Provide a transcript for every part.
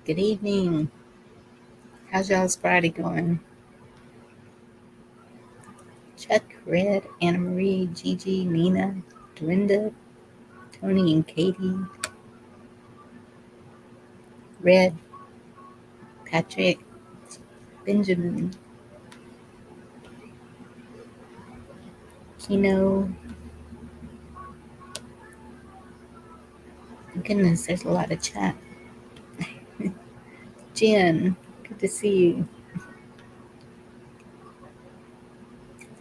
Good evening. How's y'all's Friday going? Chuck, Red, Anna Marie, Gigi, Nina, Dorinda, Tony, and Katie. Red, Patrick, Benjamin, Kino. Goodness, there's a lot of chat. Jen, good to see you.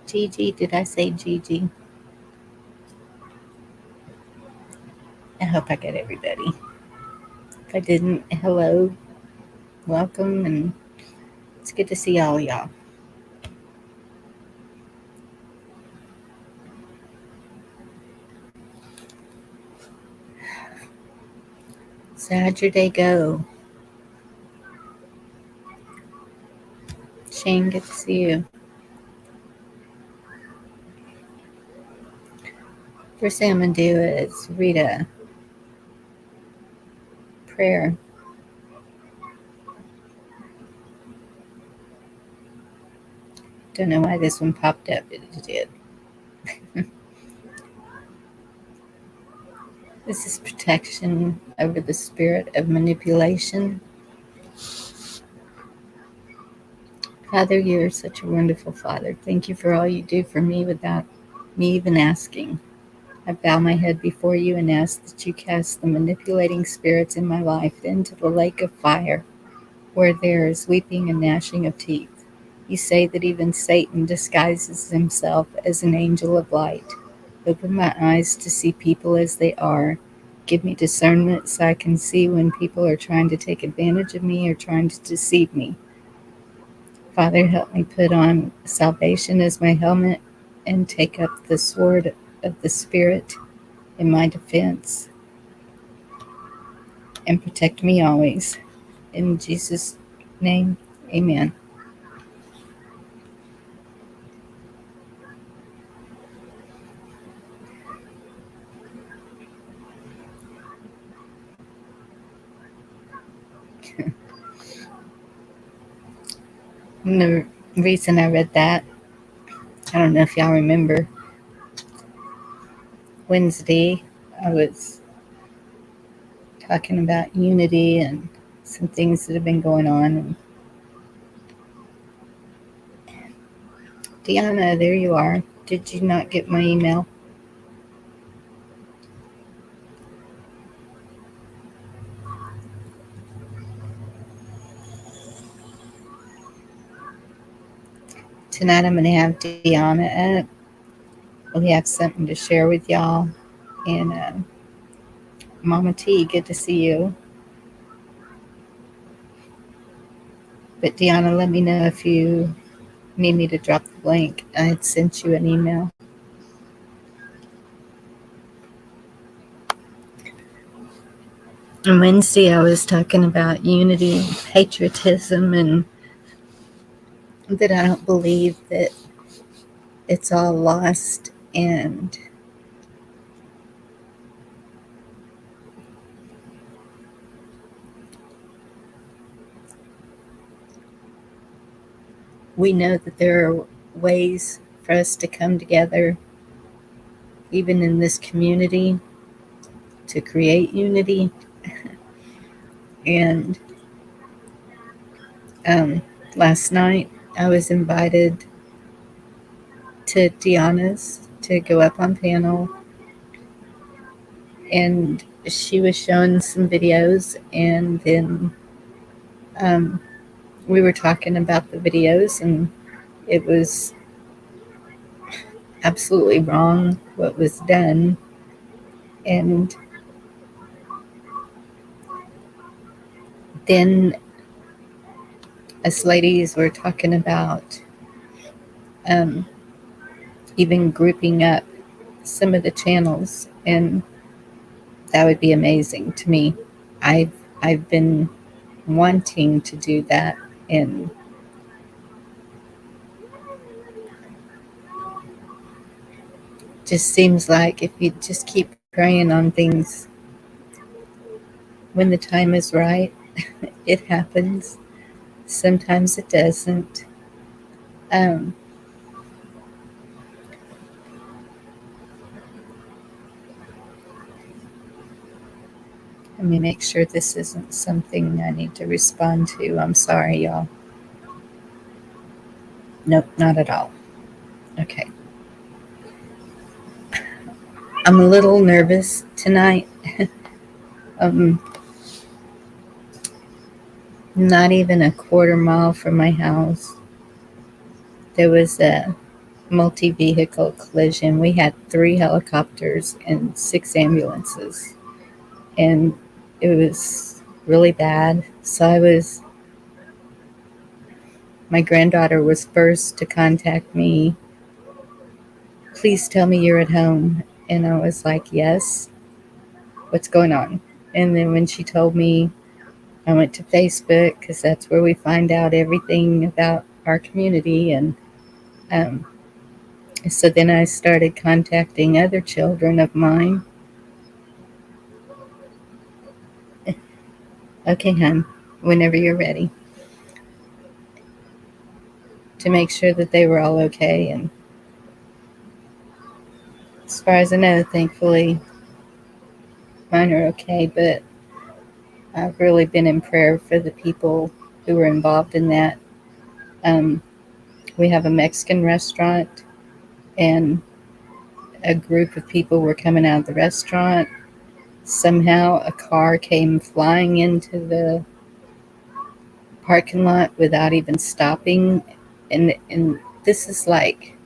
Gigi, did I say Gigi? I hope I got everybody. If I didn't, hello, welcome, and it's good to see all y'all. So how'd your day go? Shane, good to see you. First thing I'm going to do is read a prayer. Don't know why this one popped up, but it did. This is protection over the spirit of manipulation. Father, you are such a wonderful Father. Thank you for all you do for me without me even asking. I bow my head before you and ask that you cast the manipulating spirits in my life into the lake of fire, where there is weeping and gnashing of teeth. You say that even Satan disguises himself as an angel of light. Open my eyes to see people as they are. Give me discernment so I can see when people are trying to take advantage of me or trying to deceive me. Father, help me put on salvation as my helmet and take up the sword of the Spirit in my defense. And protect me always. In Jesus' name, amen. And the reason I read that, I don't know if y'all remember, Wednesday I was talking about unity and some things that have been going on. And Deanna, there you are. Did you not get my email? Tonight I'm going to have Deanna up. We have something to share with y'all. And Mama T, good to see you. But Deanna, let me know if you need me to drop the link. I had sent you an email. On Wednesday, I was talking about unity and patriotism, and that I don't believe that it's all lost, and we know that there are ways for us to come together, even in this community, to create unity. And last night, I was invited to Deanna's to go up on panel, and she was showing some videos, and then we were talking about the videos, and it was absolutely wrong what was done. And then us ladies were talking about even grouping up some of the channels, and that would be amazing to me. I've been wanting to do that, and just seems like if you just keep praying on things, when the time is right, It happens. Sometimes it doesn't. Um, Let me make sure this isn't something I need to respond to. I'm sorry, y'all. Nope, not at all. Okay. I'm a little nervous tonight. um, Not even a quarter mile from my house, there was a multi vehicle collision. We had 3 helicopters and 6 ambulances, and it was really bad. My granddaughter was first to contact me. Please tell me you're at home. And I was like, yes, what's going on? And then when she told me, I went to Facebook because that's where we find out everything about our community. And um, so then I started contacting other children of mine. Okay, hon, whenever you're ready, to make sure that they were all okay. And as far as I know, thankfully, mine are okay. But I've really been in prayer for the people who were involved in that. Um, we have a Mexican restaurant, and a group of people were coming out of the restaurant. Somehow, a car came flying into the parking lot without even stopping. And this is like,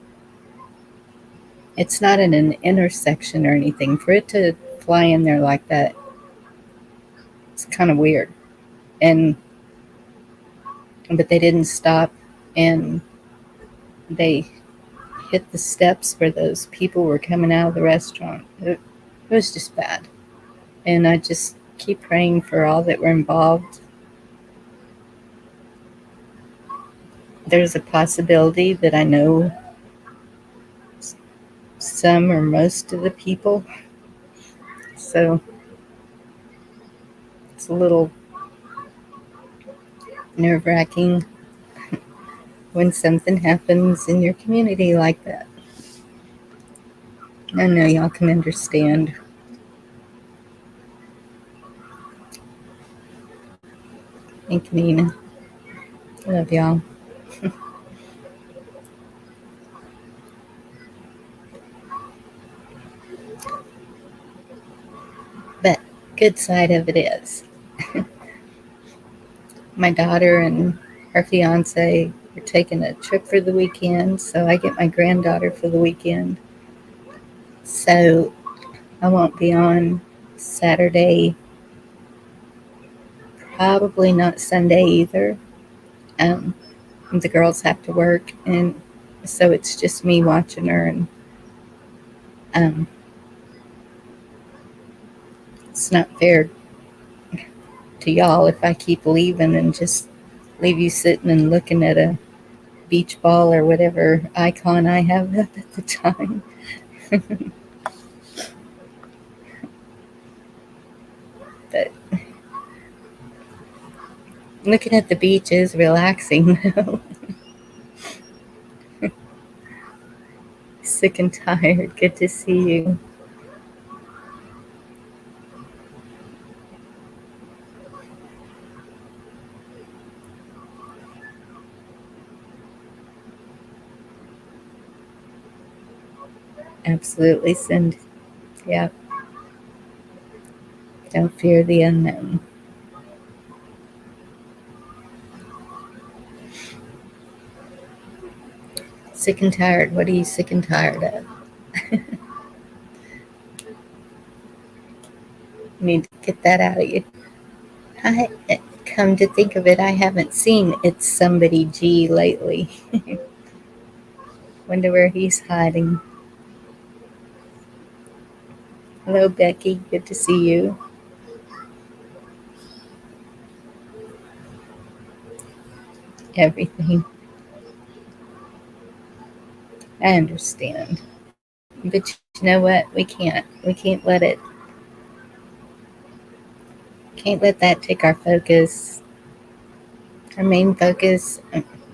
it's not in an intersection or anything. For it to fly in there like that, it's kind of weird. And but they didn't stop, and they hit the steps where those people were coming out of the restaurant. It was just bad. And I just keep praying for all that were involved. There's a possibility that I know some or most of the people. So it's a little nerve wracking when something happens in your community like that. I know y'all can understand. Thank you, Nina. Love y'all. But good side of it is my daughter and her fiance are taking a trip for the weekend, so I get my granddaughter for the weekend. So I won't be on Saturday, probably not Sunday either. Um, the girls have to work, and so it's just me watching her. And um, it's not fair to y'all if I keep leaving and just leave you sitting and looking at a beach ball or whatever icon I have up at the time. But looking at the beach is relaxing. Sick and tired. Good to see you. Absolutely, Cindy. Yeah. Don't fear the unknown. Sick and tired. What are you sick and tired of? Need to get that out of you. I come to think of it, I haven't seen It's Somebody G lately. Wonder where he's hiding. Hello, Becky. Good to see you. Everything. I understand. But you know what? We can't let it Can't let that take our focus. Our main focus,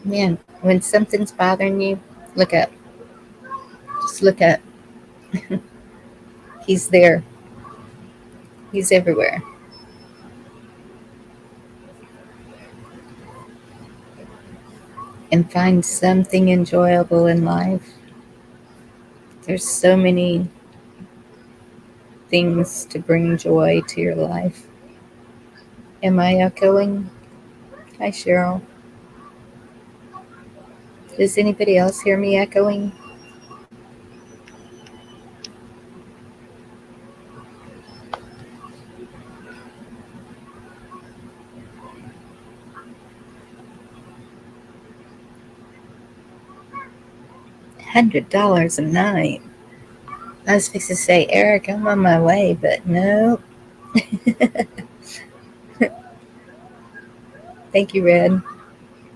man, when something's bothering you, look up. Just look up. He's there. He's everywhere. And find something enjoyable in life. There's so many things to bring joy to your life. Am I echoing? Hi, Cheryl. Does anybody else hear me echoing? $100 a night. I was fixing to say, Eric, I'm on my way, but no. Thank you, Red.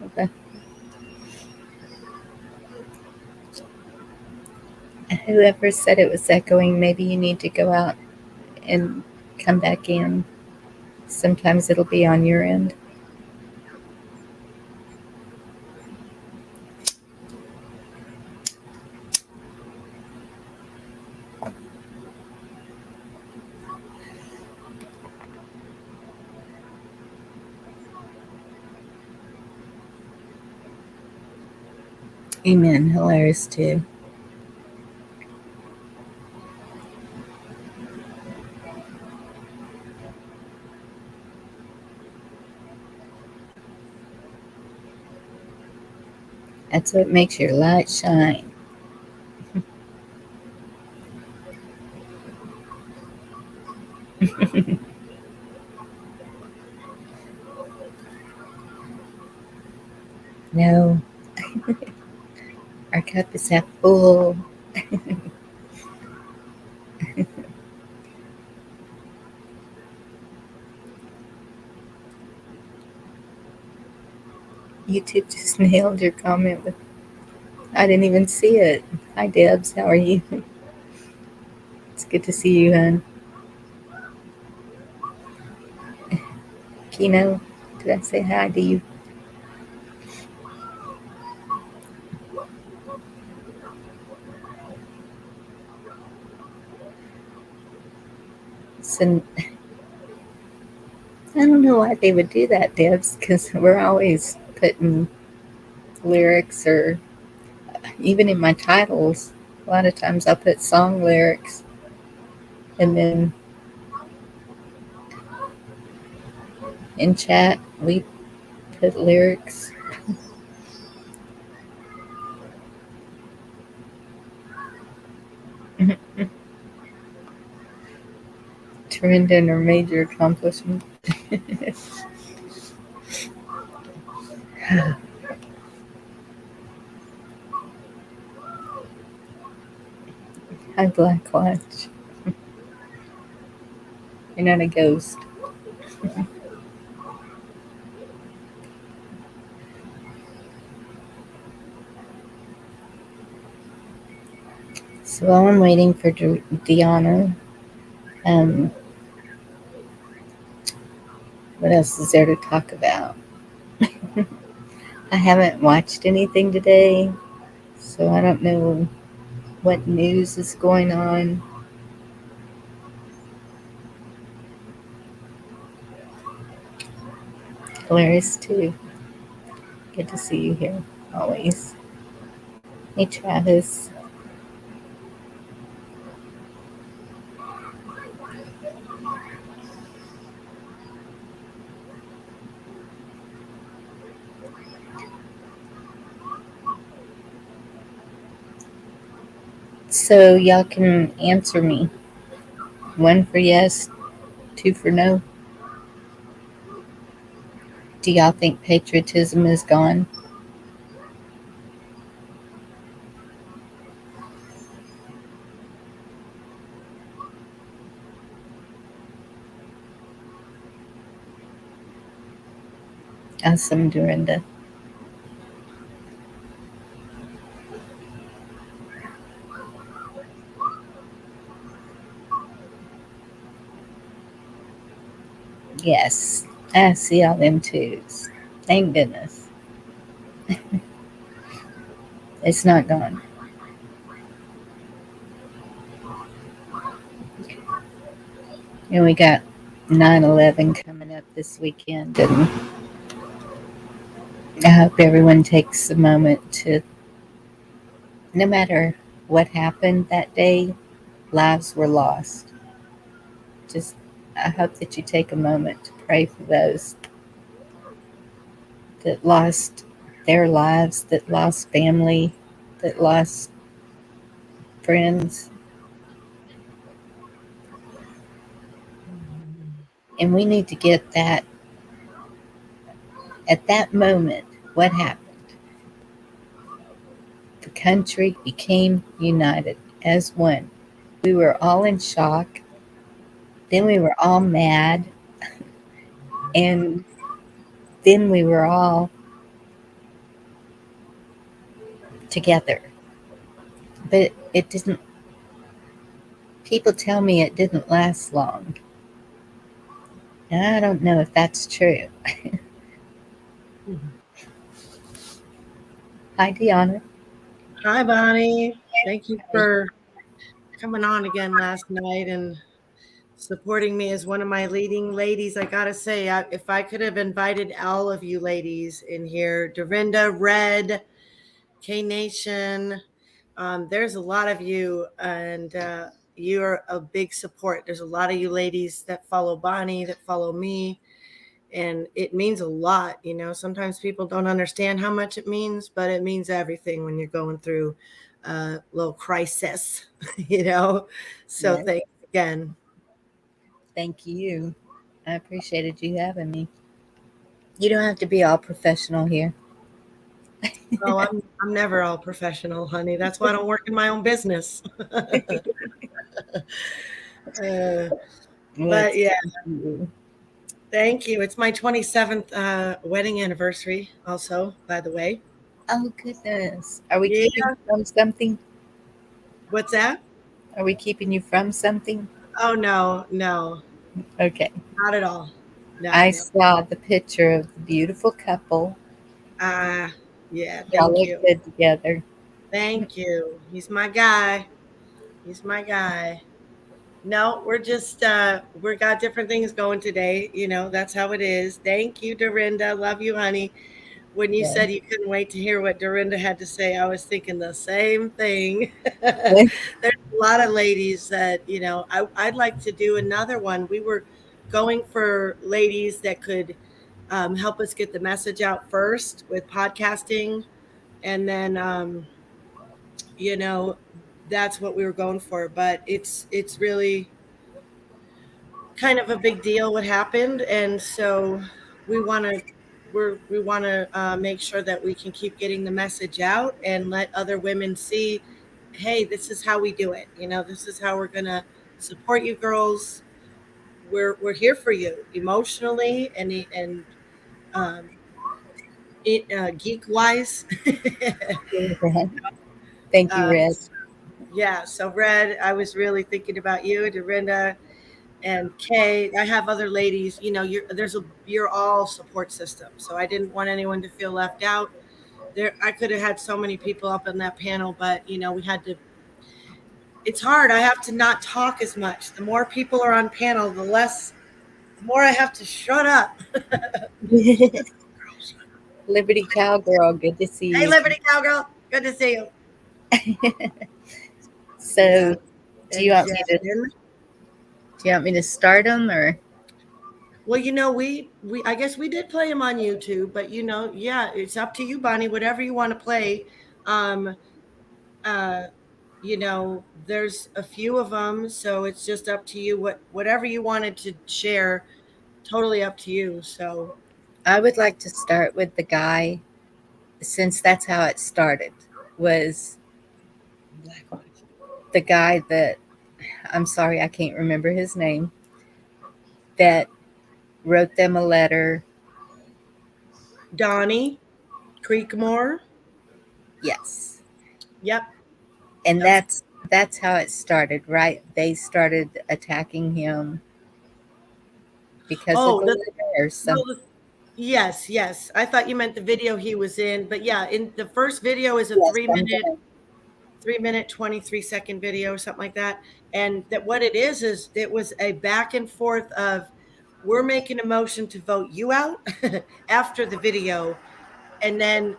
Okay. Whoever said it was echoing, maybe you need to go out and come back in. Sometimes it'll be on your end. Amen. Hilarious too. That's what makes your light shine. No, our cup is half full. YouTube just nailed your comment with, I didn't even see it. Hi, Debs. How are you? It's good to see you, hon. Kino, did I say hi to you? So, I don't know why they would do that, Debs, because we're always putting lyrics, or even in my titles, a lot of times I'll put song lyrics, and then in chat we put lyrics. Turned in a major accomplishment. Hi, Black Watch. You're not a ghost. So while I'm waiting for Deanna, what else is there to talk about? I haven't watched anything today, so I don't know what news is going on. Hilarious too. Good to see you here, always. Hey, Travis. So y'all can answer me. 1 for yes, 2 for no. Do y'all think patriotism is gone? Awesome, Dorinda. Yes, I see all them twos. Thank goodness. It's not gone. And we got 9/11 coming up this weekend, and I hope everyone takes a moment to, no matter what happened that day, lives were lost. Just, I hope that you take a moment to pray for those that lost their lives, that lost family, that lost friends. And we need to get that at that moment, what happened? The country became united as one. We were all in shock. Then we were all mad. And then we were all together. But it didn't, people tell me it didn't last long. And I don't know if that's true. Hi, Deanna. Hi, Bonnie. Thank you for coming on again last night and supporting me as one of my leading ladies. I gotta say, if I could have invited all of you ladies in here, Dorinda, Red, K Nation, there's a lot of you, and you're a big support. There's a lot of you ladies that follow Bonnie, that follow me, and it means a lot. Sometimes people don't understand how much it means, but it means everything when you're going through a little crisis. you know so Yes, thanks again. thank you. I appreciated you having me. You don't have to be all professional here. Oh, I'm never all professional, honey. That's why I don't work in my own business. uh, Well, but it's yeah, good for you. thank you. It's my 27th wedding anniversary also, by the way. Oh, goodness. Are we Yeah. keeping you from something? What's that? Are we keeping you from something? Oh, no, no, Okay. not at all. No, I no. saw the picture of the beautiful couple. Yeah, Y'all thank look you. good together. Thank you. He's my guy. He's my guy. No, we got different things going today. That's how it is. Thank you, Dorinda. Love you, honey. When you Yeah. said you couldn't wait to hear what Dorinda had to say, I was thinking the same thing. There's a lot of ladies that, I'd like to do another one. We were going for ladies that could help us get the message out first with podcasting. And then, you know, that's what we were going for. But it's really kind of a big deal what happened, and so we want to we want to make sure that we can keep getting the message out and let other women see, hey, this is how we do it. This is how we're gonna support you girls. We're here for you emotionally and um, geek wise. Red. Thank you, uh, Red. yeah, so Red, I was really thinking about you, Dorinda, and Kay. I have other ladies. You're all support system. So I didn't want anyone to feel left out. I could have had so many people up in that panel, but we had to. It's hard. I have to not talk as much. The more people are on panel, the more I have to shut up. Liberty Cowgirl, good to see Hey, you. Liberty Cowgirl, good to see you. So, Yeah, do you and want me to Jen. start them or? Well, we I guess we did play them on YouTube, but yeah, it's up to you, Bonnie. Whatever you want to play. Um, uh, there's a few of them, so it's just up to you. Whatever you wanted to share, totally up to you. So I would like to start with the guy, since that's how it started. Was the guy that, I'm sorry, I can't remember his name, that wrote them a letter. Donnie Creekmore. Yes. Yep, And that's that's how it started, right? They started attacking him. because of Oh, the weather. no, So yes, yes. I thought you meant the video he was in, but yeah, in the first video is a yes, I'm gonna. 3 minute 23-second video or something like that. And that what it is it was a back and forth of we're making a motion to vote you out after the video, and then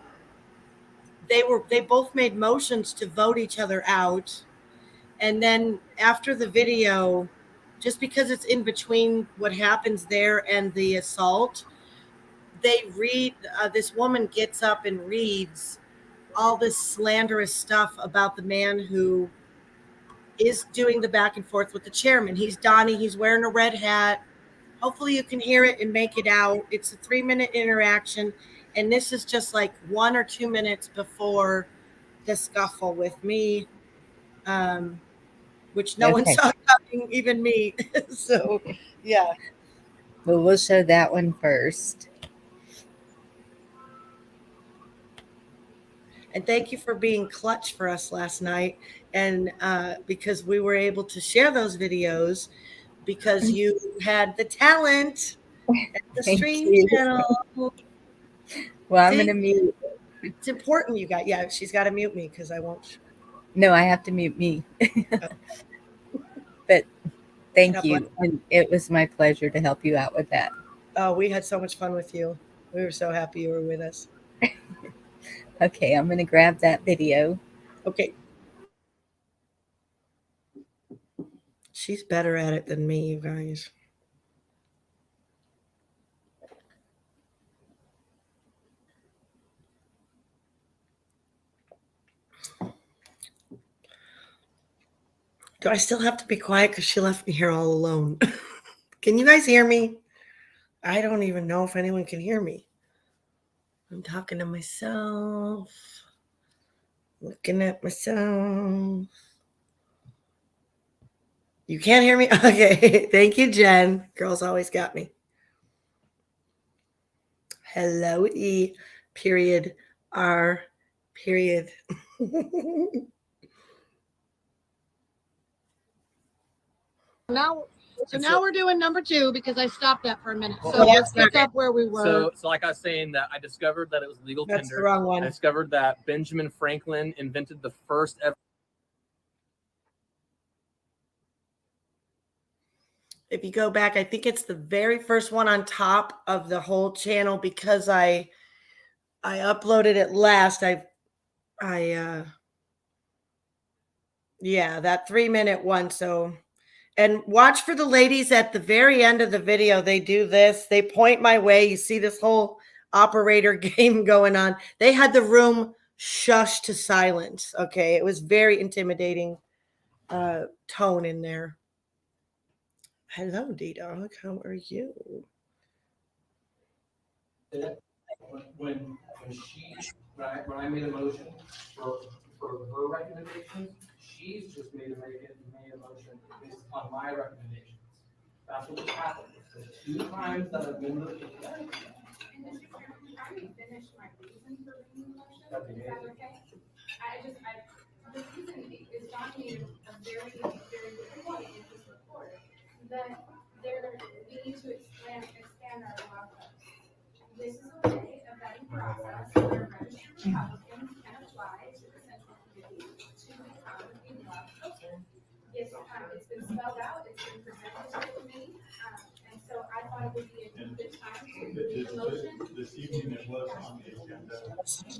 they both made motions to vote each other out. And then after the video, just because it's in between what happens there and the assault, they read this woman gets up and reads all this slanderous stuff about the man who is doing the back and forth with the chairman. He's Donnie. He's wearing a red hat. Hopefully, you can hear it and make it out. It's a 3 minute interaction. And this is just like 1 or 2 minutes before the scuffle with me, which no one Okay, saw coming, even me. So, yeah. well, we'll show that one first. And thank you for being clutch for us last night. And because we were able to share those videos because you had the talent and the Thank stream you. channel. Well, I'm See, gonna mute. it's important you got, yeah, she's got to mute me because I won't. No, I have to mute me. But thank God bless. you, and it was my pleasure to help you out with that. Oh, we had so much fun with you. We were so happy you were with us. Okay, I'm gonna grab that video. Okay. She's better at it than me, you guys. Do I still have to be quiet because she left me here all alone? Can you guys hear me? I don't even know if anyone can hear me. I'm talking to myself, looking at myself. You can't hear me? Okay. Thank you, Jen. Girls always got me. Hello, E, period, R, period. Now we're doing number 2 because I stopped that for a minute. So let's pick up where we were. So like I was saying, that I discovered that it was legal That's tender. the wrong one. I discovered that Benjamin Franklin invented the first ever. If you go back, I think it's the very first one on top of the whole channel because I uploaded it last. Yeah, that 3 minute one. So, and watch for the ladies at the very end of the video. They do this. They point my way. You see this whole operator game going on. They had the room shushed to silence. Okay. It was very intimidating tone in there. Hello, D-Dog. How are you? When I made a motion for her recommendations, she's just made a motion based on my recommendations. That's what happened. The 2 times that I've been looking at it. I already finished my reason for bringing the motion. Is that okay? The reason is John made a very, very good point in his report that we need to expand our law firms. This is a way of vetting process where registered Republicans can apply to the Central Committee to become a law firm. It's been spelled out, it's been presented to the committee, and so I thought it would be a good time to move the motion. This evening it was on the agenda.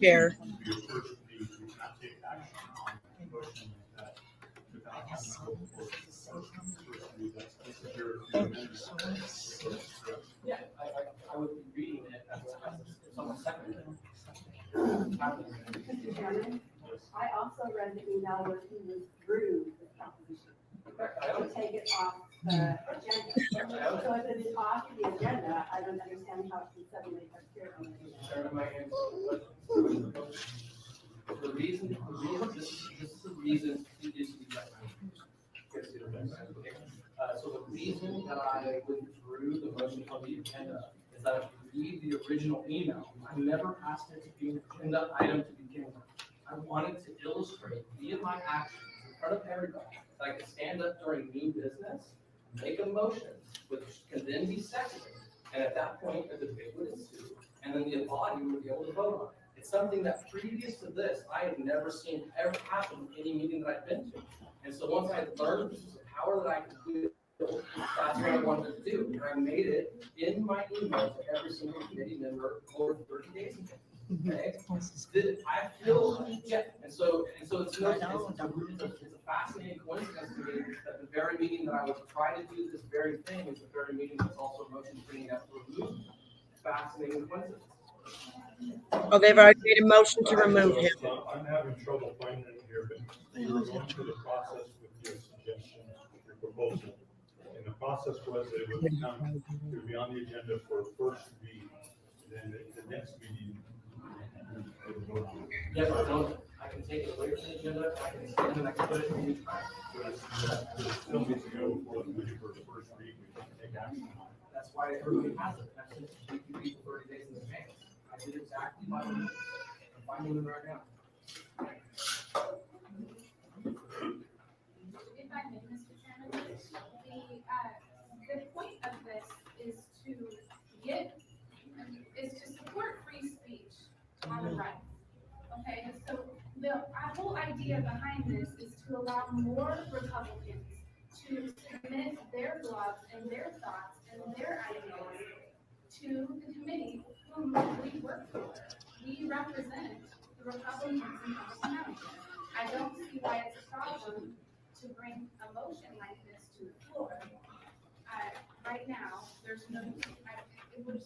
Share. Your first read, you cannot take action on a motion like that without having to go before the first read. This is your amendment. Yeah, I would be reading it as someone seconded it. Mr. Chairman, I also read the email where he withdrew the proposition to take it off the agenda. So if it is off the agenda, I don't understand how it can suddenly appear on the agenda. The reason, this is the reason it is to be recommended. So the reason that I withdrew the motion from the agenda is that if you read the original email, I never asked it to be an agenda item to begin with. I wanted to illustrate via my actions in front of everybody that I could stand up during new business make a motion, which can then be seconded, and at that point, a debate would ensue, and then the body would be able to vote on it. It's something that previous to this, I have never seen ever happen in any meeting that I've been to. And so once I learned this was a power that I could do, that's what I wanted to do. And I made it in my email to every single committee member over 30 days ago. Okay? I feel, yeah, and so it's a fascinating coincidence to me that the very meeting that I was trying to do this very thing is the very meeting that's also motion bringing up to remove. Fascinating coincidence. Oh, they've already made a motion to remove him. I'm having trouble finding it here, but you were going through the process with your suggestion, your proposal. And the process was that it would be on the agenda for first read, then the next meeting. Yes, I can take it away from the agenda, I can extend it, I can put it in any time. But it still needs to go for the committee for first read, we can take action on it. That's why everybody has it. That's just people 30 days in advance. I did exactly 5 minutes. I'm finding them right now. If I may, Mr. Chairman, the point of this is to support free speech on the right. Okay, so the whole idea behind this is to allow more Republicans to submit their blogs and their thoughts and their ideas to the committee whom we work for. We represent the Republicans in Humboldt County. I don't see why it's a problem to bring a motion like this to the floor. Right now, there's no, it would,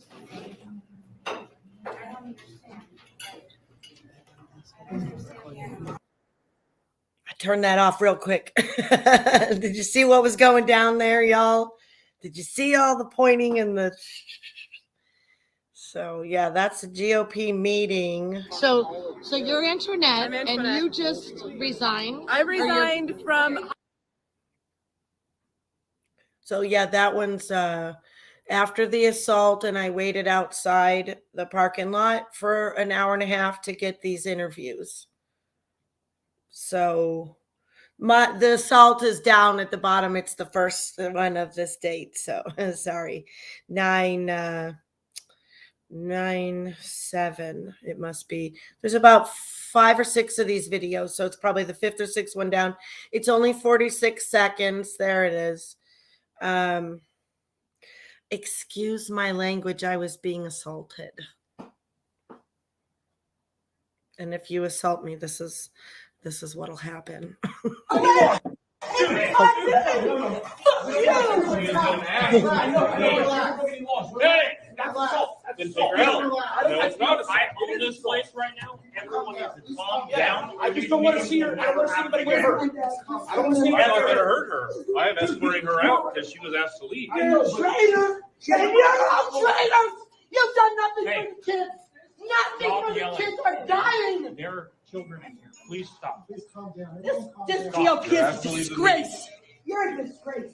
I don't understand. I don't understand. I turned that off real quick. Did you see what was going down there, y'all? Did you see all the pointing and the... So, yeah, that's a GOP meeting. So you're Antoinette, and you just resigned. I resigned from... So, yeah, that one's after the assault, and I waited outside the parking lot for an hour and a half to get these interviews. So the assault is down at the bottom. It's the first one of this date. So sorry, 9/7. It must be. There's about 5 or 6 of these videos, so it's probably the 5th or 6th one down. It's only 46 seconds. There it is. Excuse my language. I was being assaulted. And if you assault me, this is what'll happen. Hey, that's assault. Then figure out. No, it's not. I own this place right now. Everyone needs to calm down. I just don't want to see her. I don't want to see anybody get hurt. I don't want to see anybody. I'm not going to hurt her. I am escorting her out because she was asked to leave. You're a traitor. You're all traitors. You've done nothing for the kids. Nothing for the kids are dying. There are children in here. Please stop. Please calm down. This GOP is a disgrace. You're a disgrace.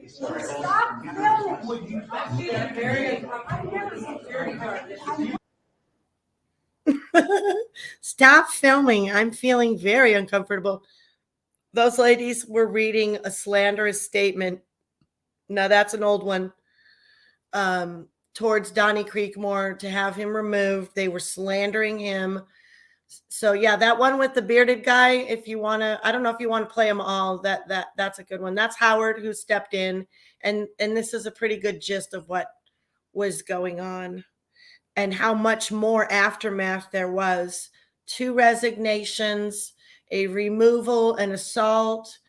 Stop filming. Stop filming. I'm feeling very uncomfortable. Those ladies were reading a slanderous statement. Now that's an old one. Towards Donnie Creekmore to have him removed. They were slandering him. So yeah, that one with the bearded guy, if you want to, I don't know if you want to play them all, that's a good one. That's Howard who stepped in, and this is a pretty good gist of what was going on and how much more aftermath there was. 2 resignations, a removal, an assault.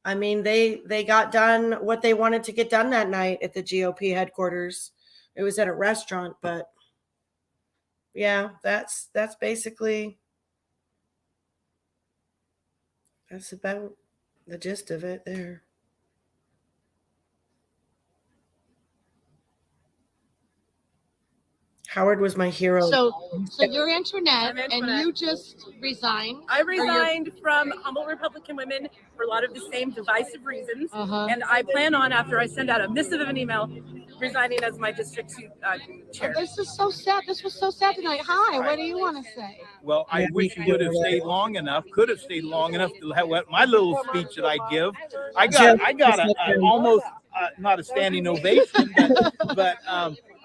I mean, they got done what they wanted to get done that night at the GOP headquarters. It was at a restaurant, but yeah, that's basically, that's about the gist of it there. Howard was my hero. So you're Antoinette, I'm and Antoinette. you just resigned. I resigned from Humboldt Republican Women for a lot of the same divisive reasons. And I plan on, after I send out a missive of an email, resigning as my district chair. This is so sad. This was so sad tonight. Hi, what do you want to say? Well, I wish you would have stayed long enough, could have stayed long enough to have my little speech that I give. I got a almost not a standing ovation, but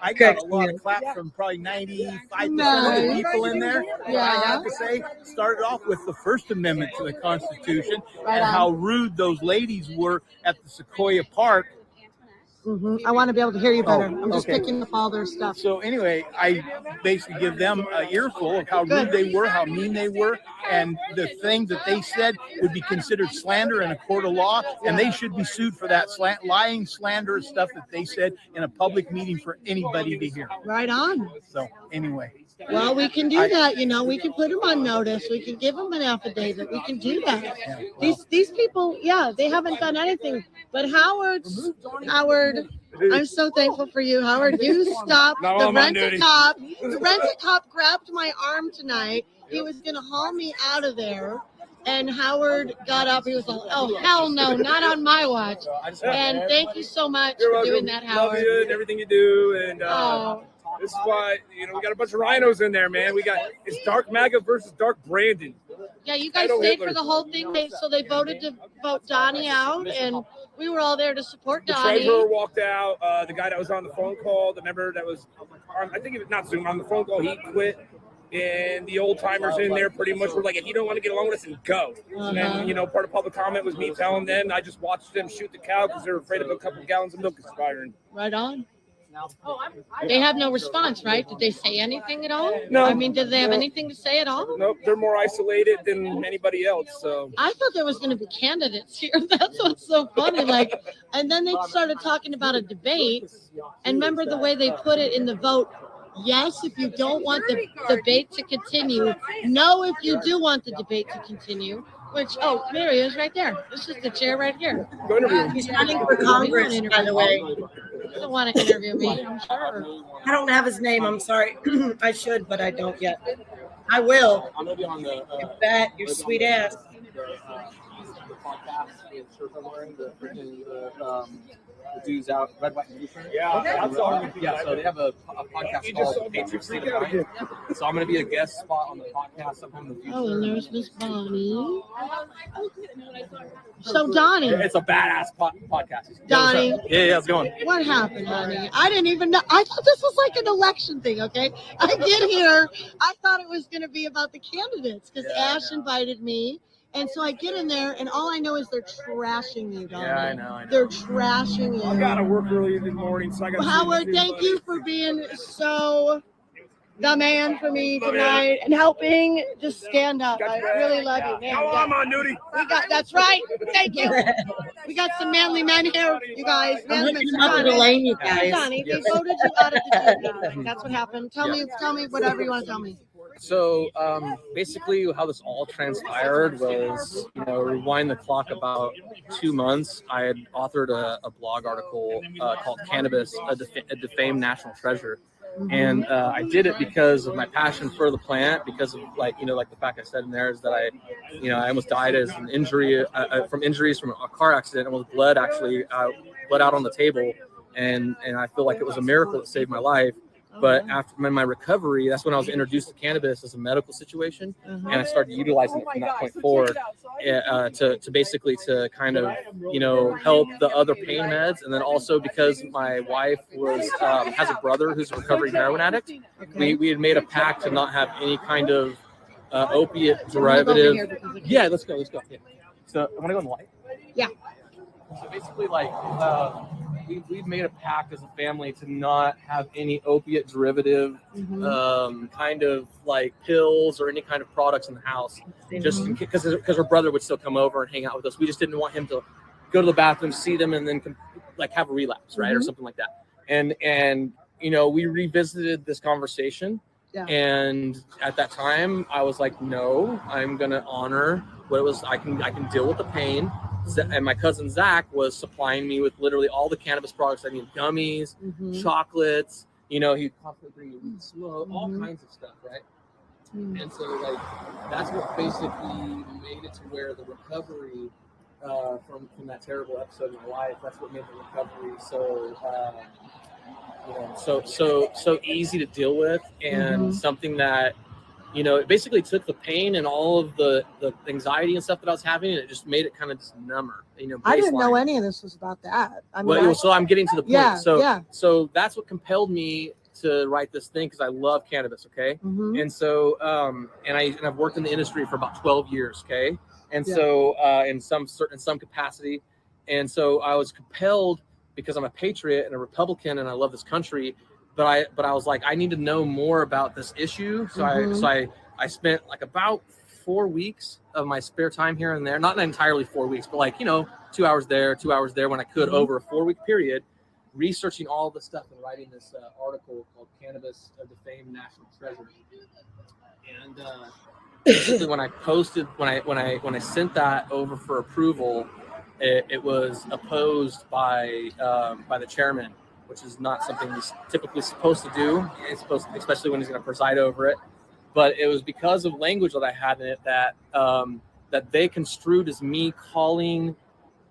I got a lot of claps from probably 95% of the people in there. Yeah. I have to say, started off with the First Amendment to the Constitution and how rude those ladies were at the Sequoia Park. I want to be able to hear you better. I'm just picking up all their stuff. So anyway, I basically give them an earful of how rude they were, how mean they were, and the things that they said would be considered slander in a court of law, and they should be sued for that lying, slanderous stuff that they said in a public meeting for anybody to hear. Right on. So anyway. Well, we can do that. You know, we can put them on notice. We can give them an affidavit. We can do that. These people, they haven't done anything. But Howard, I'm so thankful for you, Howard. You stopped the rent-a-cop. The rent-a-cop grabbed my arm tonight. He was going to haul me out of there. And Howard got up. He was like, "Oh, hell no, not on my watch." And thank you so much for doing that, Howard. Love you and everything you do. And this is why, we got a bunch of rhinos in there, man. It's Dark MAGA versus Dark Brandon. Yeah, you guys stayed for the whole thing. So they voted to vote Donnie out, and we were all there to support The Donnie. treasurer walked out. The guy that was on the phone call, the member that was, I think it was not Zoom, on the phone call, he quit. And the old timers in there pretty much were like, if you don't want to get along with us, then go. And then, part of public comment was me telling them. I just watched them shoot the cow because they're afraid of a couple gallons of milk expiring. Right on. They have no response, right? Did they say anything at all? No. I mean, did they have anything to say at all? Nope, they're more isolated than anybody else. So I thought there was going to be candidates here. That's what's so funny. And then they started talking about a debate. And remember the way they put it in the vote? Yes, if you don't want the debate to continue. No, if you do want the debate to continue. Which, there he is right there. This is the chair right here. He's running for Congress, by the way. He doesn't want to interview me, I'm sure. I don't have his name. I'm sorry. I should, but I don't yet. I will. I'm gonna be on the. You bet. Your sweet ass. The podcast, the shirt I'm wearing, the the dudes out, Red, White, and Blue shirt. Yeah, so they have a podcast called Patriotism. So I'm going to be a guest spot on the podcast sometime in the future. Oh, and there's Miss Bonnie. So, Donnie. It's a badass podcast. Donnie. Yeah, how's it going? What happened, honey? I didn't even know. I thought this was like an election thing, okay? I get here. I thought it was going to be about the candidates because Ash invited me. And so I get in there, and all I know is they're trashing you, Donnie. Yeah, I know. They're trashing you. I got to work early in the morning, so I got to. Howard, thank you for being so the man for me tonight and helping just stand up. I really love you, man. I'm on duty. That's right. Thank you. We got some manly men here, you guys. I'm hooking up with Elaine, you guys. Donnie, they voted you out of the team. That's what happened. Tell me whatever you want to tell me. So basically how this all transpired was, rewind the clock about 2 months. I had authored a blog article called Cannabis, a Defamed National Treasure. And I did it because of my passion for the plant, because of the fact I said in there is that I almost died as an injury from injuries from a car accident. Almost bled out on the table. And I feel like it was a miracle that saved my life. But after my recovery, that's when I was introduced to cannabis as a medical situation, and I started utilizing it from that point forward to basically to kind of help the other pain meds, and then also because my wife has a brother who's a recovering heroin addict, we had made a pact to not have any kind of opiate derivative. Yeah, let's go. Yeah. So I want to go in the light. Yeah. So basically, we've made a pact as a family to not have any opiate derivative kind of like pills or any kind of products in the house, just because her brother would still come over and hang out with us. We just didn't want him to go to the bathroom, see them, and then have a relapse, right, or something like that. And we revisited this conversation. Yeah. And at that time, I was like, no, I'm gonna honor what it was. I can deal with the pain. And my cousin Zach was supplying me with literally all the cannabis products I need: gummies, chocolates, You know, he'd constantly bring you weed smoke, all kinds of stuff, right? And so, like, that's what basically made it to where the recovery from that terrible episode of my life, that's what made the recovery so, you know, so easy to deal with, and something that, you know, it basically took the pain and all of the anxiety and stuff that I was having, and it just made it kind of just number, you know, baseline. I didn't know any of this was about that. I mean, well, so I'm getting to the point. Yeah, so that's what compelled me to write this thing, because I love cannabis. Okay. And so and I've worked in the industry for about 12 years. Okay. And so in some capacity, and so I was compelled, because I'm a patriot and a Republican and I love this country, but I was like, I need to know more about this issue. So I spent like about 4 weeks of my spare time here and there, not entirely 4 weeks, but like, you know, 2 hours there, 2 hours there when I could, over a 4-week period, researching all the stuff and writing this article called "Cannabis: A Defamed National Treasure." And basically, when I sent that over for approval, it was opposed by the chairman, which is not something he's typically supposed to do. It's supposed, especially when he's going to preside over it. But it was because of language that I had in it that that they construed as me calling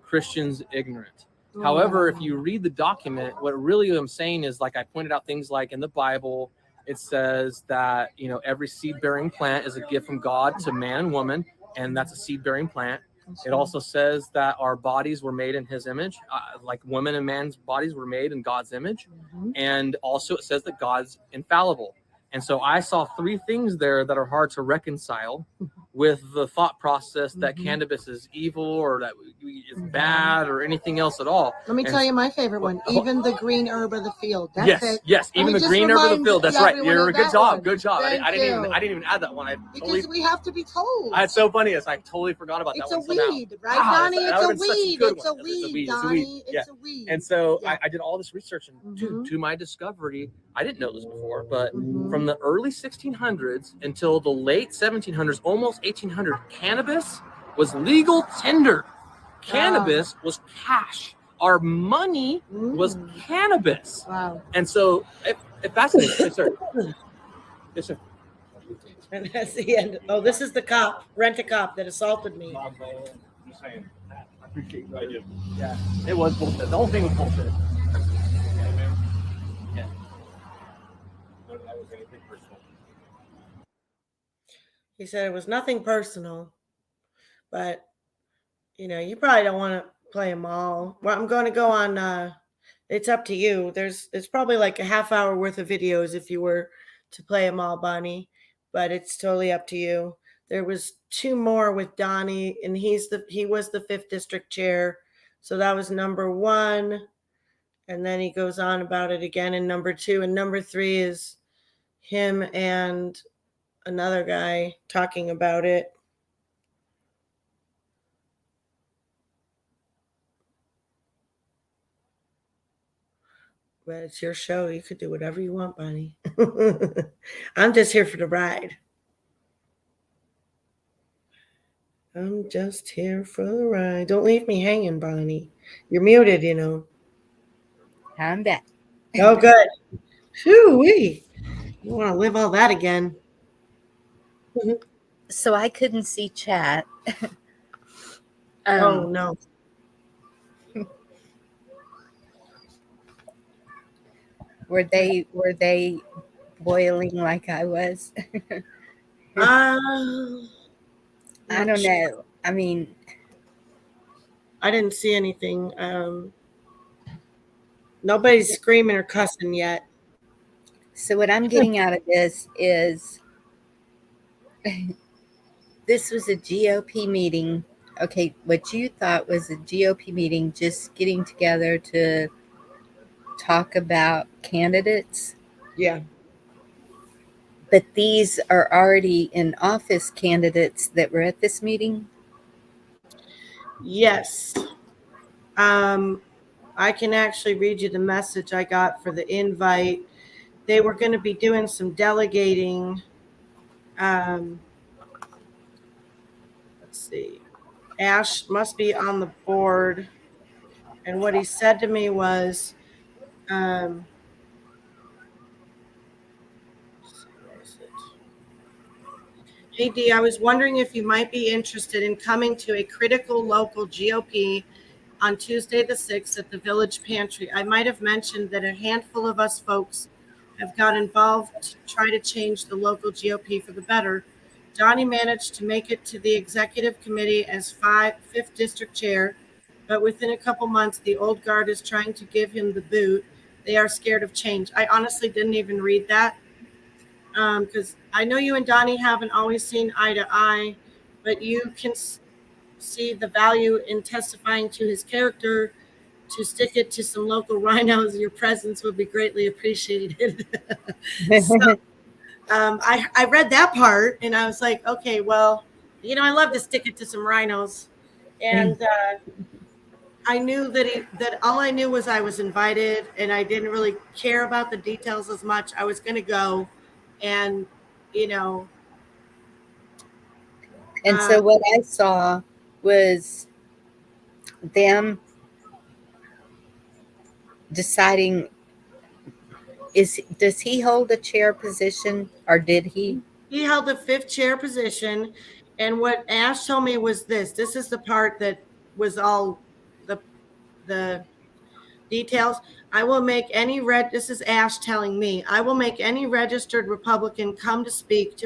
Christians ignorant. However, if you read the document, what really I'm saying is, like, I pointed out things like in the Bible, it says that, you know, every seed-bearing plant is a gift from God to man and woman, and that's a seed-bearing plant. It also says that our bodies were made in His image, like women and man's bodies were made in God's image. And also it says that God's infallible. And so I saw 3 things there that are hard to reconcile with the thought process that cannabis is evil, or that it's bad, or anything else at all. Let me tell you my favorite one. Even the green herb of the field. That's it. Yes, even the green herb of the field. That's right. You're a good job. One. Good job. Thank I didn't even add that one. Because we have to be told. It's so funny. I totally forgot about that one. It's a weed, right, Donnie? It's a weed. It's a weed, Donnie. It's a weed. And so I did all this research, and to my discovery, I didn't know this before, but from the early 1600s until the late 1700s, almost 1800, cannabis was legal tender. Cannabis was cash. Our money was cannabis. Wow. And so it fascinates me. Yes, sir. Yes, sir. And that's the end. Oh, this is the cop, rent-a-cop that assaulted me. Just saying. I appreciate you. I did. Yeah, it was bullshit. The whole thing was bullshit. Yeah. None of that was anything personal. He said it was nothing personal, but, you know, you probably don't want to play them all. Well, I'm going to go on, it's up to you. It's probably like a half hour worth of videos if you were to play them all, Bonnie, but it's totally up to you. There was 2 more with Donnie, and he was the 5th district chair. So that was number 1. And then he goes on about it again in number 2. And number 3 is him and another guy talking about it. But it's your show. You could do whatever you want, Bonnie. I'm just here for the ride. I'm just here for the ride. Don't leave me hanging, Bonnie. You're muted, you know. I'm back. Oh, good. Phew-wee. You want to live all that again. So I couldn't see chat. Oh, no. Were they boiling like I was? I don't know. I mean, I didn't see anything. Nobody's screaming or cussing yet. So what I'm getting out of this is this was a GOP meeting. Okay, what you thought was a GOP meeting, just getting together to talk about candidates. Yeah. But these are already in office candidates that were at this meeting? Yes. I can actually read you the message I got for the invite. They were going to be doing some delegating. Let's see. Ash must be on the board. And what he said to me was, Hey Dee, I was wondering if you might be interested in coming to a critical local GOP on Tuesday the 6th at the Village Pantry. I might have mentioned that a handful of us folks have got involved to try to change the local GOP for the better. Donnie managed to make it to the executive committee as 5th district chair, but within a couple months, the old guard is trying to give him the boot. They are scared of change. I honestly didn't even read that because I know you and Donnie haven't always seen eye to eye, but you can see the value in testifying to his character. To stick it to some local rhinos, your presence would be greatly appreciated. So I read that part and I was like, okay, well, I love to stick it to some rhinos. And I knew that all I knew was I was invited and I didn't really care about the details as much. I was going to go and, you know. And so what I saw was them deciding, does he hold a chair position or did he? He held the 5th chair position. And what Ash told me was this is the part that was all the details. I will make any this is Ash telling me, I will make any registered Republican come to speak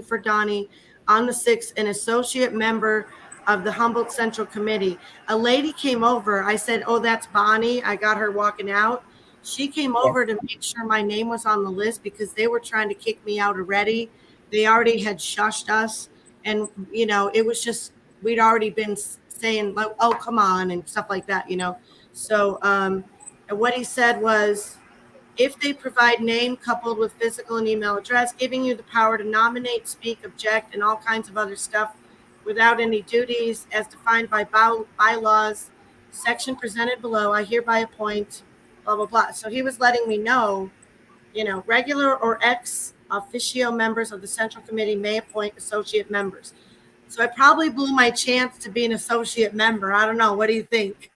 for Donnie on the 6th, an associate member of the Humboldt Central Committee. A lady came over. I said, oh, that's Bonnie. I got her walking out. She came over to make sure my name was on the list because they were trying to kick me out already. They already had shushed us. And, it was just, we'd already been saying, like, oh, come on, and stuff like that, So, and what he said was, if they provide name coupled with physical and email address, giving you the power to nominate, speak, object, and all kinds of other stuff without any duties as defined by bylaws, section presented below, I hereby appoint, blah, blah, blah. So he was letting me know, regular or ex officio members of the Central Committee may appoint associate members. So I probably blew my chance to be an associate member. I don't know. What do you think?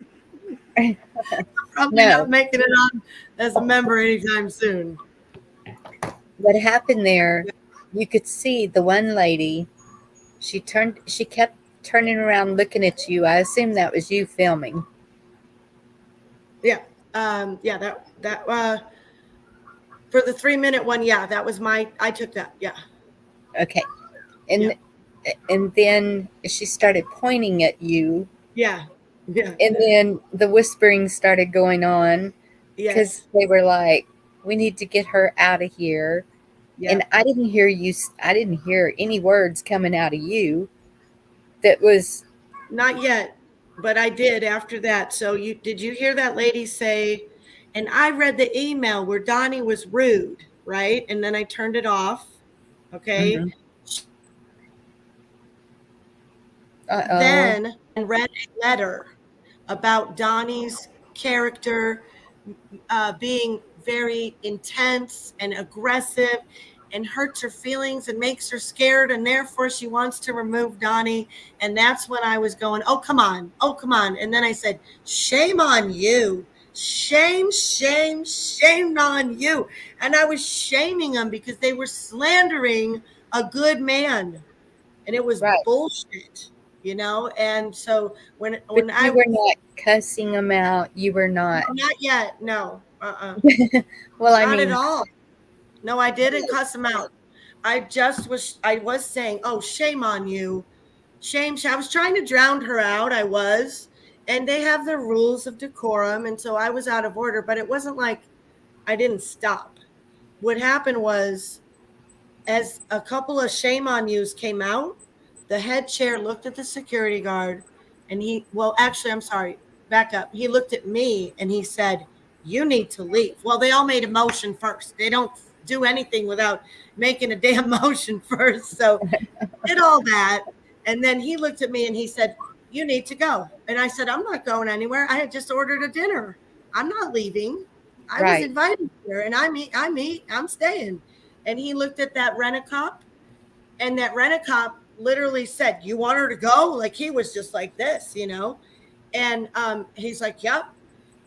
Probably not making it on as a member anytime soon. What happened there, you could see the one lady, she kept turning around looking at you. I assume that was you filming. Yeah. That for the 3-minute one, that was I took that. Yeah. Okay. And then she started pointing at you. Yeah. Yeah. And then the whispering started going on because they were like, we need to get her out of here. Yeah. And I didn't hear any words coming out of you. That was not yet, but I did after that. So did you hear that lady say, and I read the email where Donnie was rude, right? And then I turned it off. Okay. Mm-hmm. Then read a letter about Donnie's character being very intense and aggressive and hurts her feelings and makes her scared, and therefore she wants to remove Donnie. And that's when I was going, oh, come on. And then I said, shame on you. Shame on you. And I was shaming them because they were slandering a good man. And it was bullshit. And so when you were not cussing them out, you were not. Not yet, no. Well, I not mean, at all. No, I didn't cuss them out. I was saying, oh, shame on you. Shame. I was trying to drown her out. I was. And they have their rules of decorum. And so I was out of order, but it wasn't like I didn't stop. What happened was, as a couple of shame on yous came out, the head chair looked at the security guard and I'm sorry, back up. He looked at me and he said, you need to leave. Well, they all made a motion first. They don't do anything without making a damn motion first. So did all that. And then he looked at me and he said, you need to go. And I said, I'm not going anywhere. I had just ordered a dinner. I'm not leaving. I was invited here and I'm staying. And he looked at that rent-a-cop, and that rent-a-cop literally said, you want her to go? Like, he was just like this, And he's like, yep.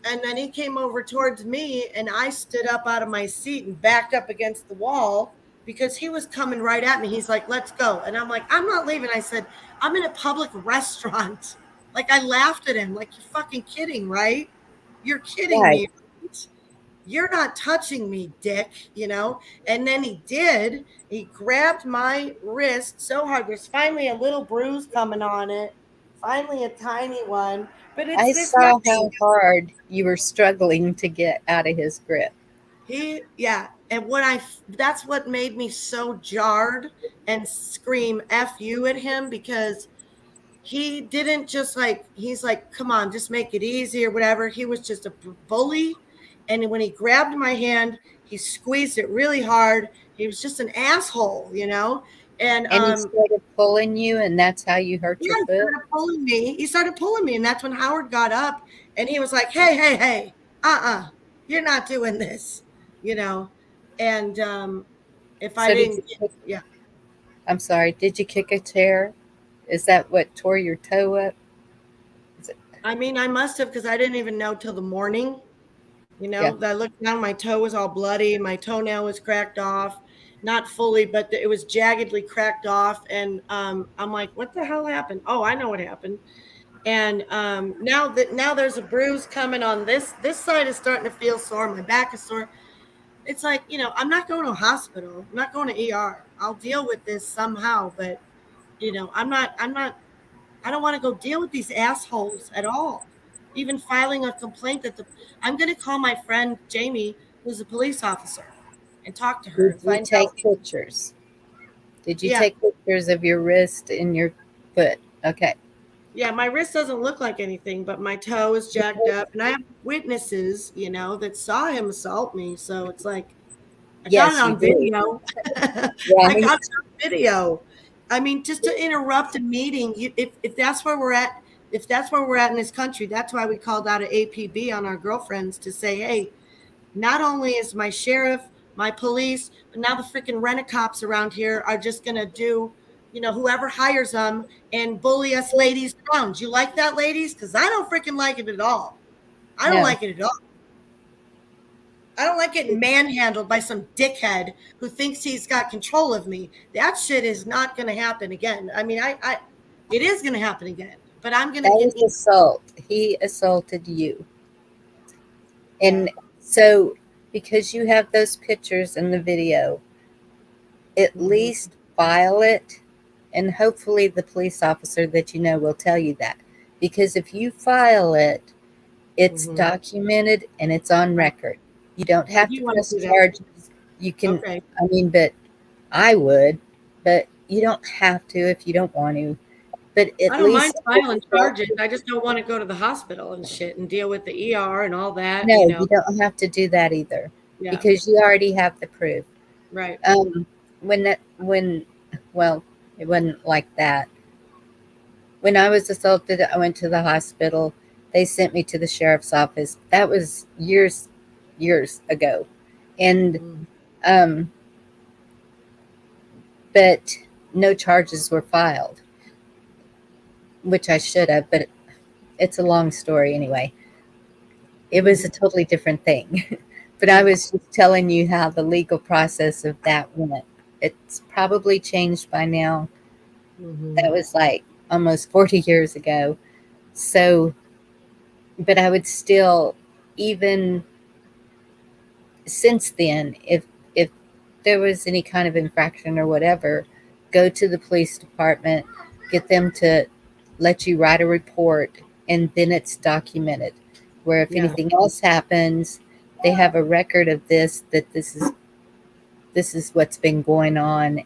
And then he came over towards me, and I stood up out of my seat and backed up against the wall because he was coming right at me. He's like, let's go. And I'm like, I'm not leaving. I said, I'm in a public restaurant. Like, I laughed at him. Like, you're fucking kidding, right? You're kidding Right. me. Right? You're not touching me, dick, you know? And then he did. He grabbed my wrist so hard. There's finally a little bruise coming on it. Finally a tiny one. But I there's saw nothing. how hard you were struggling to get out of his grip. Yeah. And that's what made me so jarred and scream F you at him, because he didn't just like, he's like, come on, just make it easy or whatever. He was just a bully. And when he grabbed my hand, he squeezed it really hard. He was just an asshole, you know? And And he started pulling you, and that's how you hurt your yeah, foot? He started pulling me. And that's when Howard got up and he was like, hey, you're not doing this, you know? And if I So didn't, yeah. I'm sorry, did you kick a chair? Is that what tore your toe up? I mean, I must have, because I didn't even know till the morning. You know, Yeah. I looked down, my toe was all bloody, my toenail was cracked off, not fully, but it was jaggedly cracked off. And I'm like, what the hell happened? Oh, I know what happened. And now there's a bruise coming on this side is starting to feel sore. My back is sore. It's like, you know, I'm not going to a hospital. I'm not going to ER. I'll deal with this somehow, but you know, I don't want to go deal with these assholes at all. Even filing a complaint I'm going to call my friend Jamie, who's a police officer, and talk to her Did and you find take out. pictures? Did you Yeah. take pictures of your wrist and your foot? Okay. Yeah, my wrist doesn't look like anything, but my toe is jacked up, and I have witnesses, you know, that saw him assault me. So it's like, I got it Yes, you on do. video. I Right. got it on video. I mean, just to interrupt a meeting, if that's where we're at, if that's where we're at in this country, that's why we called out an APB on our girlfriends to say, hey, not only is my sheriff, my police, but now the freaking rent-a-cops around here are just going to do, you know, whoever hires them and bully us ladies around. Do you like that, ladies? Because I don't freaking like it at all. I don't No. like it at all. I don't like getting manhandled by some dickhead who thinks he's got control of me. That shit is not going to happen again. I mean, it is going to happen again, but I'm going to That get. was assault. He assaulted you. And so, because you have those pictures and the video, at least file it, and hopefully the police officer that you know will tell you that. Because if you file it, it's documented and it's on record. You don't have to press charges. You can, Okay. I mean, but I would, but you don't have to if you don't want to. But at I don't least mind filing charges. I just don't want to go to the hospital and shit and deal with the ER and all that. No, you know. you don't have to do that either, Yeah. because you already have the proof. Right. Well, it wasn't like that. When I was assaulted, I went to the hospital. They sent me to the sheriff's office. That was years ago. And, but no charges were filed, which I should have, but it's a long story anyway. It was a totally different thing. But I was just telling you how the legal process of that went. It's probably changed by now. That was like almost 40 years ago. So, but I would still, even since then, if there was any kind of infraction or whatever, go to the police department, get them to let you write a report, and then it's documented. Where if anything else happens, they have a record of this, that this is what's been going on.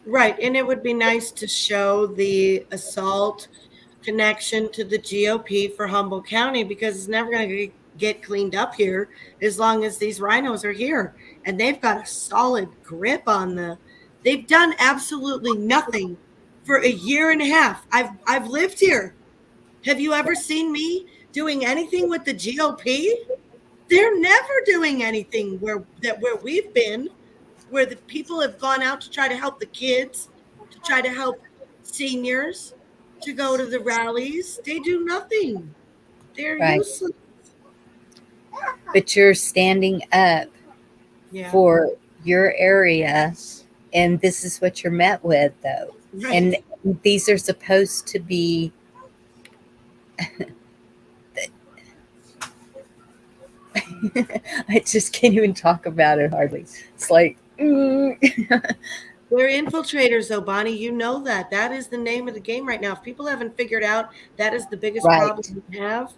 Right. And it would be nice to show the assault connection to the GOP for Humboldt County, because it's never going to get cleaned up here as long as these rhinos are here. And they've got a solid grip on they've done absolutely nothing for a year and a half. I've lived here. Have you ever seen me doing anything with the GOP? They're never doing anything where we've been, where the people have gone out to try to help the kids, to try to help seniors, to go to the rallies. They do nothing. They're Right. useless. But you're standing up for your area, and this is what you're met with, though. Right. And these are supposed to be I just can't even talk about it hardly. It's like We're infiltrators, though, Bonnie. You know that. That is the name of the game right now. If people haven't figured out that is the biggest Right. problem we have.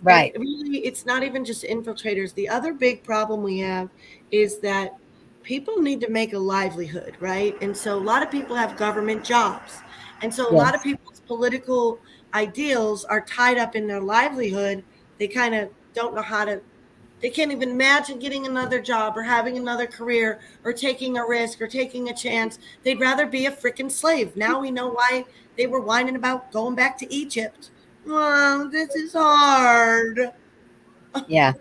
Right. And really, it's not even just infiltrators. The other big problem we have is that people need to make a livelihood, right? And so a lot of people have government jobs. And so a lot of Yes. people's political ideals are tied up in their livelihood. They kind of don't know how to, they can't even imagine getting another job or having another career or taking a risk or taking a chance. They'd rather be a freaking slave. Now we know why they were whining about going back to Egypt. Oh, this is hard. Yeah.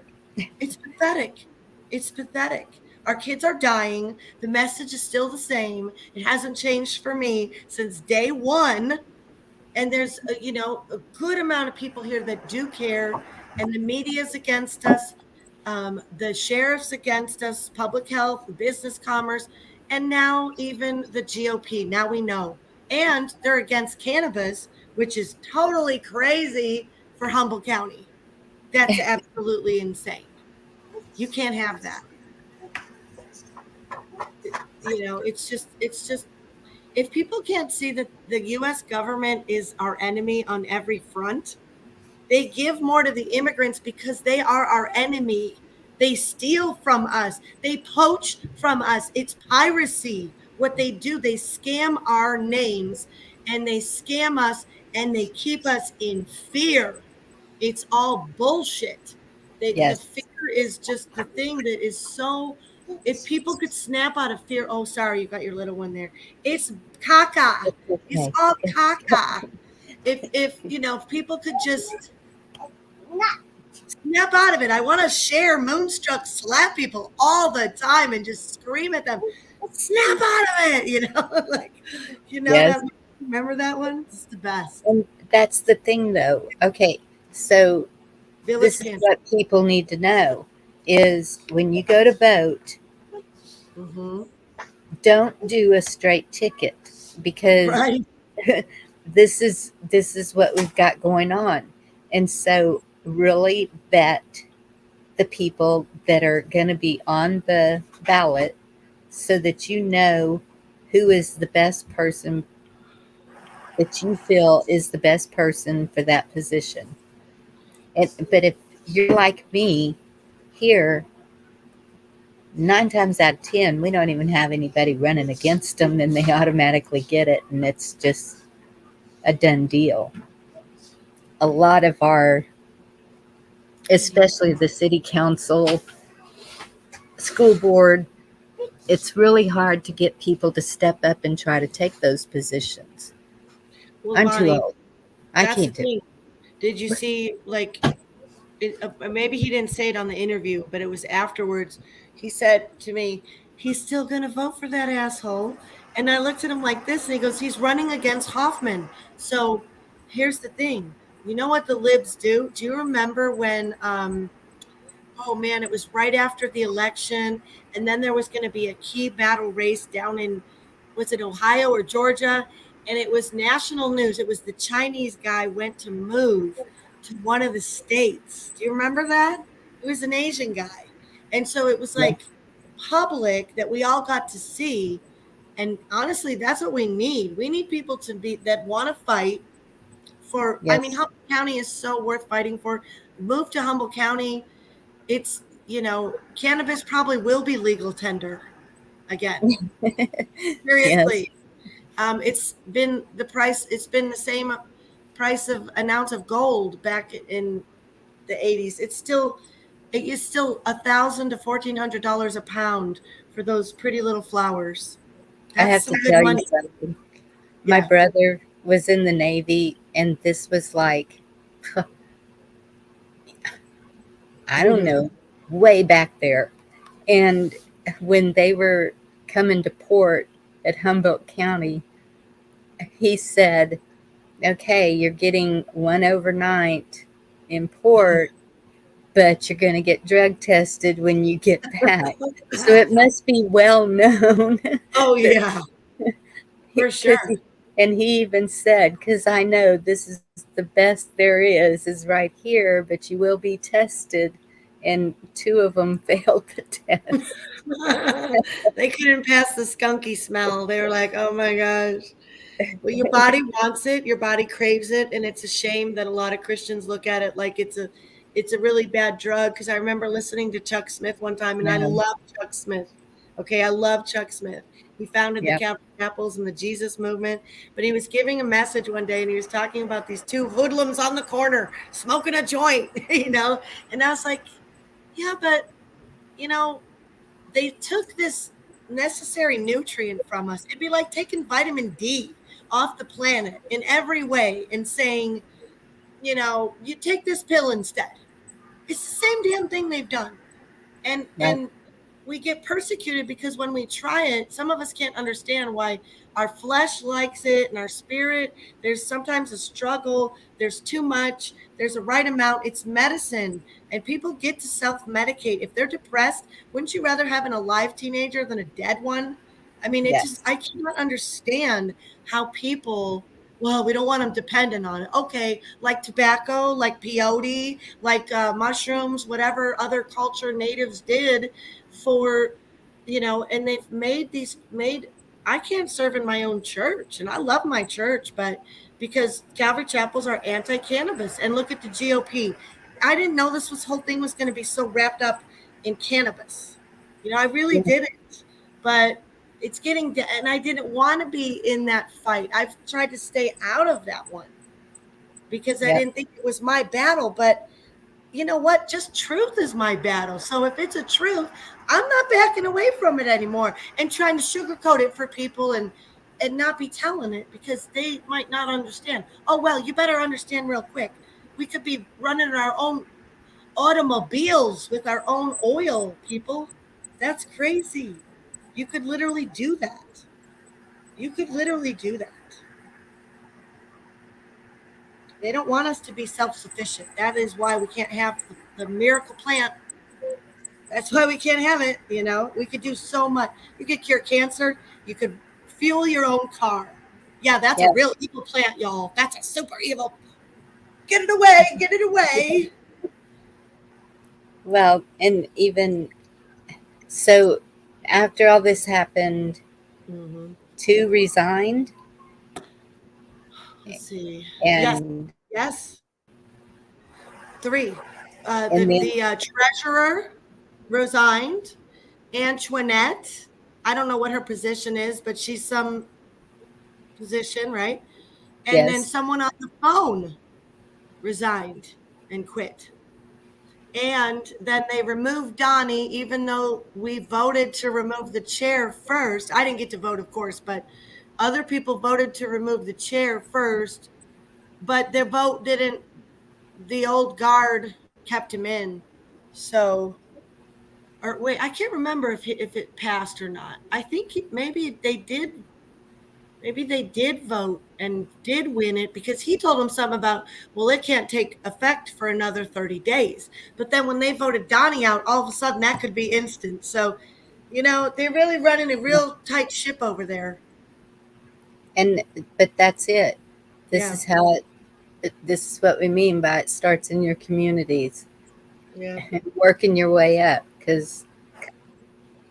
It's pathetic. It's pathetic. Our kids are dying. The message is still the same. It hasn't changed for me since day one. And there's a good amount of people here that do care, and the media's against us, the sheriff's against us, public health, the business commerce, and now even the GOP. Now we know. And they're against cannabis, which is totally crazy for Humboldt County. That's absolutely insane. You can't have that. It's just if people can't see that the US government is our enemy on every front, they give more to the immigrants because they are our enemy. They steal from us. They poach from us. It's piracy. What they do, they scam our names and they scam us and they keep us in fear. It's all bullshit. The Yes. fear is just the thing that is so. If people could snap out of fear, oh, sorry, you got your little one there. It's caca. It's Okay. all caca. If people could just snap out of it. I want to share Moonstruck slap people all the time and just scream at them. Snap out of it, like Yes. that. Remember that one? It's the best. And that's the thing, though. Okay, so Village this is Pantry. what people need to know is when you go to vote, Mm-hmm. don't do a straight ticket because Right. this is what we've got going on. And so really bet the people that are going to be on the ballot so that you know who is the best person that you feel is the best person for that position. But if you're like me here, 9 times out of 10, we don't even have anybody running against them, and they automatically get it, and it's just a done deal. A lot of our, especially the city council, school board, it's really hard to get people to step up and try to take those positions. Well, I'm too Bonnie, old. I that's the can't do it. thing. Did you see, maybe he didn't say it on the interview, but it was afterwards. He said to me, he's still going to vote for that asshole. And I looked at him like this, and he goes, he's running against Hoffman. So here's the thing. You know what the libs do? Do you remember when, oh man, it was right after the election, and then there was going to be a key battle race down in, was it Ohio or Georgia? And it was national news. It was the Chinese guy went to move to one of the states. Do you remember that? It was an Asian guy. And so it was like public that we all got to see. And honestly, that's what we need. We need people to be that want to fight for. I mean, Yes. Humboldt County is so worth fighting for. Move to Humboldt County. It's, cannabis probably will be legal tender again. Yes. Seriously. It's been the same price of an ounce of gold back in the 80s. It is still $1,000 to $1,400 a pound for those pretty little flowers. I That's have some to good tell you money. something. My Yeah. brother was in the Navy, and this was like, I don't know, way back there. And when they were coming to port at Humboldt County, he said, okay, you're getting one overnight in port, but you're going to get drug tested when you get back. So it must be well known. Oh yeah, for sure. And he even said, because I know this is the best there is right here, but you will be tested. And 2 of them failed the test. They couldn't pass the skunky smell. They were like, oh my gosh. Well, your body wants it, your body craves it, and it's a shame that a lot of Christians look at it like it's a really bad drug. Because I remember listening to Chuck Smith one time, and I Yeah. love Chuck Smith. Okay, I love Chuck Smith. He founded the Yep. Calvary Chapels and the Jesus movement, but he was giving a message one day, and he was talking about these 2 hoodlums on the corner smoking a joint, and I was like, yeah, but they took this necessary nutrient from us. It'd be like taking vitamin D off the planet in every way and saying, you take this pill instead. It's the same damn thing they've done. And Right. and we get persecuted because when we try it, some of us can't understand why our flesh likes it and our spirit. There's sometimes a struggle. There's too much. There's a right amount. It's medicine. And people get to self-medicate. If they're depressed, wouldn't you rather have an alive teenager than a dead one? I mean, Yes. I cannot understand how people, well, we don't want them dependent on it. Okay, like tobacco, like peyote, like mushrooms, whatever other culture natives did for, and they've made, I can't serve in my own church, and I love my church, but because Calvary Chapels are anti-cannabis, and look at the GOP. I didn't know this whole thing was going to be so wrapped up in cannabis. I really Yeah. didn't, but it's getting, and I didn't want to be in that fight. I've tried to stay out of that one because I Yep. didn't think it was my battle, but you know what? Just truth is my battle. So if it's a truth, I'm not backing away from it anymore and trying to sugarcoat it for people and not be telling it because they might not understand. Oh, well, you better understand real quick. We could be running our own automobiles with our own oil, people. That's crazy. You could literally do that. You could literally do that. They don't want us to be self-sufficient. That is why we can't have the miracle plant. That's why we can't have it. We could do so much. You could cure cancer. You could fuel your own car. Yeah, that's a Yep. real evil plant, y'all. That's a super evil. Get it away. Get it away. Well, and even so, after all this happened, Mm-hmm. 2 resigned, Let's see. and Yes. 3. and then The treasurer resigned. Antoinette. I don't know what her position is, but she's some position, right? And then yes, someone on the phone resigned and quit. And then they removed Donnie, even though we voted to remove the chair first. I didn't get to vote, of course, but other people voted to remove the chair first. But their vote didn't, the old guard kept him in. So, or wait, I can't remember if it passed or not. I think maybe they did. Maybe they did vote and did win it because he told them something about, well, it can't take effect for another 30 days. But then when they voted Donnie out, all of a sudden that could be instant. So, they're really running a real tight ship over there. and but that's it. This Yeah. is how this is what we mean by it starts in your communities Yeah. and working your way up, because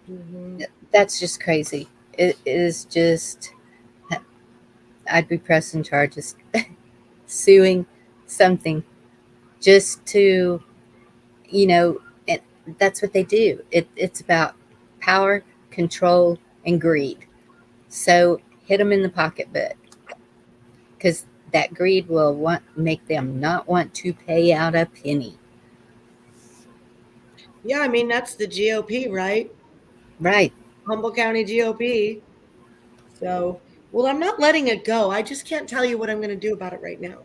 Mm-hmm. that's just crazy. It is just, I'd be pressing charges, suing something just to, and that's what they do. It's about power, control, and greed. So hit them in the pocketbook, because that greed will make them not want to pay out a penny. Yeah, I mean, that's the GOP, right? Right. Humboldt County GOP. So, well, I'm not letting it go. I just can't tell you what I'm going to do about it right now.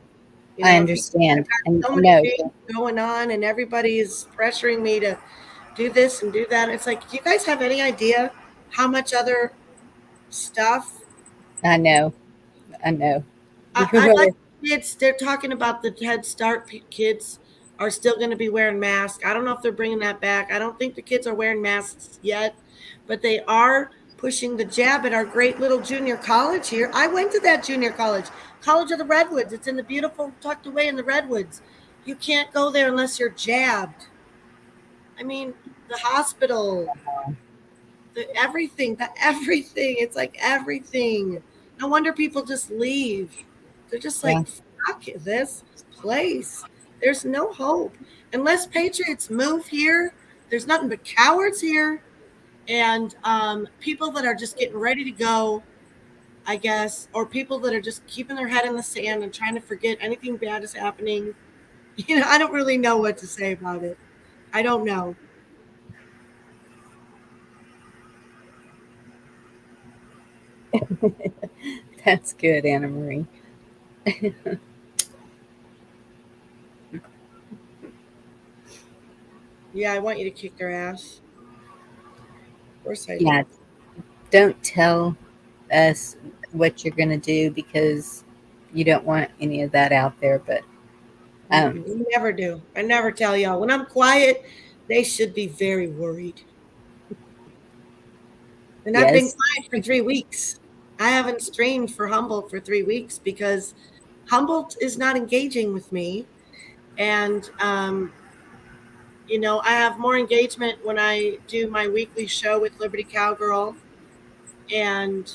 I I've understand. And got so many no, things going on, and everybody is pressuring me to do this and do that. It's like, do you guys have any idea how much other stuff? I know. I know. I like kids. They're talking about the Head Start kids are still going to be wearing masks. I don't know if they're bringing that back. I don't think the kids are wearing masks yet, but they are pushing the jab at our great little junior college here. I went to that junior college, College of the Redwoods. It's in the beautiful, tucked away in the Redwoods. You can't go there unless you're jabbed. I mean, the hospital, the everything. It's like everything. No wonder people just leave. They're just Yeah. like, fuck this place. There's no hope. Unless patriots move here, there's nothing but cowards here. And people that are just getting ready to go, I guess, or people that are just keeping their head in the sand and trying to forget anything bad is happening. I don't really know what to say about it. I don't know. That's good, Anna Marie. Yeah, I want you to kick their ass. Of course I do. Yeah. Don't tell us what you're going to do because you don't want any of that out there. But I never do. I never tell y'all. When I'm quiet, they should be very worried. And I've been yes, quiet for 3 weeks. I haven't streamed for Humboldt for 3 weeks because Humboldt is not engaging with me. And, I have more engagement when I do my weekly show with Liberty Cowgirl. And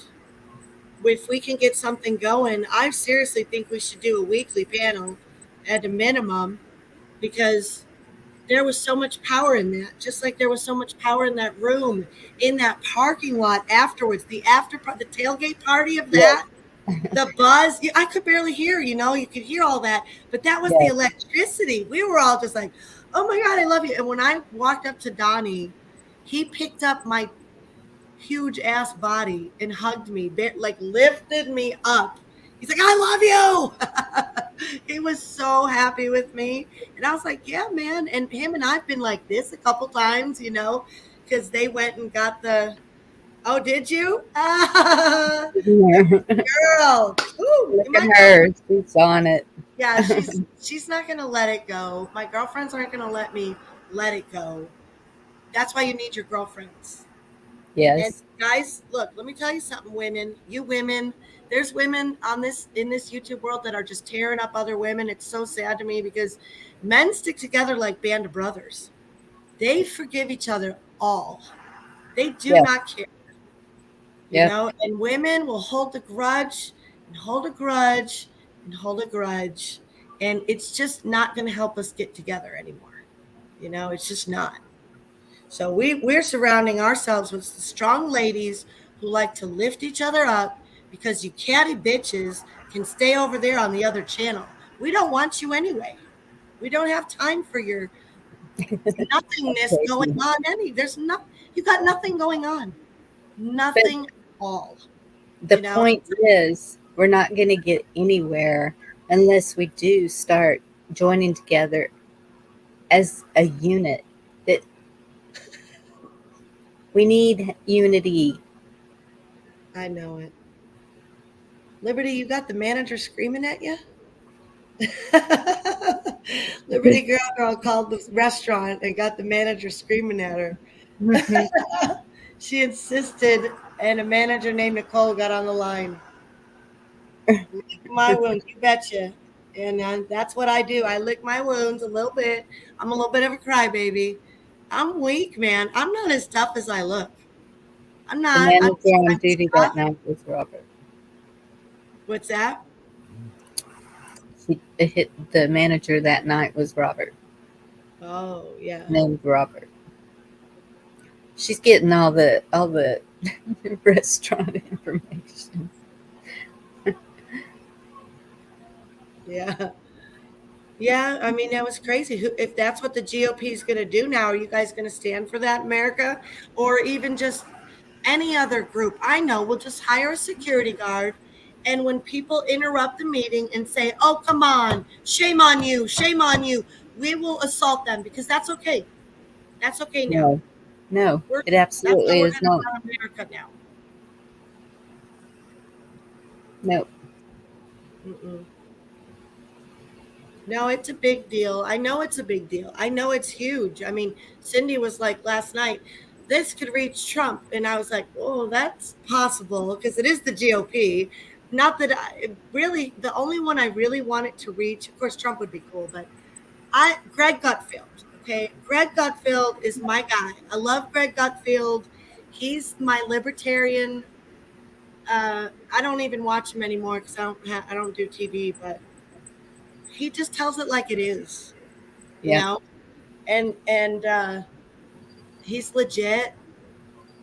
if we can get something going, I seriously think we should do a weekly panel at a minimum because there was so much power in that, just like there was so much power in that room, in that parking lot afterwards, the tailgate party of that, the buzz. I could barely hear, you could hear all that, but that was the electricity. We were all just like, oh my God, I love you. And when I walked up to Donnie, he picked up my huge ass body and hugged me, like lifted me up. He's like, I love you. He was so happy with me. And I was like, yeah, man. And him and I've been like this a couple times, because they went and got oh, did you? Girl. Ooh, look at her. She's on it. Yeah, she's not going to let it go. My girlfriends aren't going to let me let it go. That's why you need your girlfriends. Yes. And guys, look, let me tell you something, women. You women, there's women in this YouTube world that are just tearing up other women. It's so sad to me because men stick together like band of brothers. They forgive each other all. They do not care. And women will hold a grudge and hold a grudge and hold a grudge. And it's just not going to help us get together anymore. It's just not. So we're surrounding ourselves with strong ladies who like to lift each other up because you catty bitches can stay over there on the other channel. We don't want you anyway. We don't have time for your nothingness going on. You got nothing going on. Nothing at all. The point is, we're not going to get anywhere unless we do start joining together as a unit. That we need unity. I know it. Liberty, you got the manager screaming at you? Liberty girl called the restaurant and got the manager screaming at her. She insisted, and a manager named Nicole got on the line. Lick my wounds, you betcha. And that's what I do. I lick my wounds a little bit. I'm a little bit of a crybaby. I'm weak, man. I'm not as tough as I look. I'm not. The manager on duty that night was Robert. What's that? The manager that night was Robert. Oh, yeah. Named Robert. She's getting all the restaurant information. Yeah. Yeah, I mean, that was crazy. If that's what the GOP is going to do now, are you guys going to stand for that, America? Or even just any other group? I know, we'll just hire a security guard. And when people interrupt the meeting and say, oh, come on, shame on you, we will assault them because that's okay. That's okay now. No, it absolutely is not. America now. No. No, it's a big deal. I know it's a big deal. I know it's huge. I mean, Cindy was like last night, this could reach Trump. And I was like, oh, that's possible because it is the GOP. Not that really, the only one I really want it to reach, of course, Trump would be cool, but Greg Gutfeld. Okay. Greg Gutfeld is my guy. I love Greg Gutfeld. He's my libertarian. I don't even watch him anymore because I don't do TV, but he just tells it like it is, you Yeah. know, and he's legit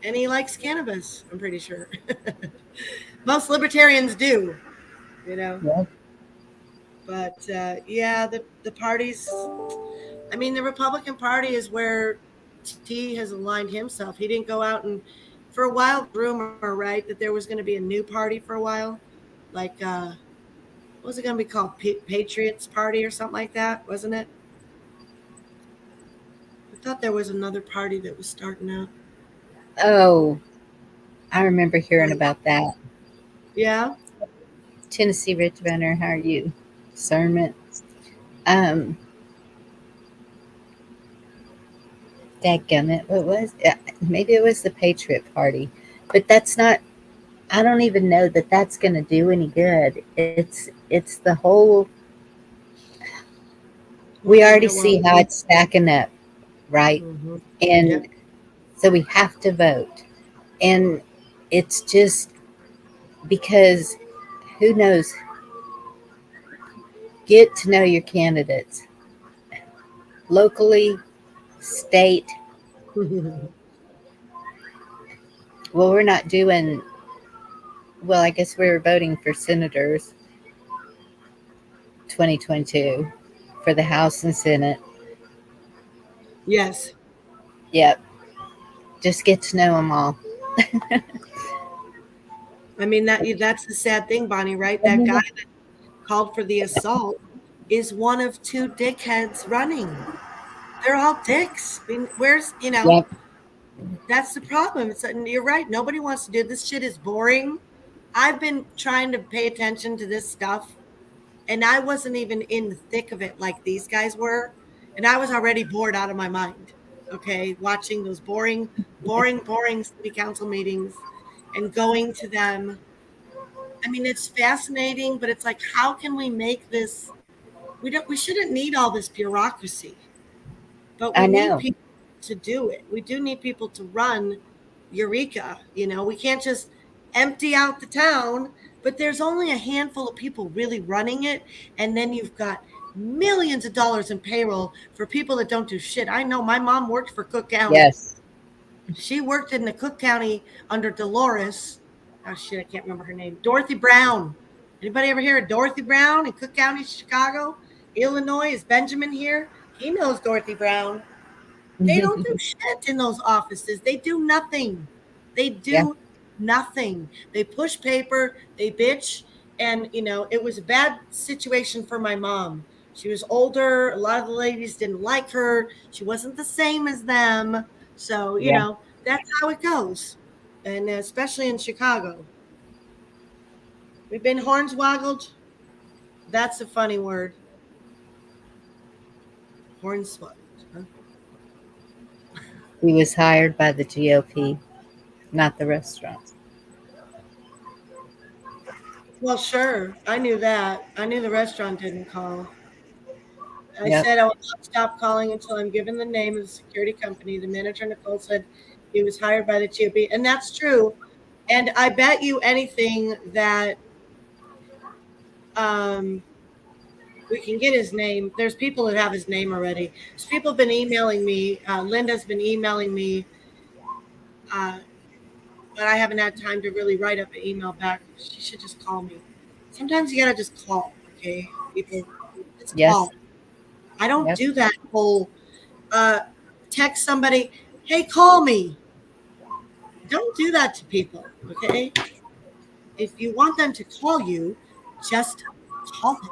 and he likes cannabis, I'm pretty sure. Most libertarians do, you know. Yeah. But yeah, the parties, I mean, the Republican Party is where T has aligned himself. He didn't go out and, for a while, rumor, right, that there was going to be a new party for a while. Like, what was it going to be called? Patriots Party or something like that, wasn't it? I thought there was another party that was starting up. Oh, I remember hearing about that. Yeah. Tennessee Rich Runner, how are you? Discernment. Um, Dadgummit, what was maybe it was the Patriot Party, but that's not. I don't even know that that's going to do any good. It's the whole. We already see how it's stacking up, right? Mm-hmm. And Yep. so we have to vote, and it's just because who knows. Get to know your candidates locally, state. Well, we're not doing. Well, I guess we were voting for senators 2022 for the House and Senate. Yes. Yep. Just get to know them all. I mean, that's the sad thing, Bonnie, right? That guy that called for the assault is one of two dickheads running. They're all dicks. I mean, where's, Yep. that's the problem. You're right. Nobody wants to do this. Shit is boring. I've been trying to pay attention to this stuff, and I wasn't even in the thick of it like these guys were. And I was already bored out of my mind. Okay. Watching those boring city council meetings and going to them. I mean, it's fascinating, but it's like, how can we make this? We shouldn't need all this bureaucracy, but we I need know. people to do it. We do need people to run Eureka. We can't just empty out the town, but there's only a handful of people really running it. And then you've got millions of dollars in payroll for people that don't do shit. I know my mom worked for Cook County. Yes. She worked in the Cook County under Dolores. Oh shit, I can't remember her name. Dorothy Brown. Anybody ever hear of Dorothy Brown in Cook County, Chicago, Illinois? Is Benjamin here? He knows Dorothy Brown. They don't do shit in those offices. They do nothing. They Yeah. do nothing. They push paper, they bitch. And, it was a bad situation for my mom. She was older. A lot of the ladies didn't like her. She wasn't the same as them. So, Yeah. that's how it goes. And especially in Chicago. We've been hornswoggled. That's a funny word. Hornswoggled. Huh? He was hired by the GOP, not the restaurants. Well, sure. I knew that. I knew the restaurant didn't call. I Yep. said I will not stop calling until I'm given the name of the security company. The manager, Nicole, said he was hired by the GOP. And that's true. And I bet you anything that we can get his name. There's people that have his name already. There's people have been emailing me. Linda's been emailing me. But I haven't had time to really write up an email back. She should just call me. Sometimes you gotta just call, okay? People, just Yes. call. I don't Yep. do that whole text somebody, hey, call me. Don't do that to people, okay? If you want them to call you, just call them.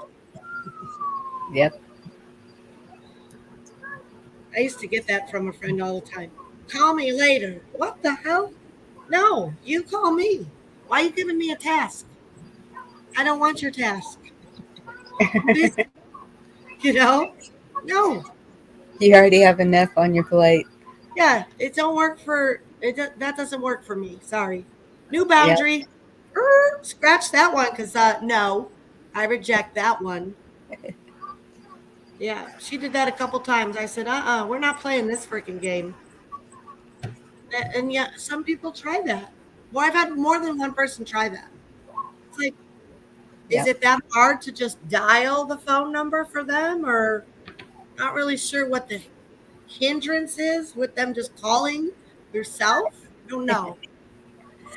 Yep. I used to get that from a friend all the time. Call me later. What the hell? No, you call me. Why are you giving me a task? I don't want your task. I'm busy. You know? No. You already have enough on your plate. Yeah, it don't work for it. That doesn't work for me. Sorry. New Yeah. boundary. Scratch that one because no, I reject that one. Yeah, she did that a couple times. I said, we're not playing this freaking game. And yeah, some people try that. Well, I've had more than one person try that. It's like, is Yep. it that hard to just dial the phone number for them, or not really sure what the hindrance is with them just calling yourself? I don't know.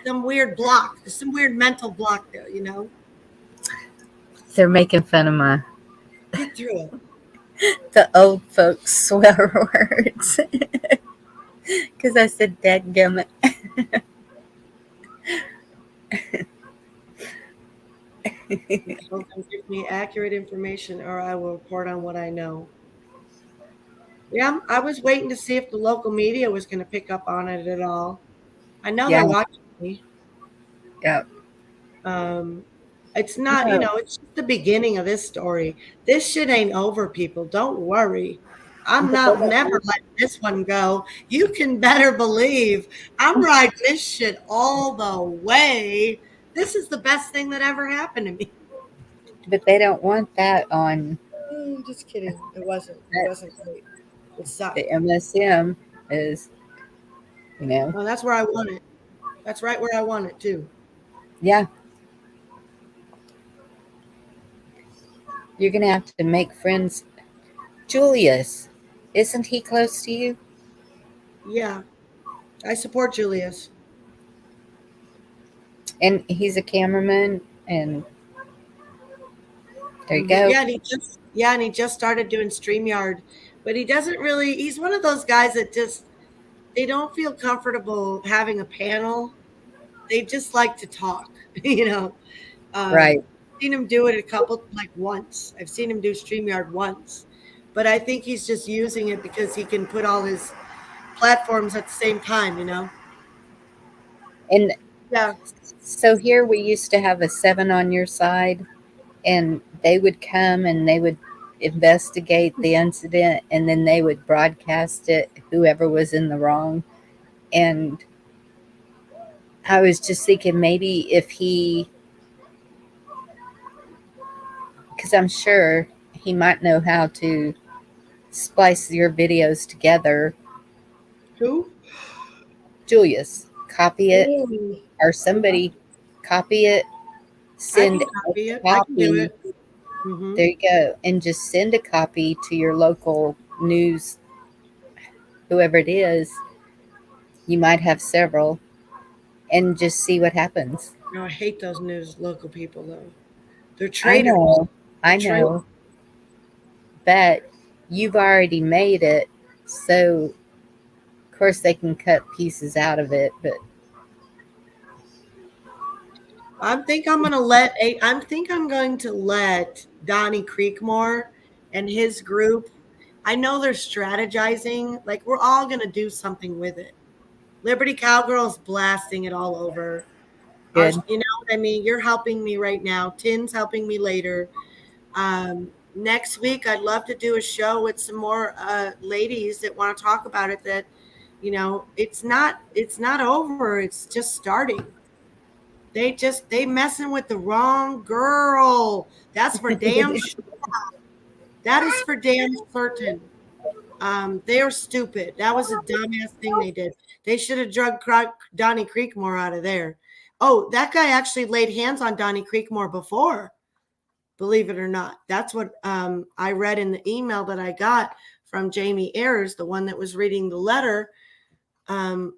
Some weird block. There's some weird mental block there, you know? They're making fun of my Get through it. the old folks swear words because I said dadgummit. Someone give me accurate information or I will report on what I know. Yeah, I was waiting to see if the local media was going to pick up on it at all. I know Yeah. they're watching me. Yep. Um, it's not, No. it's just the beginning of this story. This shit ain't over, people. Don't worry. I'm But they not don't never want, letting this one go. You can better believe I'm riding this shit all the way. This is the best thing that ever happened to me. but they don't want that on Just kidding. It wasn't. It that, wasn't great. It sucked. the MSM is, Well, that's where I want it. That's right where I want it too. yeah, you're gonna have to make friends. Julius, isn't he close to you? Yeah, I support Julius. And he's a cameraman, and there you go. Yeah, and he just started doing StreamYard, but he doesn't really. He's one of those guys that just they don't feel comfortable having a panel. They just like to talk, you know. Right. I've seen him do it once. I've seen him do StreamYard once, but I think he's just using it because he can put all his platforms at the same time, you know. And Yeah. so here we used to have a 7 on your side, and they would come and they would investigate the incident, and then they would broadcast it, whoever was in the wrong. And I was just thinking maybe if he, because I'm sure he might know how to splice your videos together. Who? Julius, copy it, Ooh, or somebody copy it, I can send copy a it. I can do copy. it. Mm-hmm. There you go. And just send a copy to your local news, whoever it is. You might have several, and just see what happens. No, I hate those news local people though. They're I traitors. know, I They're traitors. know, but you've already made it, so of course they can cut pieces out of it, but I think I'm going to let Donnie Creekmore and his group. I know they're strategizing. Like we're all gonna do something with it. Liberty Cowgirl's blasting it all over. good. You know what I mean? You're helping me right now. Tin's helping me later. Next week, I'd love to do a show with some more ladies that want to talk about it. That it's not over. It's just starting. They messing with the wrong girl. That's for damn sure. That is for damn certain. They are stupid. That was a dumbass thing they did. They should have drugged Donnie Creekmore out of there. Oh, that guy actually laid hands on Donnie Creekmore before, believe it or not. That's what I read in the email that I got from Jamie Ayers, the one that was reading the letter. And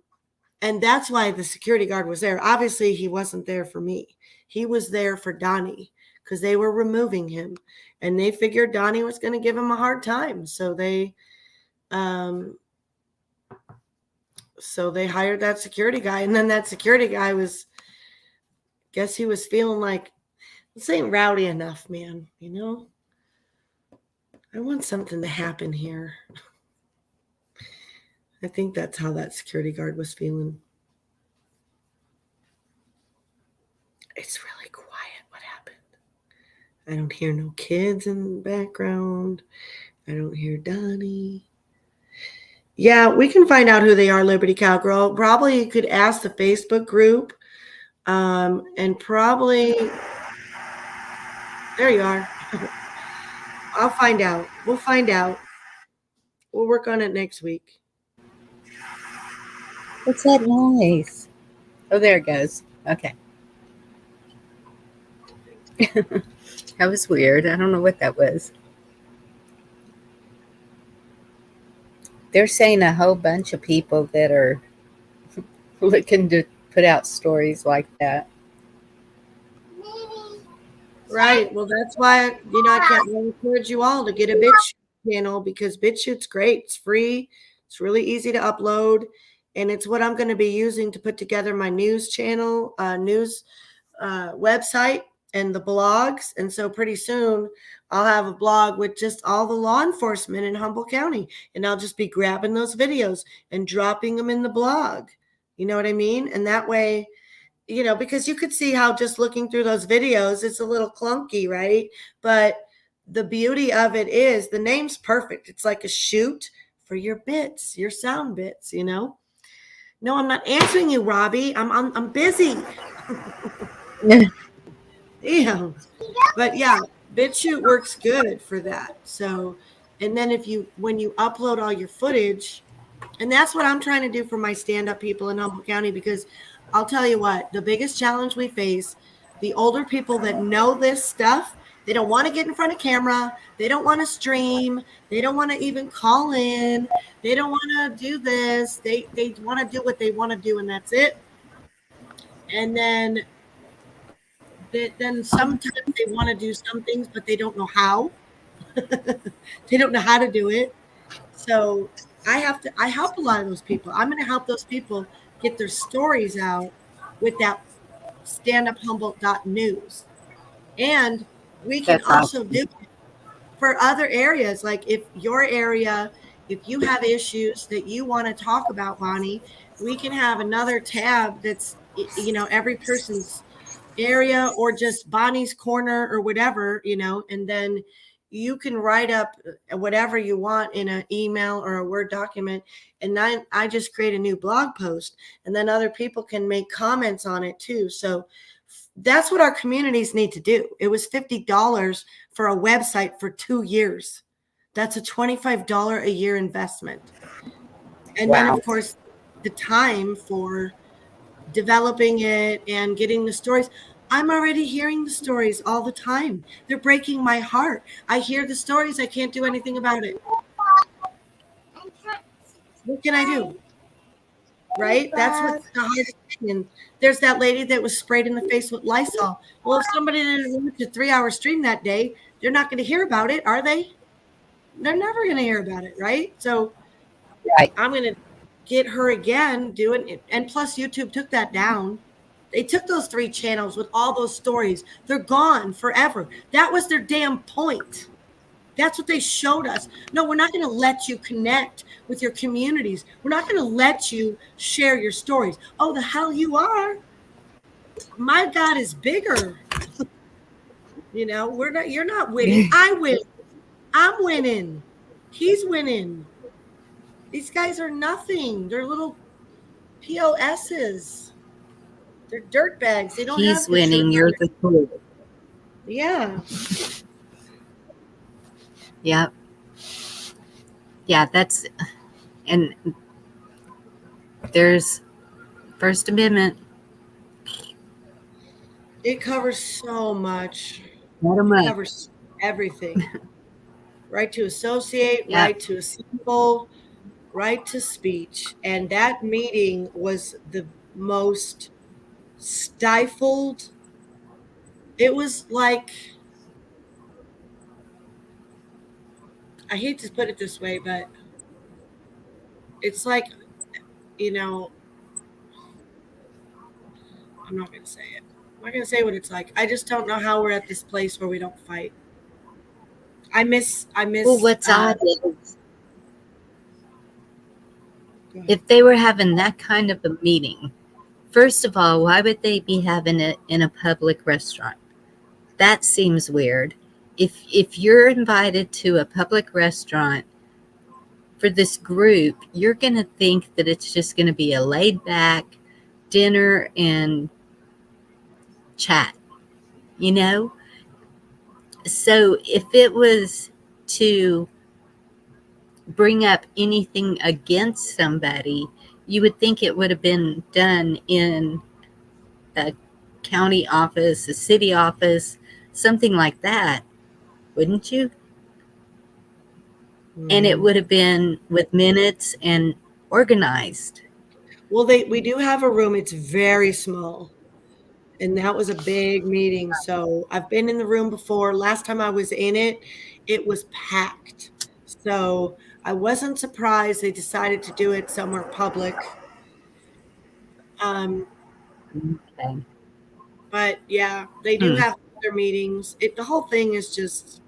that's why the security guard was there. Obviously, he wasn't there for me. He was there for Donnie because they were removing him. And they figured Donnie was going to give him a hard time. So they hired that security guy. And then that security guy guess he was feeling like, this ain't rowdy enough, man. I want something to happen here. I think that's how that security guard was feeling. It's really quiet. What happened? I don't hear no kids in the background. I don't hear Donnie. Yeah, we can find out who they are, Liberty Cowgirl. Probably you could ask the Facebook group. And probably, there you are. I'll find out. We'll find out. We'll work on it next week. What's that noise? Oh, there it goes. Okay. That was weird. I don't know what that was. They're saying a whole bunch of people that are looking to put out stories like that. Right. Well, that's why, I can't really encourage you all to get a BitChute channel, because BitChute's great. It's free. It's really easy to upload. And it's what I'm going to be using to put together my news channel, website, and the blogs. And so pretty soon I'll have a blog with just all the law enforcement in Humboldt County. And I'll just be grabbing those videos and dropping them in the blog. You know what I mean? And that way, because you could see how just looking through those videos, it's a little clunky, right? But the beauty of it is the name's perfect. It's like a chute for your bits, your sound bits, No, I'm not answering you, Robbie. I'm busy. Yeah. But yeah, BitChute works good for that. So, and then when you upload all your footage, and that's what I'm trying to do for my stand-up people in Humboldt County, because I'll tell you what, the biggest challenge we face, the older people that know this stuff, they don't want to get in front of camera. They don't want to stream. They don't want to even call in. They don't want to do this. They want to do what they want to do, and that's it. And then sometimes they want to do some things, but they don't know how. They don't know how to do it. So I help a lot of those people. I'm going to help those people get their stories out with that standuphumboldt.news. And we can That's also awesome. do it for other areas. Like if you have issues that you want to talk about, Bonnie, we can have another tab that's, every person's area, or just Bonnie's corner or whatever, and then you can write up whatever you want in an email or a Word document. And I just create a new blog post, and then other people can make comments on it too. So that's what our communities need to do. It was $50 for a website for 2 years. That's a $25 a year investment. And then, of course, the time for developing it and getting the stories. I'm already hearing the stories all the time. They're breaking my heart. I hear the stories. I can't do anything about it. What can I do? Right? That's what's the hardest thing. And there's that lady that was sprayed in the face with Lysol. Well, if somebody didn't watch a 3-hour stream that day, they're not going to hear about it, are they? They're never going to hear about it, right? So Right. I'm going to get her again doing it. And plus, YouTube took that down. They took those 3 channels with all those stories. They're gone forever. That was their damn point. That's what they showed us. No, we're not going to let you connect with your communities. We're not going to let you share your stories. Oh, the hell you are. My God is bigger. You're not winning. I win. I'm winning. He's winning. These guys are nothing. They're little POSs. They're dirt bags. They don't have He's winning. You're the fool. Yeah. Yeah. Yeah, and there's First Amendment. It covers so much. It covers everything. Right to associate, Yeah. right to assemble, right to speech. And that meeting was the most stifled. It was like, I hate to put it this way, but it's like, I'm not going to say it. I'm not going to say what it's like. I just don't know how we're at this place where we don't fight. I miss. Well, what's odd is if they were having that kind of a meeting, first of all, why would they be having it in a public restaurant? That seems weird. if you're invited to a public restaurant for this group, you're going to think that it's just going to be a laid back dinner and chat, you know? So if it was to bring up anything against somebody, you would think it would have been done in a county office, a city office, something like that, wouldn't you? And it would have been with minutes and organized. Well, we do have a room. It's very small. And that was a big meeting. So I've been in the room before. Last time I was in it, it was packed. So I wasn't surprised they decided to do it somewhere public. Okay. But yeah, they do have other meetings. The whole thing is just,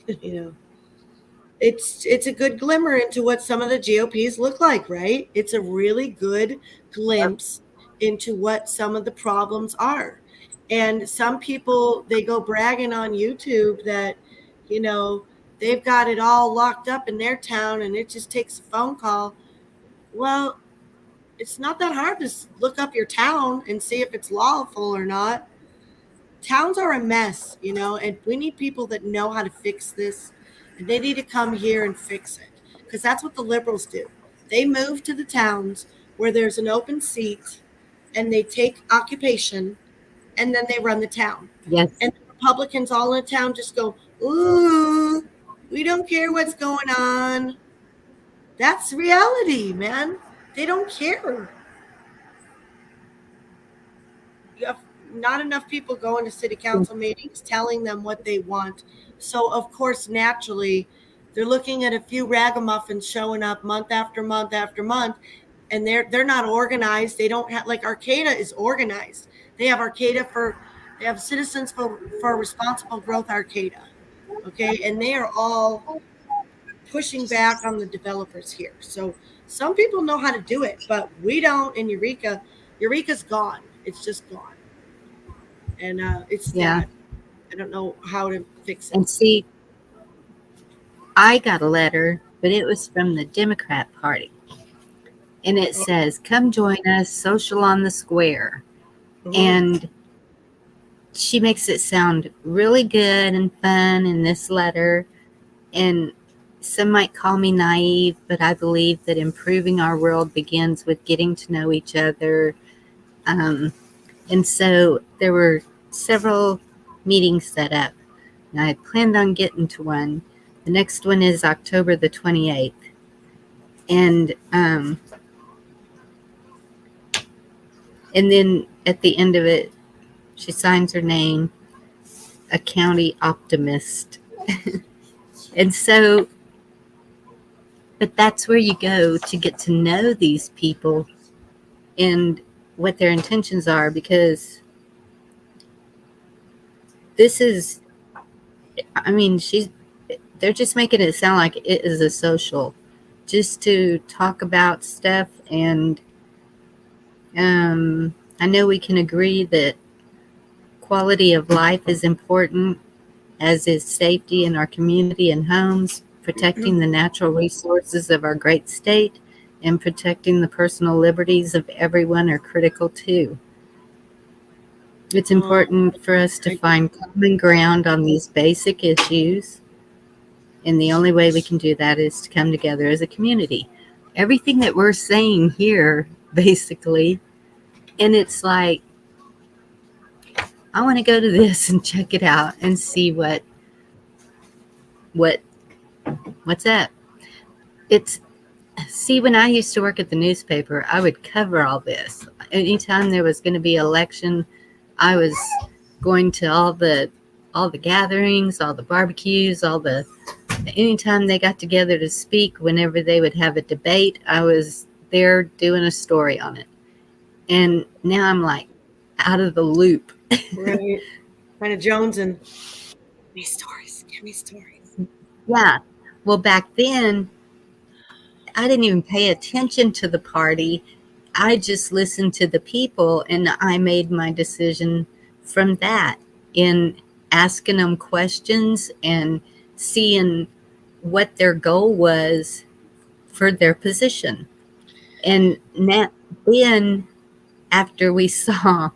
you know, it's a good glimmer into what some of the GOPs look like, right? It's a really good glimpse into what some of the problems are. And some people, they go bragging on YouTube that, you know, they've got it all locked up in their town and it just takes a phone call. Well, it's not that hard to look up your town and see if it's lawful or not. Towns are a mess, you know, and we need people that know how to fix this. And they need to come here and fix it, because that's what the liberals do. They move to the towns where there's an open seat and they take occupation and then they run the town. Yes. And the Republicans all in the town just go, ooh, we don't care what's going on. That's reality, man. They don't care. You have not enough people going to city council meetings telling them what they want. So, of course, naturally, they're looking at a few ragamuffins showing up month after month after month, and they're not organized. They don't have, like, Arcata is organized. They have they have Citizens for Responsible Growth Arcata, okay? And they are all pushing back on the developers here. So some people know how to do it, but we don't in Eureka. Eureka's gone. It's just gone. And it's sad. I don't know how to fix it. And see, I got a letter, but it was from the Democrat Party. And it says, come join us, social on the square. And she makes it sound really good and fun in this letter. And some might call me naive, but I believe that improving our world begins with getting to know each other. And so there were several meetings set up. And I had planned on getting to one. The next one is October the 28th. And then at the end of it, she signs her name, a county optimist. And so, but that's where you go to get to know these people and what their intentions are, because this is, I mean, they're just making it sound like it is a social, just to talk about stuff. And I know we can agree that quality of life is important, as is safety in our community and homes, protecting the natural resources of our great state, and protecting the personal liberties of everyone are critical too. It's important for us to find common ground on these basic issues, and the only way we can do that is to come together as a community. Everything that we're saying here, basically, and it's like, I want to go to this and check it out and see what's up. See, when I used to work at the newspaper, I would cover all this. Anytime there was going to be an election, I was going to all the gatherings, all the barbecues, anytime they got together to speak, whenever they would have a debate, I was there doing a story on it. And now I'm like out of the loop. Right. Kind of jonesing. Give me stories. Yeah. Well, back then, I didn't even pay attention to the party. I just listened to the people, and I made my decision from that. And asking them questions and seeing what their goal was for their position. And then after we saw,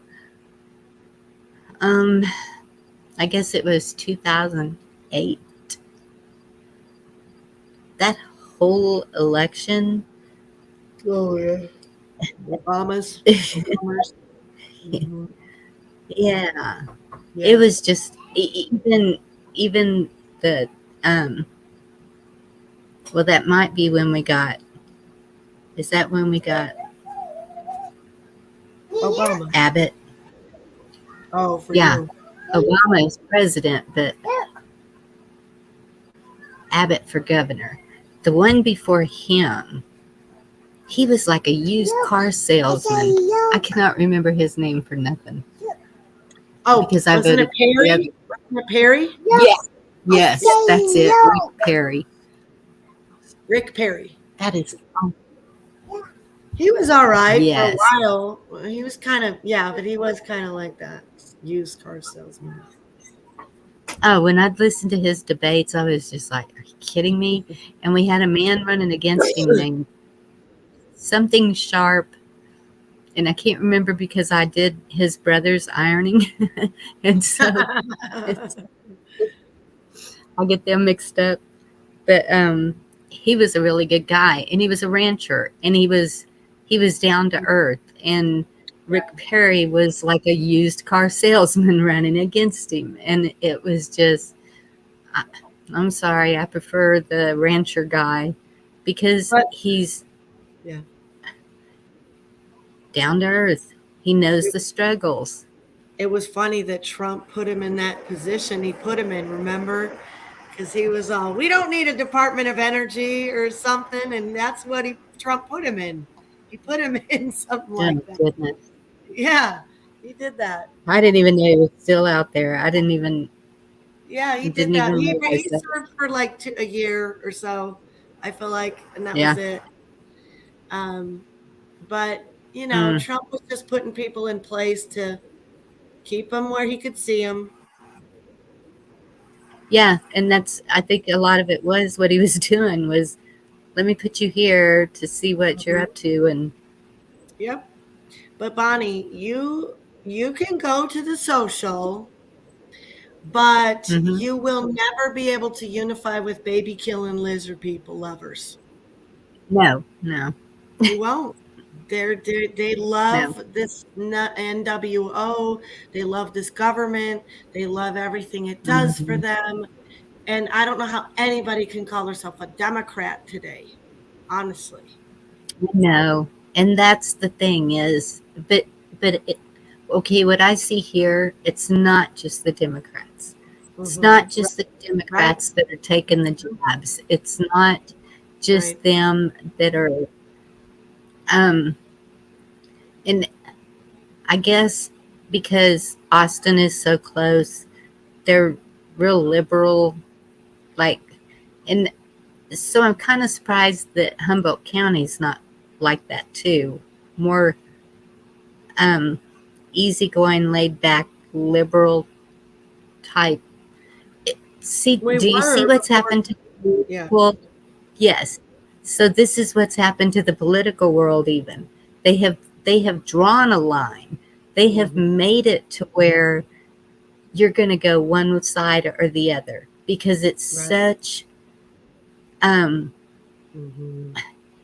I guess it was 2008, that whole election. Oh yeah, Obama's. Mm-hmm. Yeah, it was just even the well, that might be when we got. Is that when we got Obama? Abbott? Oh, for yeah, you. Obama is president, but Abbott for governor. The one before him, he was like a used car salesman. I cannot remember his name for nothing. Oh, because I wasn't voted it Perry? Wasn't it Perry? Yes, that's it. Rick Perry. Rick Perry. That is. He was all right Yes. for a while. He was kind of but he was kind of like that used car salesman. Oh, when I'd listen to his debates, I was just like, "Are you kidding me?" And we had a man running against him named something Sharp, and I can't remember because I did his brother's ironing, and so I'll get them mixed up. But he was a really good guy, and he was a rancher, and he was down to earth. And Rick Perry was like a used car salesman running against him, and it was just. I'm sorry, I prefer the rancher guy because he's down to earth. He knows the struggles. It was funny that Trump put him in that position. He put him in, remember? Because he was all, we don't need a Department of Energy or something. And that's what Trump put him in. He put him in something like that. Goodness. Yeah, he did that. I didn't even know he was still out there. I didn't even. Yeah, he did that. He served for like a year or so, I feel like, and that was it. But, you know, Trump was just putting people in place to keep them where he could see them. Yeah, and I think a lot of it was what he was doing was, let me put you here to see what you're up to. And yep. But Bonnie, you can go to the social, but you will never be able to unify with baby killing lizard people lovers. No. You won't. They love this NWO. They love this government. They love everything it does for them. And I don't know how anybody can call herself a Democrat today, honestly. No, and that's the thing is, but okay, what I see here, it's not just the Democrats. It's not just the Democrats that are taking the jabs. It's not just them that are, and I guess because Austin is so close, they're real liberal, like, and so I'm kind of surprised that Humboldt County's not like that too. More easygoing, laid back, liberal type. Do you see what's happened to well, yes. So this is what's happened to the political world even. They have drawn a line. They have made it to where you're going to go one side or the other because it's such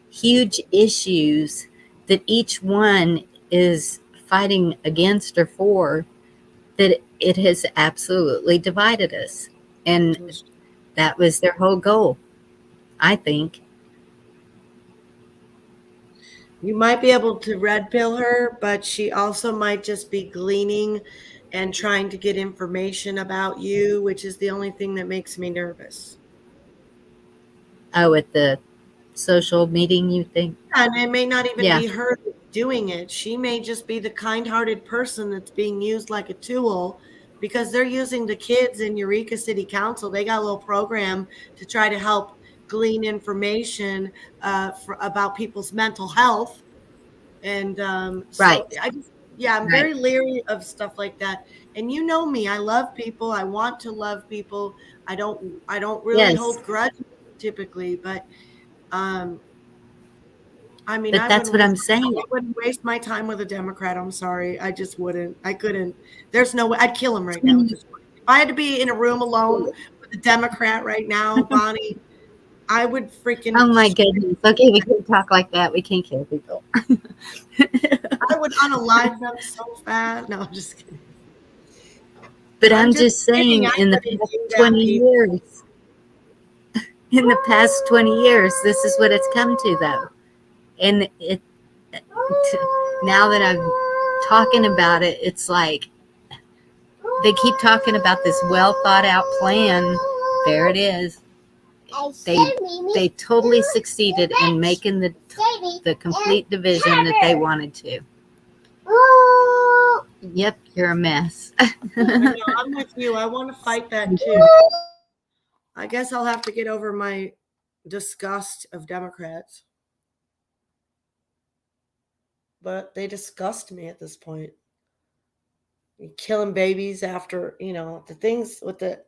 huge issues that each one is fighting against or for, that it has absolutely divided us. And that was their whole goal, I think. You might be able to red pill her, but she also might just be gleaning and trying to get information about you, which is the only thing that makes me nervous. Oh, at the social meeting, you think? And it may not even be her doing it. She may just be the kind-hearted person that's being used like a tool because they're using the kids in Eureka City Council. They got a little program to try to help glean information about people's mental health. And so Yeah, I'm very leery of stuff like that. And you know me, I love people. I want to love people. I don't really Yes, hold grudges typically, but I mean, but that's what I'm saying. I wouldn't waste my time with a Democrat. I'm sorry. I just wouldn't. I couldn't. There's no way. I'd kill him right now at this point. If I had to be in a room alone with a Democrat right now, Bonnie, I would freaking. Oh my goodness. Okay, we can't talk like that. We can't kill people. I would unalive them so fast. No, I'm just kidding. But I'm just kidding. saying, I in the wouldn't past do that, 20 people. years, this is what it's come to, though. And now that I'm talking about it, it's like they keep talking about this well thought out plan. There it is. They totally succeeded in making the complete division that they wanted to. Yep, you're a mess. I know, I'm with you. I want to fight that too. I guess I'll have to get over my disgust of Democrats. But they disgust me at this point. Killing babies after, the things with the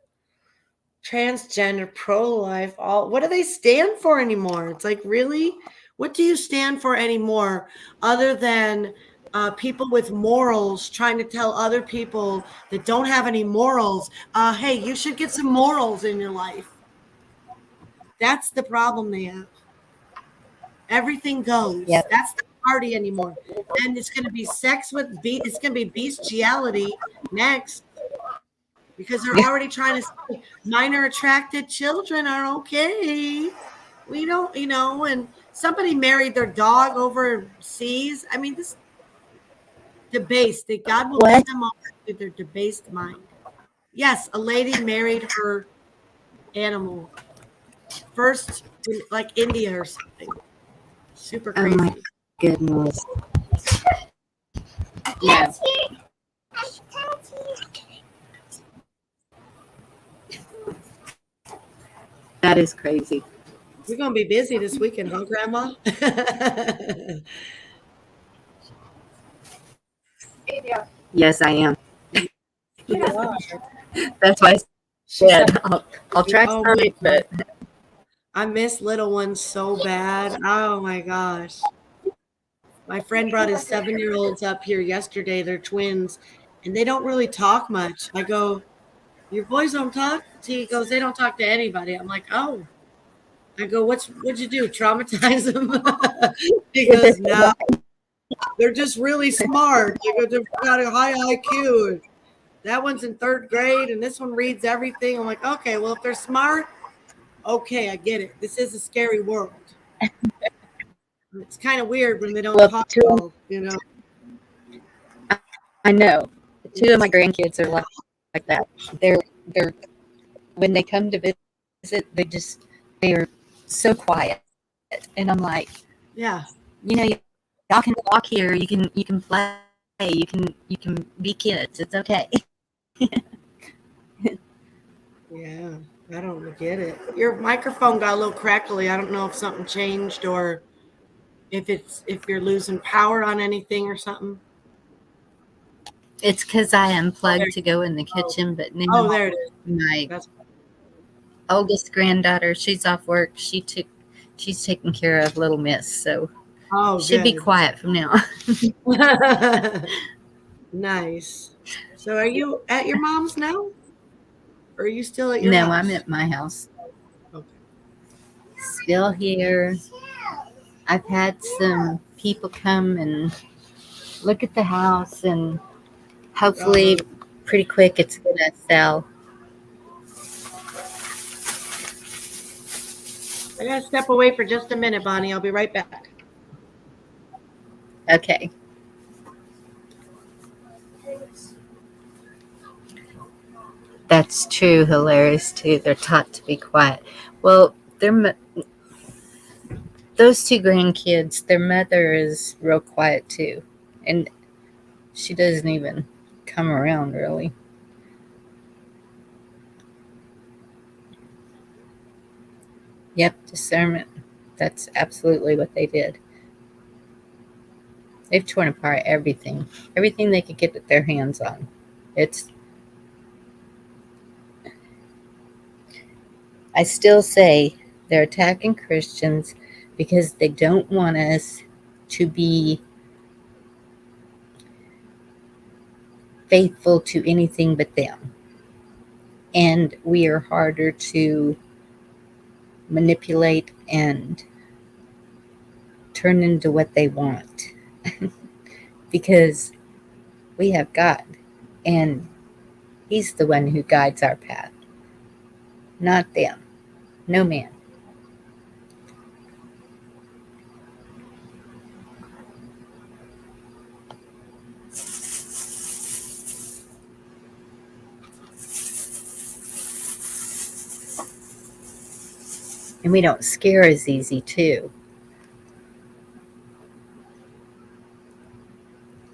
transgender, pro-life, what do they stand for anymore? It's like, really? What do you stand for anymore other than people with morals trying to tell other people that don't have any morals, hey, you should get some morals in your life. That's the problem they have. Everything goes. Yep. That's the party anymore. And it's going to be it's going to be bestiality next. Because they're already trying to say minor attracted children are okay. We don't, and somebody married their dog overseas. I mean, this debased. That God will lead them all with their debased mind. Yes, a lady married her animal. First, like India or something. Super crazy. Oh my goodness. Yeah. That is crazy. You're going to be busy this weekend, huh, Grandma? Yes, I am. That's why I said I'll try to find, but I miss little ones so bad. Oh my gosh. My friend brought his 7-year-olds up here yesterday. They're twins, and they don't really talk much. I go, your boys don't talk? He goes, they don't talk to anybody. I'm like, oh. I go, what'd you do? Traumatize them? He goes, no. They're just really smart. I go, they've got a high IQ. That one's in 3rd grade, and this one reads everything. I'm like, okay, well, if they're smart, okay, I get it. This is a scary world. It's kind of weird when they don't talk at all, I know. 2 of my grandkids are like that. They're when they come to visit, they are so quiet, and I'm like, yeah, y'all can walk here. You can play. You can be kids. It's okay. Yeah, I don't get it. Your microphone got a little crackly. I don't know if something changed or if you're losing power on anything or something. It's because I unplugged to go in the kitchen, but now there it is. My oldest granddaughter, she's off work. She's taking care of little miss, so she'll be quiet from now on. Nice. So are you at your mom's now? Or are you still at your house? No, I'm at my house. Okay. Still here. I've had some people come and look at the house, and hopefully pretty quick it's going to sell. I got to step away for just a minute, Bonnie. I'll be right back. Okay. That's true. Hilarious, too. They're taught to be quiet. Well, those 2 grandkids, their mother is real quiet, too. And she doesn't even come around, really. Yep, discernment. That's absolutely what they did. They've torn apart everything they could get their hands on. I still say they're attacking Christians because they don't want us to be faithful to anything but them. And we are harder to manipulate and turn into what they want because we have God and He's the one who guides our path, not them. No man. And we don't scare as easy, too.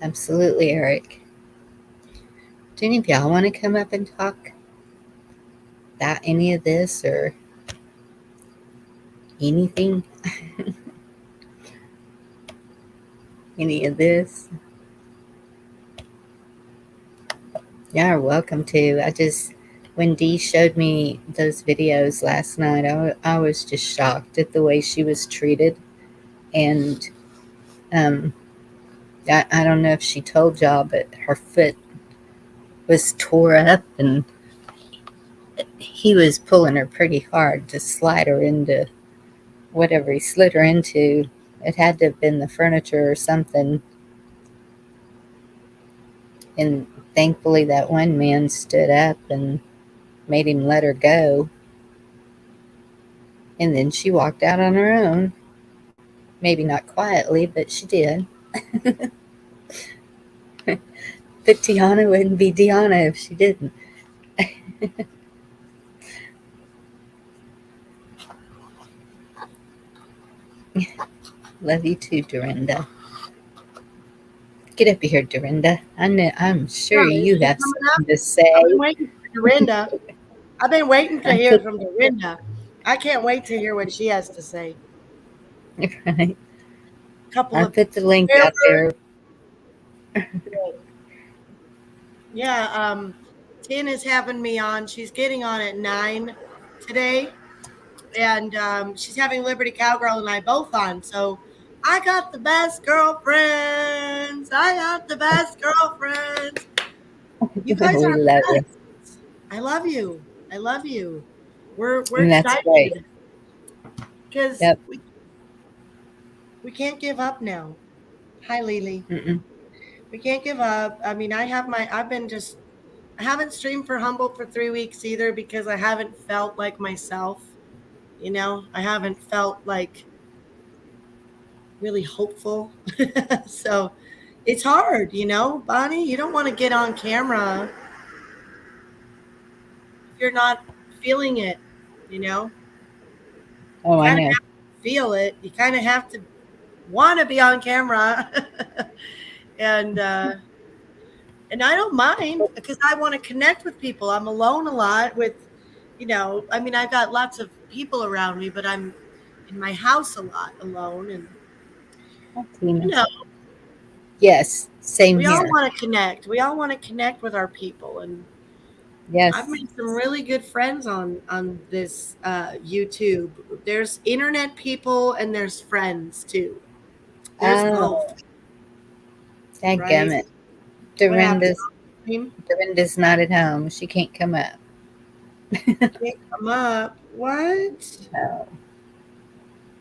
Absolutely, Eric. Do any of y'all want to come up and talk about any of this or anything? Any of this? You're welcome to. When Dee showed me those videos last night, I was just shocked at the way she was treated. And I don't know if she told y'all, but her foot was tore up and he was pulling her pretty hard to slide her into whatever he slid her into. It had to have been the furniture or something. And thankfully that one man stood up and made him let her go. And then she walked out on her own. Maybe not quietly, but she did. But Deanna wouldn't be Deanna if she didn't. Love you too, Dorinda. Get up here, Dorinda. I'm sure you have something to say. I've been waiting for Dorinda. I've been waiting to hear from Dorinda. I can't wait to hear what she has to say. Right. I'll put the link out there. Yeah, Tin is having me on. She's getting on at 9 today. And she's having Liberty Cowgirl and I both on. So I got the best girlfriends. You guys are love you. I love you. I love you. We're That's excited because Yep. we can't give up now. Hi, Lily. Mm-mm. We can't give up. I mean, I haven't streamed for Humboldt for 3 weeks either because I haven't felt like myself. You know, I haven't felt like really hopeful. So it's hard, you know, Bonnie, you don't want to get on camera if you're not feeling it, you know. Oh, I know. Feel it. You kind of have to want to be on camera. and I don't mind because I want to connect with people. I'm alone a lot with, you know, I mean, I've got lots of people around me, but I'm in my house a lot alone. And, you know, yes, same we here. all want to connect. We all want to connect with our people. And yes, I've made some really good friends on this YouTube. There's internet people and there's friends too. There's both. Dadgummit. Dorinda's not at home. She can't come up. Can't come up. What? No.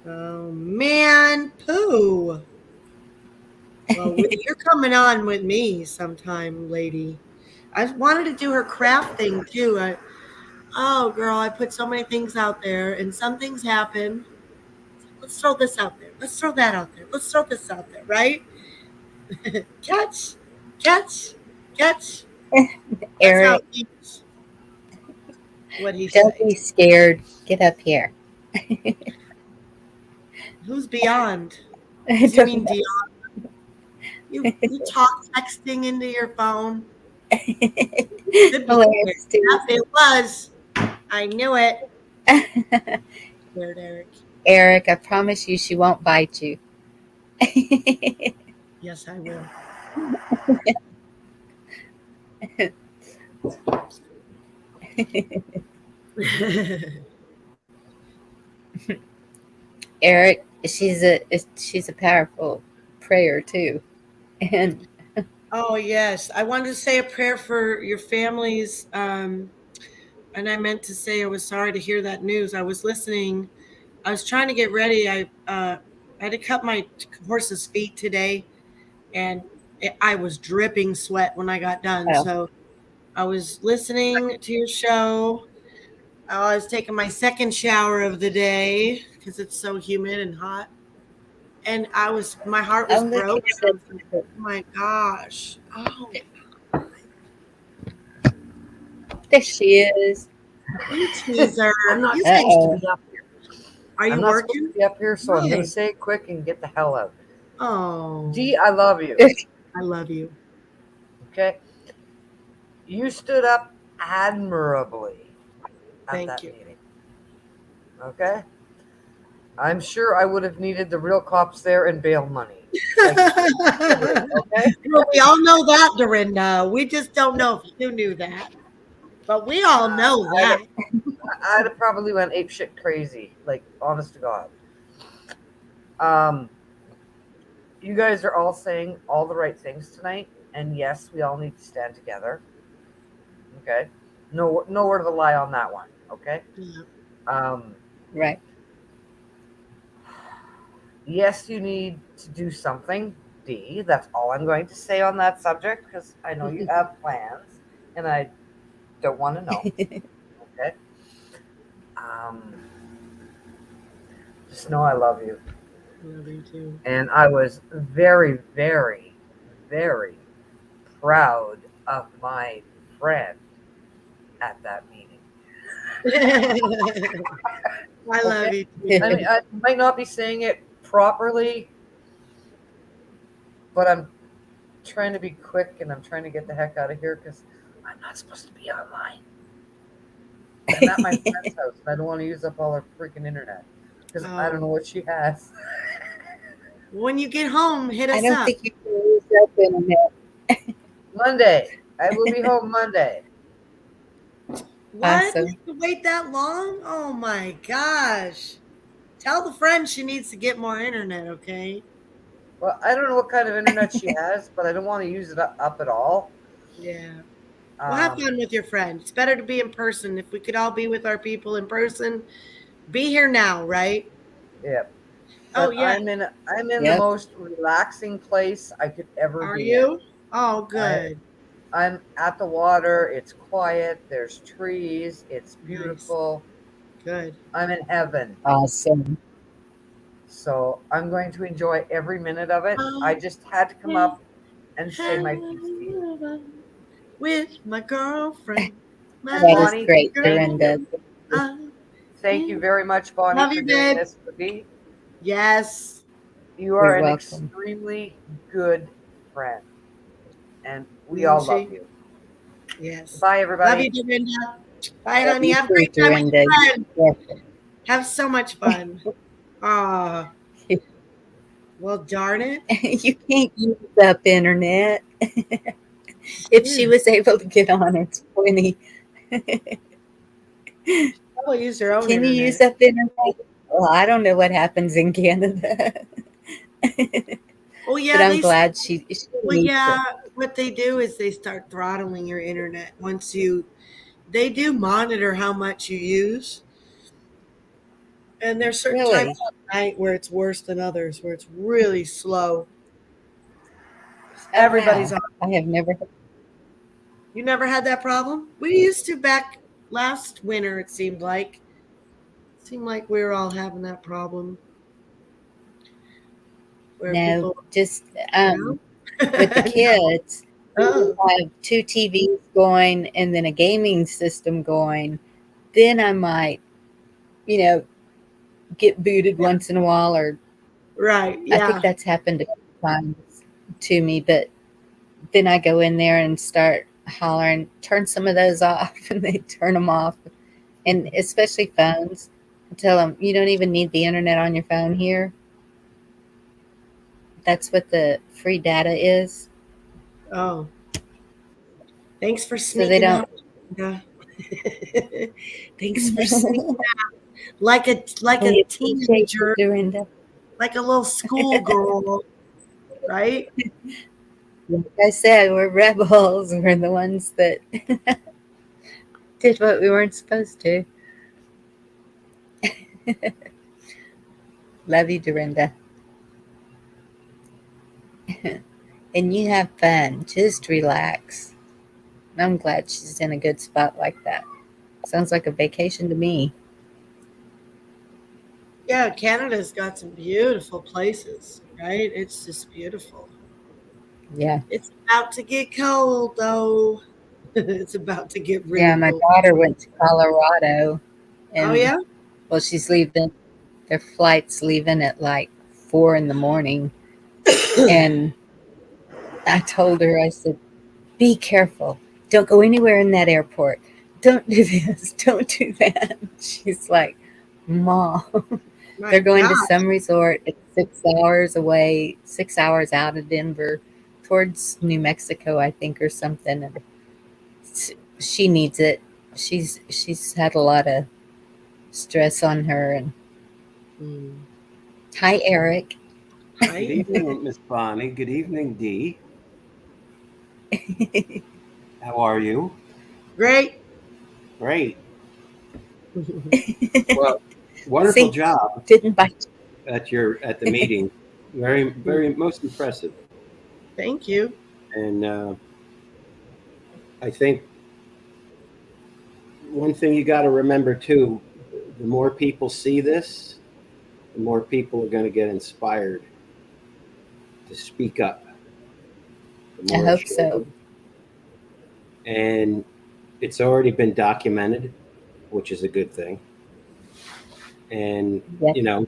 Oh man, poo. Well, you're coming on with me sometime, lady. I wanted to do her craft thing too. Oh, girl, I put so many things out there, and some things happen. Let's throw this out there. Let's throw that out there. Let's throw this out there, right? Catch. Eric, what he don't said. be scared. Get up here. Who's beyond? Does you mean Dion? You talk texting into your phone. Hilarious, it was. I knew it. Weird, Eric. Eric, I promise you she won't bite you. Yes, I will. Eric, she's a powerful prayer too, and Oh, yes. I wanted to say a prayer for your families. And I meant to say I was sorry to hear that news. I was listening. I was trying to get ready. I had to cut my horse's feet today, and I was dripping sweat when I got done. well, So I was listening to your show. I was taking my second shower of the day because it's so humid and hot. And my heart was oh look, broke. it I said was like, oh my gosh. Oh, there she is. you teaser. I'm not You supposed think, to Uh-oh. be up here. are I'm you not supposed to working? be up here, so I'm going Why? to say it quick and get the hell out. Oh, Dee, I love you. I love you. Okay? You stood up admirably at Thank that you. meeting. Okay? I'm sure I would have needed the real cops there and bail money. Like, okay? Well, we all know that, Dorinda. We just don't know if you knew that. But we all know that. I'd have probably went apeshit crazy. Like, honest to God. You guys are all saying all the right things tonight. And yes, we all need to stand together. Okay? Nowhere to lie on that one. Okay? Yeah. Right. Yes, you need to do something, D. That's all I'm going to say on that subject because I know you have plans and I don't want to know. Okay? Just know I love you. Love you too. And I was very, very, very proud of my friend at that meeting. I love you too. I mean, I might not be saying it properly, but I'm trying to be quick and I'm trying to get the heck out of here because I'm not supposed to be online. I'm at my friend's house and I don't want to use up all her freaking internet because I don't know what she has. When you get home, hit us I don't up. think you can use that internet. Monday. I will be home Monday. What? Awesome. You have to wait that long? Oh my gosh. Tell the friend she needs to get more internet, okay? Well, I don't know what kind of internet she has, but I don't want to use it up at all. Yeah. Well, have fun with your friend. It's better to be in person. If we could all be with our people in person, be here now, right? Yep. Oh, But yeah. I'm in the Yep. most relaxing place I could ever Are be you? Oh, good. I'm at the water. It's quiet. There's trees. It's beautiful. Nice. Good. I'm in heaven. Awesome. So I'm going to enjoy every minute of it. I just had to come up and say my piece to you. With my girlfriend. My That is Bonnie, great, thank Dorinda. you. Thank you very much, Bonnie, Love for you, doing babe. this for me. Yes. You are You're an welcome. extremely good friend. And we Isn't all she? love you. Yes. Bye, everybody. Love you, Dorinda. Bye, Love honey. you Have a too, great time with Dorinda. your friend. Yes. Have so much fun. Ah. Well, darn it. You can't use up internet. If she was able to get on, it's funny. We'll use her own Can you internet. use up internet? Well, I don't know what happens in Canada. Oh, yeah. But I'm glad she Well, needs yeah. it. What they do is they start throttling your internet once they do monitor how much you use. And there's certain times Really? at night where it's worse than others, where it's really slow. Oh, Everybody's wow. on. I have never. You never had that problem? We used to back last winter, it seemed like. It seemed like we were all having that problem. Where No, people just No? with the kids, Oh. I have 2 TVs going and then a gaming system going. Then I might, you know, get booted once in a while, or Right, I think yeah. that's happened a few times to me. But then I go in there and start hollering, turn some of those off, and they turn them off. And especially phones, I tell them, you don't even need the internet on your phone here. That's what the free data is. Oh, thanks for So they sneaking don't. out. Linda. Thanks for sneaking out like a We appreciate you, teenager, Dorinda. like a little schoolgirl, right? Like I said, we're rebels. We're the ones that did what we weren't supposed to. Love you, Dorinda. And you have fun. Just relax. I'm glad she's in a good spot like that. Sounds like a vacation to me. Yeah, Canada's got some beautiful places, right? It's just beautiful. Yeah. It's about to get cold, though. It's about to get Yeah, really my cold. daughter went to Colorado Oh, and yeah? well, she's leaving. Their flight's leaving at like 4 in the morning. And I told her, I said, be careful. Don't go anywhere in that airport. Don't do this. Don't do that. She's like, Mom, My they're going to God. some resort. It's 6 hours away, 6 hours out of Denver, towards New Mexico, I think, or something. And she needs it. She's had a lot of stress on her. And Mm. hi, Eric. Good Hi. evening, Miss Bonnie. Good evening, Dee. How are you? Great. Great. Well, wonderful See, job didn't bite. at the meeting. Very most impressive. Thank you. And I think one thing you got to remember too: the more people see this, the more people are going to get inspired to speak up. The I more hope it so. shows. And it's already been documented, which is a good thing. And Yep. you know,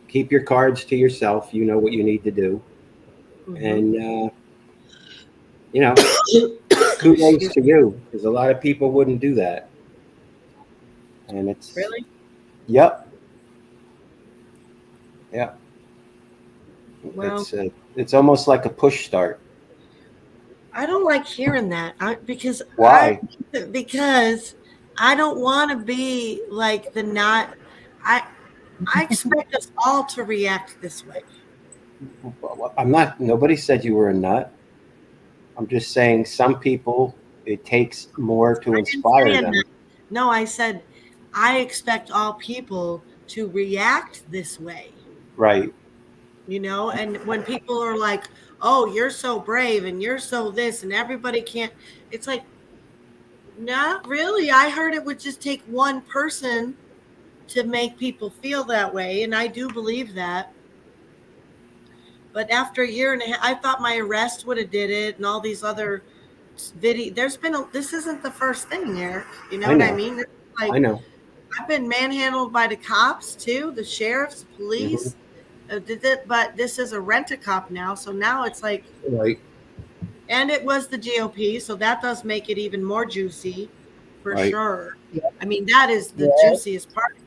keep your cards to yourself. You know what you need to do. And you know, kudos to you, because a lot of people wouldn't do that. And it's Really? Yep. Yeah. Well, It's almost like a push start. I don't like hearing that because Why? because I don't want to be like the not. I expect us all to react this way. I'm not. Nobody said you were a nut. I'm just saying some people it takes more to I didn't inspire say a them. nut. No, I said I expect all people to react this way. Right. You know, and when people are like, "Oh, you're so brave and you're so this," and everybody can't, it's like, not really. I heard it would just take one person to make people feel that way, and I do believe that. But after a year and a half, I thought my arrest would have did it, and all these other video. This isn't the first thing, Eric. You know I what I know. mean? It's like I know. I've been manhandled by the cops too, the sheriffs, the police. But this is a rent-a-cop now, so now it's like, Right. and it was the GOP, so that does make it even more juicy, for Right. sure. I mean, that is the Yes. juiciest part.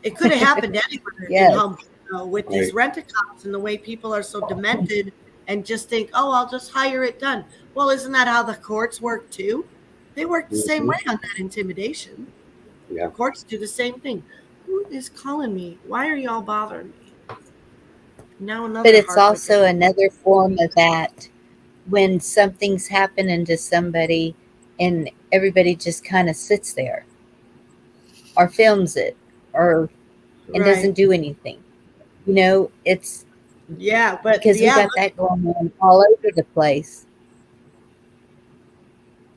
It could have happened anywhere in Yes. Humboldt with these rent-a-cops and the way people are so demented and just think, oh, I'll just hire it done. Well, isn't that how the courts work too? They work the same way on that intimidation. Yeah. Courts do the same thing. Who is calling me? Why are y'all bothering me? Now another. But it's also another form of that when something's happening to somebody and everybody just kind of sits there or films it or and doesn't do anything. You know, it's but because we got that going on all over the place.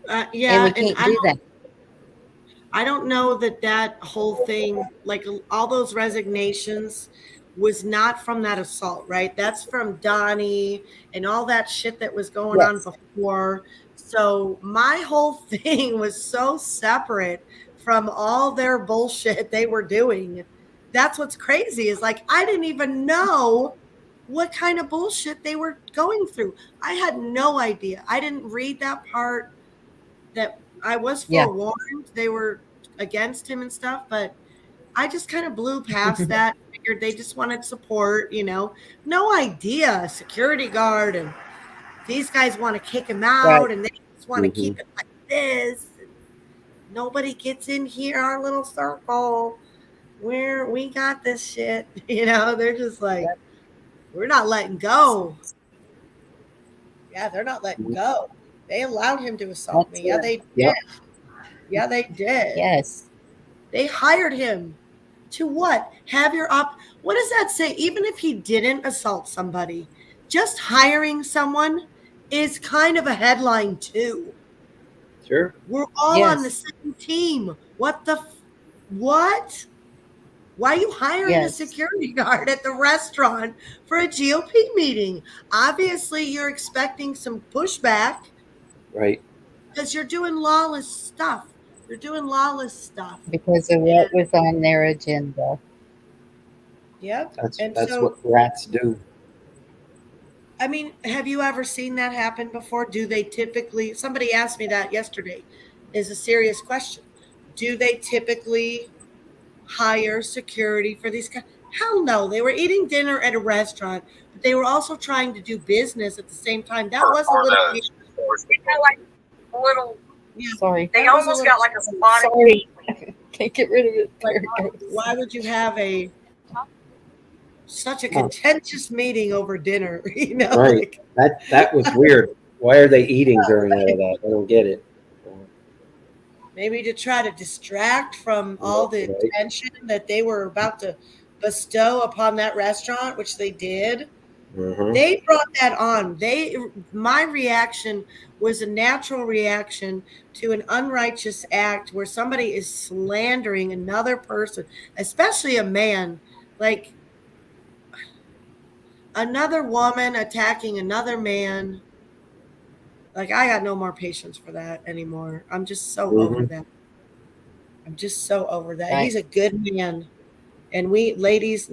And we can't do that. I don't know that whole thing, like all those resignations, was not from that assault, right? That's from Donnie and all that shit that was going on before. So my whole thing was so separate from all their bullshit they were doing. That's what's crazy is like I didn't even know what kind of bullshit they were going through. I had no idea. I didn't read that part. That I was forewarned they were against him and stuff, but I just kind of blew past that. figured they just wanted support, no idea, a security guard, and these guys want to kick him out, Right. and they just want to keep it like this. And nobody gets in here, our little circle. We got this shit. They're just like, we're not letting go. Yeah, they're not letting go. They allowed him to assault me. Yeah, they did. Yep. Yeah, they did. Yes. They hired him to what? What does that say? Even if he didn't assault somebody, just hiring someone is kind of a headline too. Sure. We're all on the same team. What? Why are you hiring a security guard at the restaurant for a GOP meeting? Obviously, you're expecting some pushback. Right. Because you're doing lawless stuff. Because of what was on their agenda. Yep. That's what rats do. I mean, have you ever seen that happen before? Do they typically, somebody asked me that yesterday, is a serious question. Do they typically hire security for these guys? Hell no. They were eating dinner at a restaurant, but they were also trying to do business at the same time. That was a little... Sorry. They almost got like a spot. Sorry. Can't get rid of it. Why would you have such a contentious meeting over dinner? Right. That was weird. Why are they eating during all of that? I don't get it. Maybe to try to distract from all the attention that they were about to bestow upon that restaurant, which they did. Mm-hmm. They brought that on. My reaction was a natural reaction to an unrighteous act where somebody is slandering another person, especially a man, like another woman attacking another man. Like, I got no more patience for that anymore. I'm just so over that. Right. He's a good man. And we, ladies,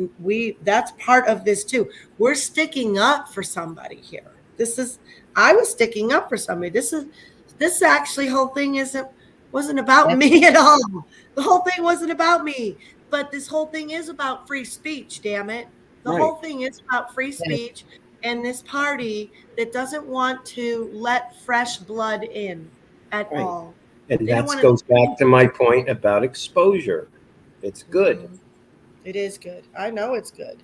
that's part of this too. We're sticking up for somebody here. I was sticking up for somebody. This actually whole thing wasn't about me at all. The whole thing wasn't about me. But this whole thing is about free speech, damn it. The whole thing is about free speech and this party that doesn't want to let fresh blood in at all. And that goes back to my point about exposure. It's good. It is good. I know it's good.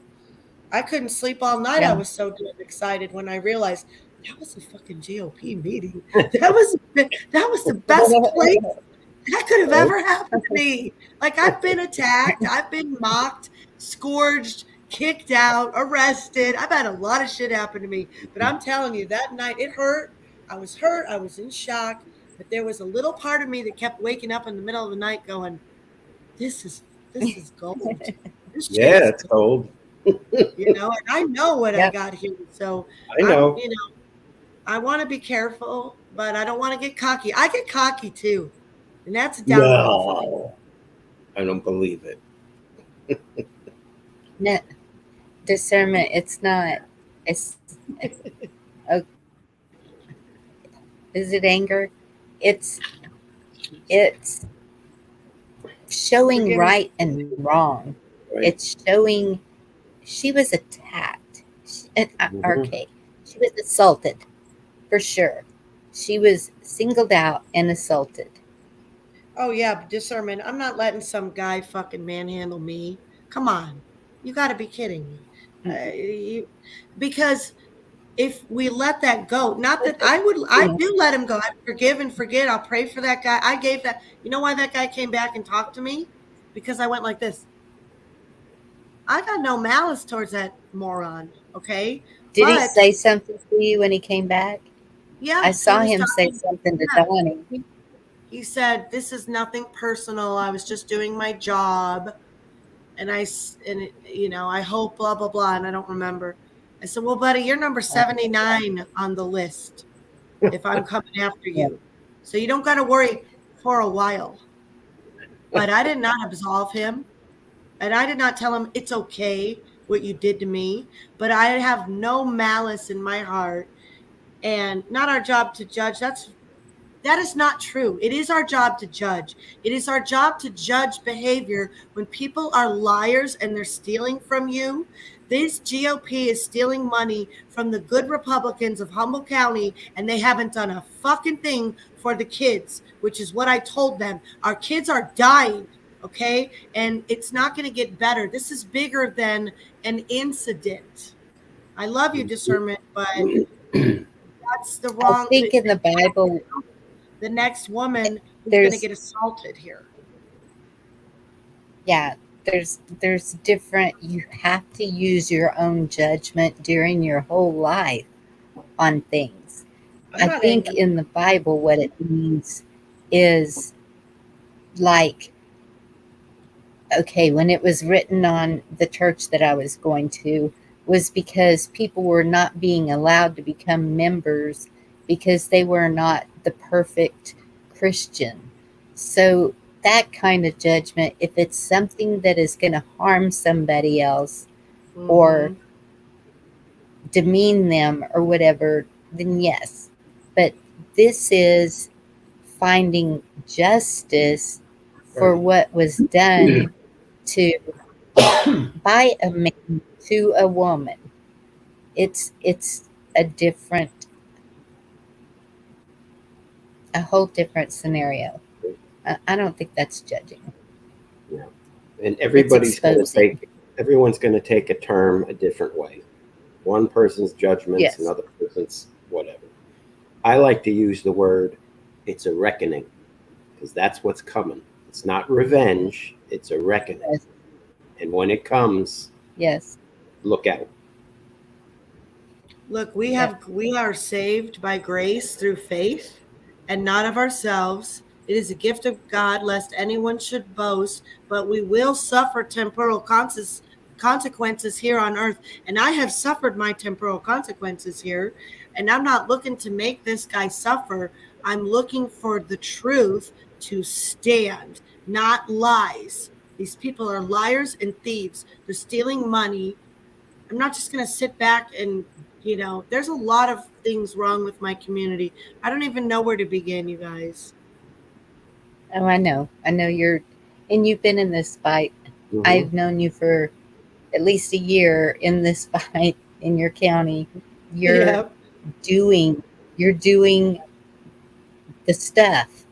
I couldn't sleep all night. I was so excited when I realized that was a fucking GOP meeting. That was the best place that could have ever happened to me. Like, I've been attacked, I've been mocked, scourged, kicked out, arrested. I've had a lot of shit happen to me. But I'm telling you, that night it hurt. I was hurt. I was in shock. But there was a little part of me that kept waking up in the middle of the night going, this is gold. It's gold. And I know what I got here. So I know. I want to be careful, but I don't want to get cocky. I get cocky too. And that's a downfall. No, I don't believe it. No, discernment. It's not. It's. Is it anger? It's showing right and wrong. Right. It's showing she was attacked. Okay, she was assaulted for sure. She was singled out and assaulted. Oh yeah, discernment. I'm not letting some guy fucking manhandle me. Come on, you got to be kidding me. Because if we let that go, not that I do let him go. I forgive and forget. I'll pray for that guy. I gave that. You know why that guy came back and talked to me? Because I went like this. I got no malice towards that moron. Okay. Did he say something to you when he came back? Yeah. I saw him say something to Donnie. He said, "This is nothing personal. I was just doing my job, and I hope blah blah blah." And I don't remember. I said, "Well, buddy, you're number 79 on the list if I'm coming after you. So you don't got to worry for a while." But I did not absolve him. And I did not tell him it's okay what you did to me. But I have no malice in my heart. And not our job to judge. That is not true. It is our job to judge. It is our job to judge behavior when people are liars and they're stealing from you. This GOP is stealing money from the good Republicans of Humboldt County, and they haven't done a fucking thing for the kids, which is what I told them. Our kids are dying, okay? And it's not going to get better. This is bigger than an incident. I love you, discernment, but that's the I wrong. think in the Bible, The next woman who's going to there's get assaulted here. yeah, there's different. You have to use your own judgment during your whole life on things. I'm I not think angry. in the Bible, what it means is like, okay, when it was written on the church that I was going to, was because people were not being allowed to become members because they were not the perfect Christian. So that kind of judgment, if it's something that is going to harm somebody else or demean them or whatever, then yes. But this is finding justice for what was done to by a man to a woman. It's a whole different scenario. I don't think that's judging. Yeah. And It's everyone's going to take a term a different way. One person's judgments, Yes. another person's whatever. I like to use the word, it's a reckoning, because that's what's coming. It's not revenge, it's a reckoning. Yes. And when it comes, Yes. look out. Look, we are saved by grace through faith and not of ourselves. It is a gift of God, lest anyone should boast, but we will suffer temporal consequences here on earth. And I have suffered my temporal consequences here. And I'm not looking to make this guy suffer. I'm looking for the truth to stand, not lies. These people are liars and thieves. They're stealing money. I'm not just going to sit back and, there's a lot of things wrong with my community. I don't even know where to begin, you guys. Oh, I know you've been in this fight. Mhm. I've known you for at least a year in this fight in your county. You're doing the stuff.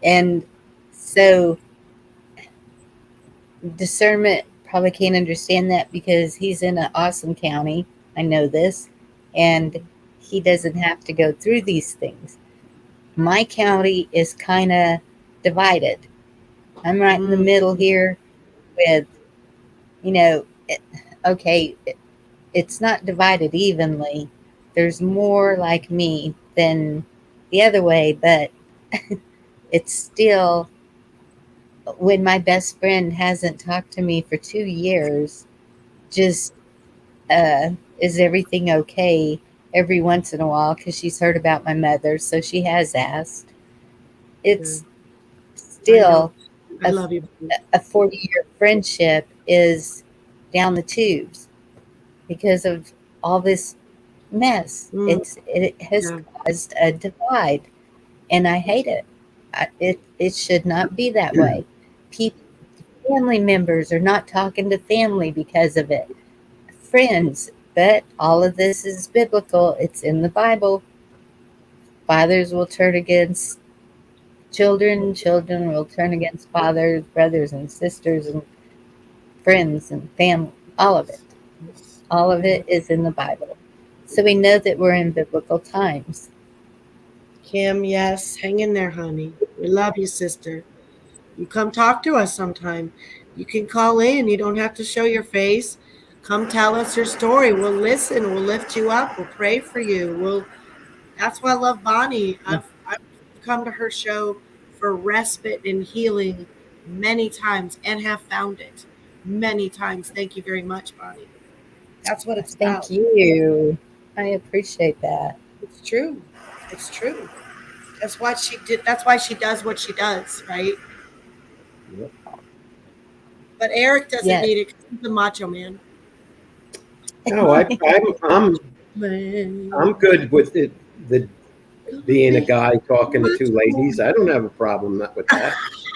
And so discernment probably can't understand that because he's in an awesome county. I know this. And he doesn't have to go through these things. My county is kind of divided. I'm right in the middle here with, it's not divided evenly. There's more like me than the other way, but it's still, when my best friend hasn't talked to me for 2 years, just is everything okay every once in a while because she's heard about my mother, so she has asked. It's still I love you. A 40-year friendship is down the tubes because of all this mess. It has caused a divide, and I hate it. It should not be that way. Family members are not talking to family because of it. Friends, but all of this is biblical. It's in the Bible. Fathers will turn against children. Children will turn against fathers, brothers and sisters, and friends and family. All of it. All of it is in the Bible. So we know that we're in biblical times. Kim, yes. Hang in there, honey. We love you, sister. You come talk to us sometime. You can call in. You don't have to show your face. Come tell us your story. We'll listen. We'll lift you up. We'll pray for you. That's why I love Bonnie. I've come to her show for respite and healing many times and have found it many times. Thank you very much, Bonnie. That's what it's about. Thank you. I appreciate that. It's true. It's true. That's why she did. That's why she does what she does, right? Yep. But Eric doesn't need it because he's the macho man. No, I'm good with it. being a guy talking to two ladies. I don't have a problem with that.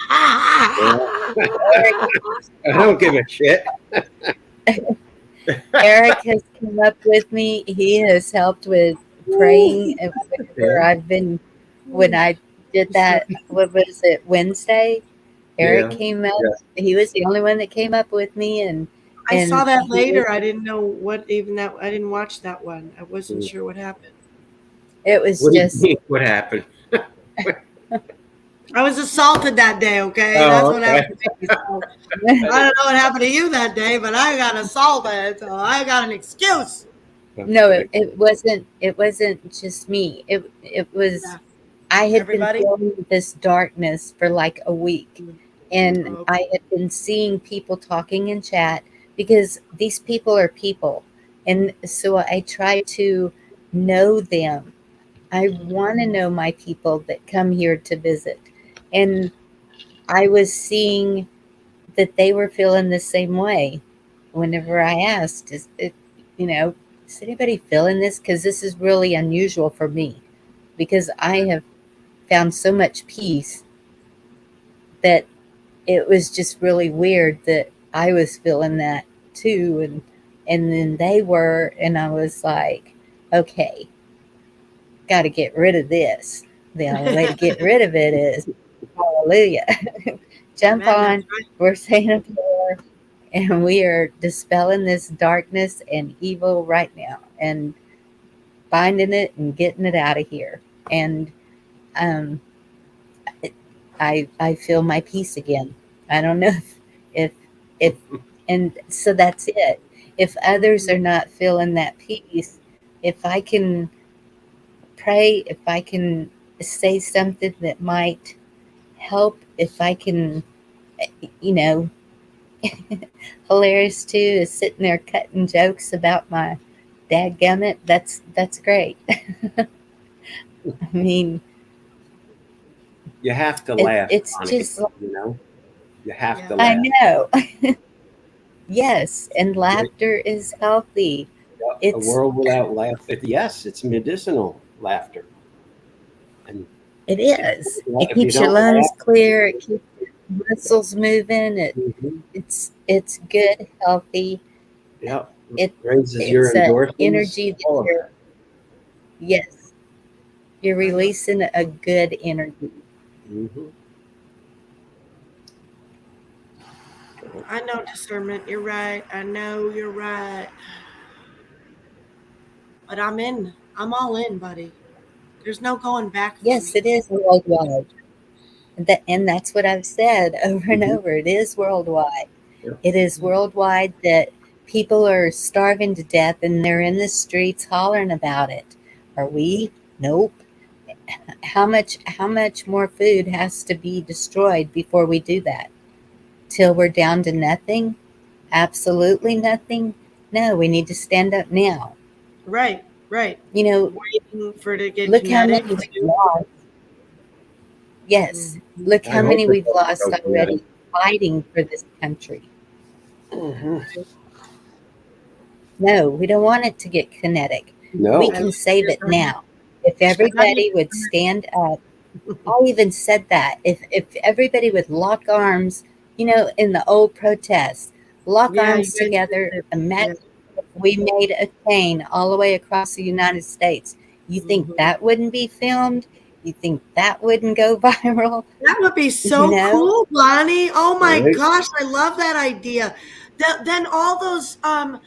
I don't give a shit. Eric has come up with me. He has helped with praying whenever Yeah. I've been, when I did that, what was it, Wednesday? Eric Yeah. came up. Yeah. He was the only one that came up with me, and I saw that he later. was- I didn't know what even that. I didn't watch that one. I wasn't sure what happened. It was What do you just mean? What happened? I was assaulted that day. Okay, Oh, that's what okay. happened to me. So, I don't know what happened to you that day, but I got assaulted, so I got an excuse. no. It wasn't. It wasn't just me. It was. Yeah. I had Everybody? been feeling this darkness for like a week, and Okay. I had been seeing people talking in chat because these people are people, and so I try to know them. I want to know my people that come here to visit, and I was seeing that they were feeling the same way. Whenever I asked, is it, is anybody feeling this? Because this is really unusual for me, because I have found so much peace that it was just really weird that I was feeling that too, and then they were, and I was like, okay, got to get rid of this. The only way to get rid of it is hallelujah. Jump Amen, on. that's right. We're saying a prayer, and we are dispelling this darkness and evil right now, and binding it and getting it out of here. And um, I feel my peace again. I don't know if if and so that's it. If others are not feeling that peace, if I can pray, if I can say something that might help, if I can, you know, hilarious too is sitting there cutting jokes about my dadgummit. That's great. I mean, You have to laugh, it's Bonnie, just, you know? You have Yeah. to I laugh. know. Yes, and laughter is healthy. A It's world without laughter. Yes, it's medicinal laughter. And it is. It if you keeps your don't lungs laugh, clear. It keeps your muscles moving. mhm, It's good, healthy. yeah, It raises your it's a endorphins. energy that All of it. you're, yes, you're I know. releasing a good energy. Mhm. I know discernment. You're right. I know you're right. But I'm in. I'm all in, buddy. There's no going back for Yes, me. it is worldwide. And that's what I've said over and Mhm. over. It is worldwide. Yeah. It is worldwide that people are starving to death and they're in the streets hollering about it. Are we? Nope. How much more food has to be destroyed before we do that? Till we're down to nothing? Absolutely nothing? No, we need to stand up now. Right, right. You know, Waiting for it to get look how genetic many we've too. lost. Yes. Mhm. Look I how hope many it we've doesn't lost go genetic. already fighting for this country. Mhm. No, we don't want it to get kinetic. No. We I can like save your it now. If I like everybody would stand up, I even said that. If everybody would lock arms, in the old protests, lock Yeah, you arms guys together, did. Yeah. imagine if we made a chain all the way across the United States. You think Mhm. that wouldn't be filmed? You think that wouldn't go viral? That would be You so know? cool, Bonnie. Oh my Right? gosh, I love that idea. Then all those Hey,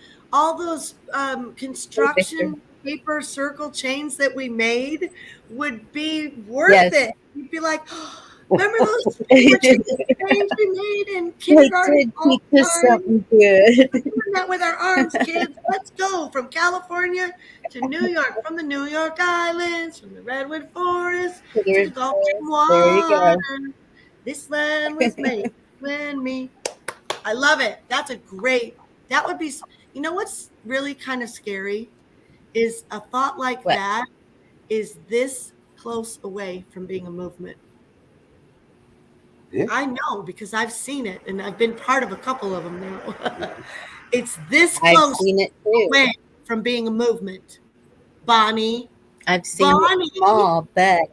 Victor. construction paper circle chains that we made would be worth Yes. it. You'd be like, oh, remember those paper chains we made in They kindergarten did all teach the us time? something good. We're doing that with our arms, kids. Let's go from California to New York, from the New York Islands, from the redwood forest to the Gulf Stream There you water. go. This land was made when me. I love it. That's a great. That would be. You know what's really kind of scary is a thought like What? that is this close away from being a movement. Yeah. I know because I've seen it and I've been part of a couple of them now. It's this I've close seen it too. away from being a movement. Bonnie, I've seen Bonnie. them all, but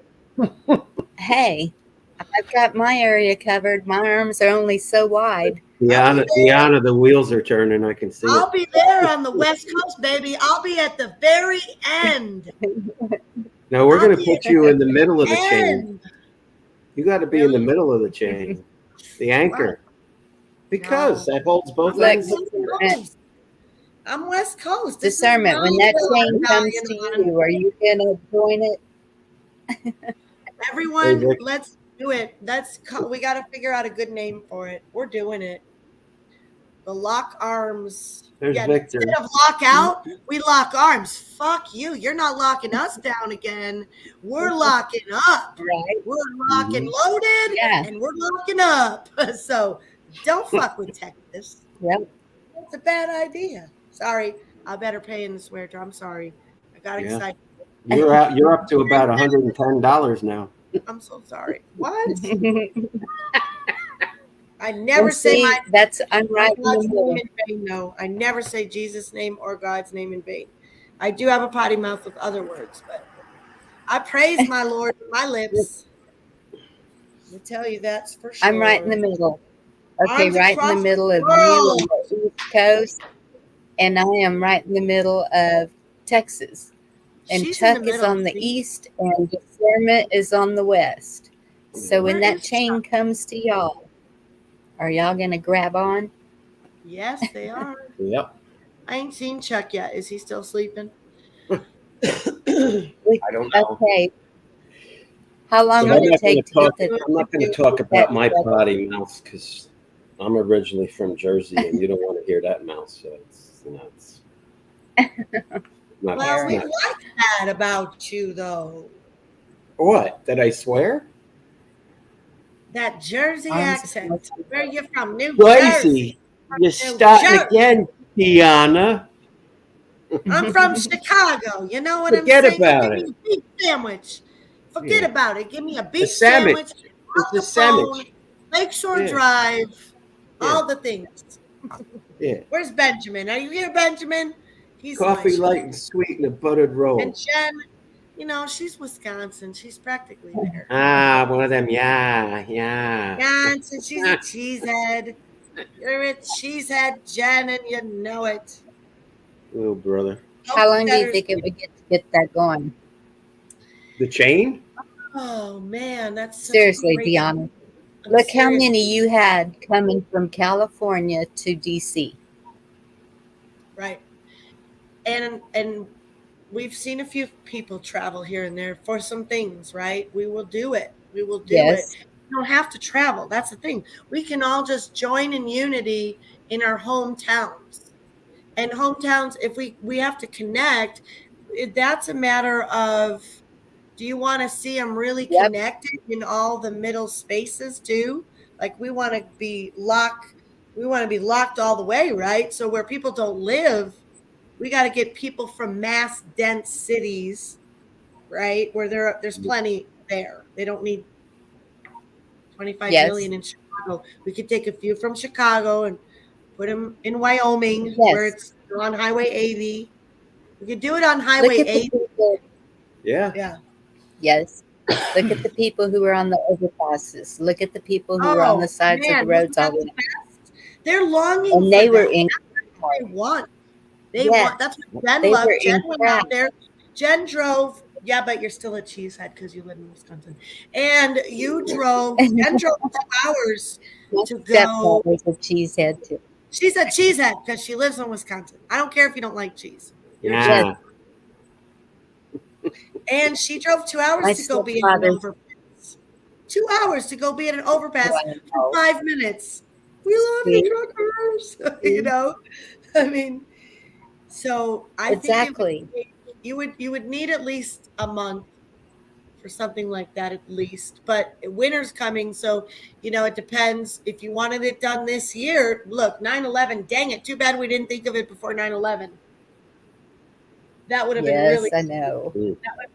hey, I've got my area covered. My arms are only so wide. Deanna, the wheels are turning. I can see I'll it. be there on the West Coast, baby. I'll be at the very end. No, we're I'll going to be put you in the middle of the chain. end. You got to be in the middle of the chain, the anchor, because that holds both Look, ends. I'm West Coast. This is discernment. When that chain comes Italian to you, are you gonna join it? Everyone, Vic. let's do it. We got to figure out a good name for it. We're doing it. The lock arms. There's Victor. Instead of lock out, we lock arms. Fuck you. You're not locking us down again. We're locking up. Right. We're locking loaded, and we're locking up. So don't fuck with Texas. Yep. It's a bad idea. Sorry. I better pay in the swear jar. I'm sorry. I got excited. You're up to about $110 now. I'm so sorry. What? I never say I'm right in the middle. name in vain. No, I never say Jesus' name or God's name in vain. I do have a potty mouth with other words, but I praise my Lord with my lips. Let me tell you, that's for sure. I'm right in the middle. Okay, Arms right in the across middle the of you on the East Coast, and I am right in the middle of Texas. And She's in Chuck the is middle, on the see? east, and discernment is on the west. So when Where that is chain comes to y'all, are y'all gonna grab on? Yes, they are. Yep. I ain't seen Chuck yet. Is he still sleeping? I don't know. Okay. How long But would it take to get the? I'm not going to talk about my potty mouth because I'm originally from Jersey, and you don't want to hear that mouth. So it's not. Well, we like that about you, though. What? Did I swear? That Jersey accent. Where are you from? New Crazy. Jersey. You're starting again, Tiana. I'm from Chicago. You know what Forget I'm saying? about Give me a beef sandwich. Forget Yeah. about it. Give me a beef sandwich. sandwich. It's a sandwich. Lakeshore Yeah. Drive. Yeah. All the things. Yeah. Where's Benjamin? Are you here, Benjamin? He's Coffee my light and sweet and a buttered roll. And Jen, you know, she's Wisconsin. She's practically there. One of them. Yeah. Wisconsin, she's a cheesehead. You're a cheesehead, Jen, and you know it. Oh, brother. How long do you think it would get that going? The chain? Oh man, that's such Seriously, a great Deanna. Look how many you had coming from California to DC. Right. And we've seen a few people travel here and there for some things, right? We will do it. We will do Yes. it. You don't have to travel. That's the thing. We can all just join in unity in our hometowns. And hometowns, if we have to connect, that's a matter of, do you want to see them really connected in all the middle spaces too? Like we want to be locked all the way, right? So where people don't live, we got to get people from mass dense cities, right? Where there's plenty there. They don't need 25 million in Chicago. We could take a few from Chicago and put them in Wyoming, where it's on Highway 80. We could do it on Highway 80. Yeah. Yeah. Yes. Look at the people who are on the overpasses. Look at the people who are on the sides of the roads all the time. They're longing and they for were that. in. That's what they want. They want. That's what Jen loved. Jen went out there. Jen drove. Yeah, but you're still a cheesehead because you live in Wisconsin. And you drove. Jen drove 2 hours to go. Stepmother's a cheesehead too. She's a cheesehead because she lives in Wisconsin. I don't care if you don't like cheese. Yeah. And she drove 2 hours to go be at an overpass. 2 hours to go be at an overpass for 5 minutes. We love you, truckers. You know, I mean, so I think you would need at least a month for something like that at least. But winter's coming, so you know it depends. If you wanted it done this year, look, 9/11. Dang it! Too bad we didn't think of it before 9/11. That would have been really. Yes, I know.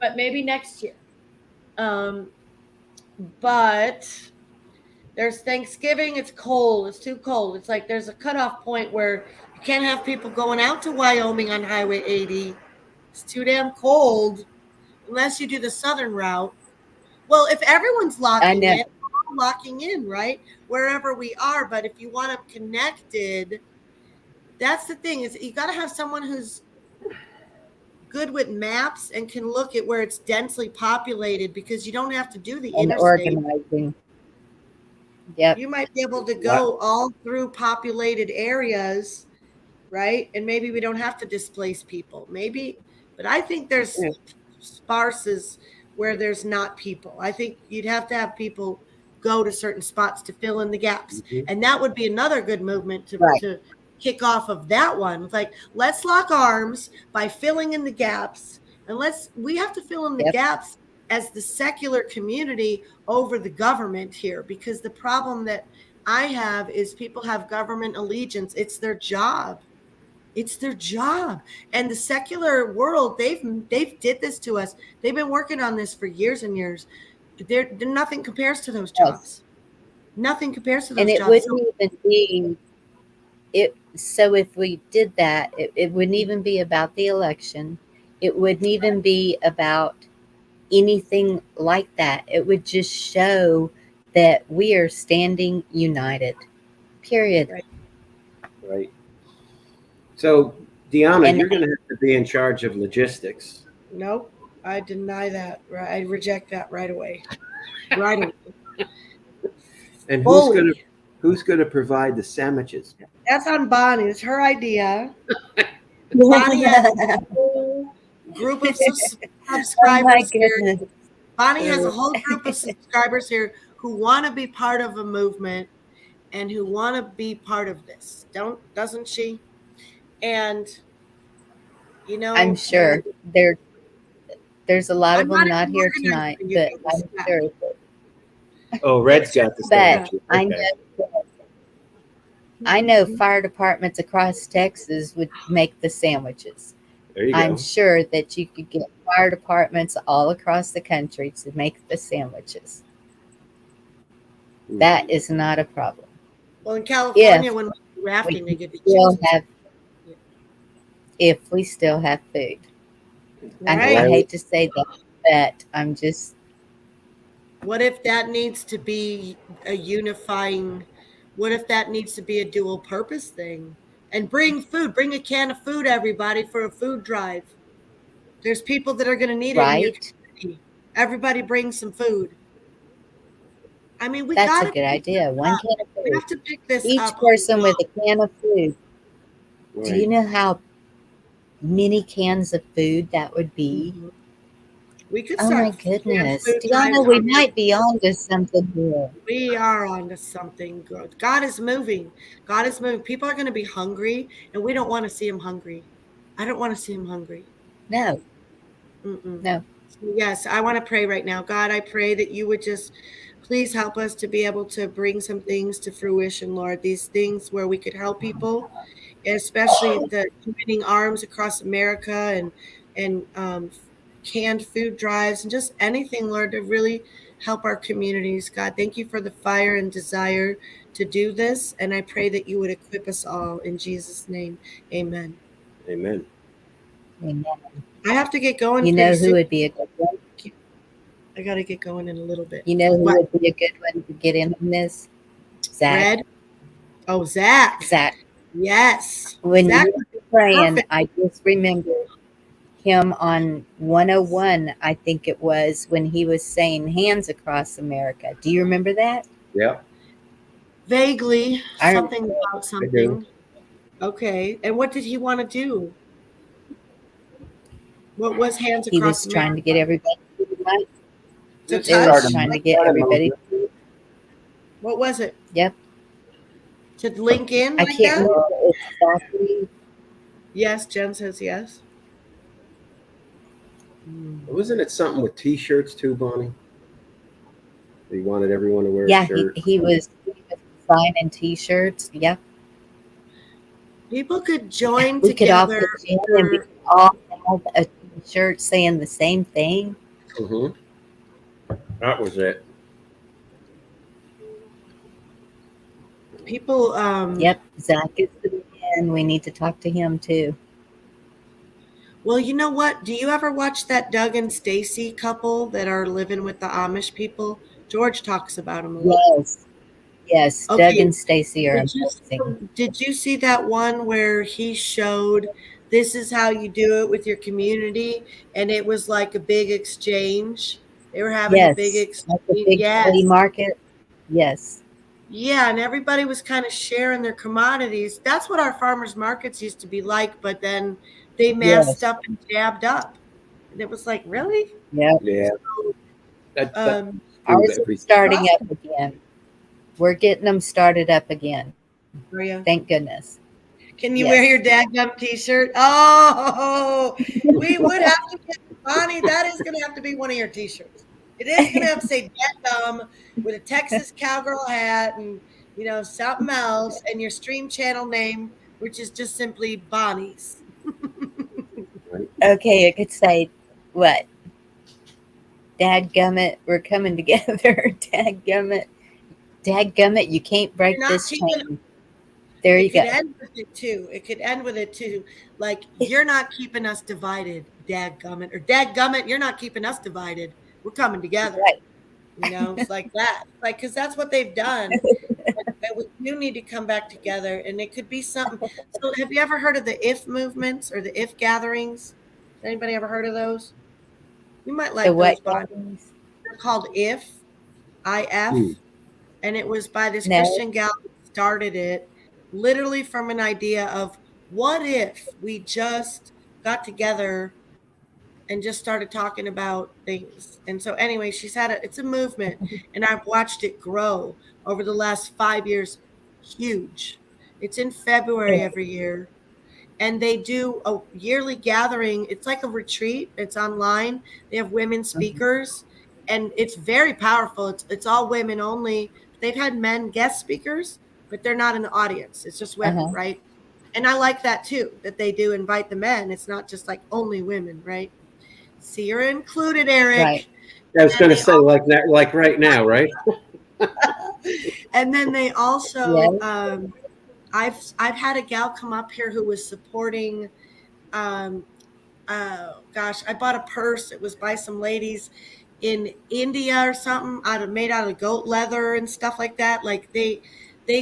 But maybe next year. But there's Thanksgiving. It's cold. It's too cold. It's like there's a cutoff point where you can't have people going out to Wyoming on Highway 80. It's too damn cold. unless you do the southern route. Well, if everyone's locking in, we're locking in, right? Wherever we are. But if you want them connected, that's the thing, is you got to have someone who's good with maps and can look at where it's densely populated, because you don't have to do the interstate. Organizing. Yep. You might be able to go all through populated areas, right? And maybe we don't have to displace people. Maybe, but I think there's sparses where there's not people. I think you'd have to have people go to certain spots to fill in the gaps. And that would be another good movement to kick off of that one. It's like, let's lock arms by filling in the gaps. And we have to fill in the gaps as the secular community over the government here, because the problem that I have is people have government allegiance. It's their job. It's their job. And the secular world, they've did this to us. They've been working on this for years and years. Nothing compares to those jobs. Nothing compares to those jobs. And it wouldn't even be it. So if we did that, it wouldn't even be about the election. It wouldn't even be about anything like that. It would just show that we are standing united. Period. Right. So, Deanna, you're going to have to be in charge of logistics. Nope, I deny that. I reject that right away. Right away. And who's going to provide the sandwiches? That's on Bonnie. It's her idea. Bonnie has a whole group of subscribers here. Bonnie has a whole group of subscribers here who want to be part of a movement and who want to be part of this. Doesn't she? And I'm sure there's a lot of them not here tonight, but I'm sure. Oh, Red's got the But I know fire departments across Texas would make the sandwiches. There you go. I'm sure that you could get fire departments all across the country to make the sandwiches. That is not a problem. Well, in California, when we're rafting, they get if we still have food. And I hate to say that, but I'm just. What if that needs to be a unifying? What if that needs to be a dual purpose thing? And bring food. Bring a can of food, everybody, for a food drive. There's people that are going to need it in your community. Everybody bring some food. I mean, That's a good idea. One can of food. We have to pick this Each up. person with a can of food. Right. Do you know how many cans of food that would be? We could Oh my goodness. Do y'all know we might be on to something here? We are on to something good. God is moving. God is moving. People are going to be hungry, and we don't want to see them hungry. I don't want to see them hungry. No. No. Yes, I want to pray right now. God, I pray that you would just please help us to be able to bring some things to fruition, Lord. These things where we could help people, especially the committing arms across America and canned food drives and just anything, Lord, to really help our communities. God, thank you for the fire and desire to do this. And I pray that you would equip us all in Jesus' name. Amen. Amen. Amen. I have to get going. You know who would be a good one? I got to get going in a little bit. You know who would be a good one to get in on this? Zach. Red? Oh, Zach. Zach. Yes. When Zach you were praying, I just remembered him on 101, I think it was, when he was saying hands across America. Do you remember that? Yeah. Vaguely. Something about something. Okay. And what did he want to do? What was hands across America? He was trying to get everybody to unite. He was trying to get everybody. What was it? Yep. To link in I like can't that? remember exactly. Yes, Jen says yes. Wasn't it something with T-shirts too, Bonnie? He wanted everyone to wear a shirt. He was signing T-shirts. Yep. People could join we together. Could all put in and we could all have a T-shirt saying the same thing. Mm-hmm. That was it. People. Yep. Zach is in. We need to talk to him too. Well, you know what? Do you ever watch that Doug and Stacy couple that are living with the Amish people? George talks about them a lot. Yes. Yes. Doug Okay. and Stacy are Did you, amazing. did you see that one where he showed this is how you do it with your community? And it was like a big exchange. They were having a big Yes. exchange. Like the big flea Yes. market. Yes. Yeah, and everybody was kind of sharing their commodities. That's what our farmers markets used to be like, but then they masked Yes. up and jabbed up. And it was like, really? Yep. Yeah, So, that's um, true of Ours is everything. starting up again. We're getting them started up again. are you? Thank goodness. Can you wear your Yes. dadgum t-shirt? Oh, we would have to get Bonnie. That is going to have to be one of your t-shirts. It is going to have to say dadgum with a Texas cowgirl hat and something else, and your stream channel name, which is just simply Bonnie's. Right? Okay, it could say what? Dadgummit, we're coming together. Dadgummit. Dadgummit, you can't You're break not this keeping. chain. There It you could go. end with it too. It could end with it too. Like, you're not keeping us divided, dadgummit, or dadgummit, you're not keeping us divided. We're coming together. Right. It's like that. Like, because that's what they've done. And we do need to come back together, and it could be something. So, have you ever heard of the IF movements or the IF gatherings? Anybody ever heard of those? You might The like those, what Bonnie. gatherings? They're called IF, and it was by this No. Christian gal that started it, literally from an idea of what if we just got together and just started talking about things. And so anyway, it's a movement, and I've watched it grow over the last 5 years. Huge. It's in February every year, and they do a yearly gathering. It's like a retreat. It's online. They have women speakers, and it's very powerful. It's all women only. They've had men guest speakers, but they're not in the audience. It's just women, Uh-huh. right? And I like that too, that they do invite the men. It's not just like only women, right? See, you're included, Right. Eric. I was And going to they say like that, like right now, right? and then they also Yes. I've had a gal come up here who was supporting gosh, I bought a purse. It was by some ladies in India or something, made out of goat leather and stuff like that. Like they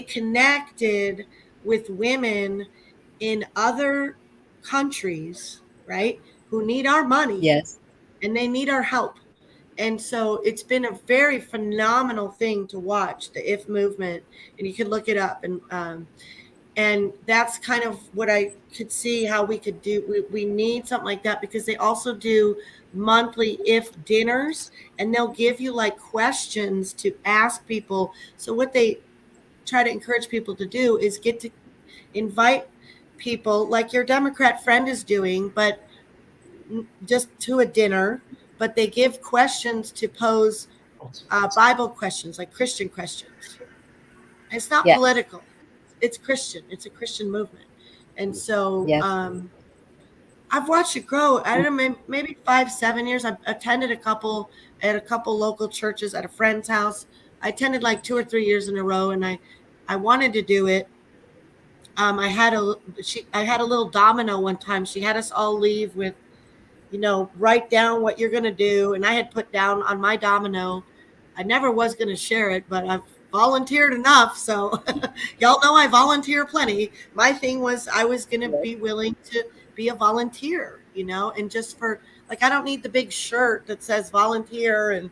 connected with women in other countries, right? Who need our money Yes. and they need our help. And so it's been a very phenomenal thing to watch, the IF movement, and you can look it up. And that's kind of what I could see how we could do. We need something like that, because they also do monthly IF dinners, and they'll give you like questions to ask people. So what they try to encourage people to do is get to invite people like your Democrat friend is doing, but just to a dinner, but they give questions to pose Bible questions, like Christian questions. It's not Yes. political. It's Christian. It's a Christian movement. And so Yes. I've watched it grow. I don't know, maybe 5-7 years. I've attended a couple local churches at a friend's house. I attended like 2 or 3 years in a row, and I wanted to do it. I had a little domino one time. She had us all leave with, write down what you're going to do. And I had put down on my domino, I never was going to share it, but I've volunteered enough. So y'all know I volunteer plenty. My thing was I was going to be willing to be a volunteer, and just for like, I don't need the big shirt that says volunteer and,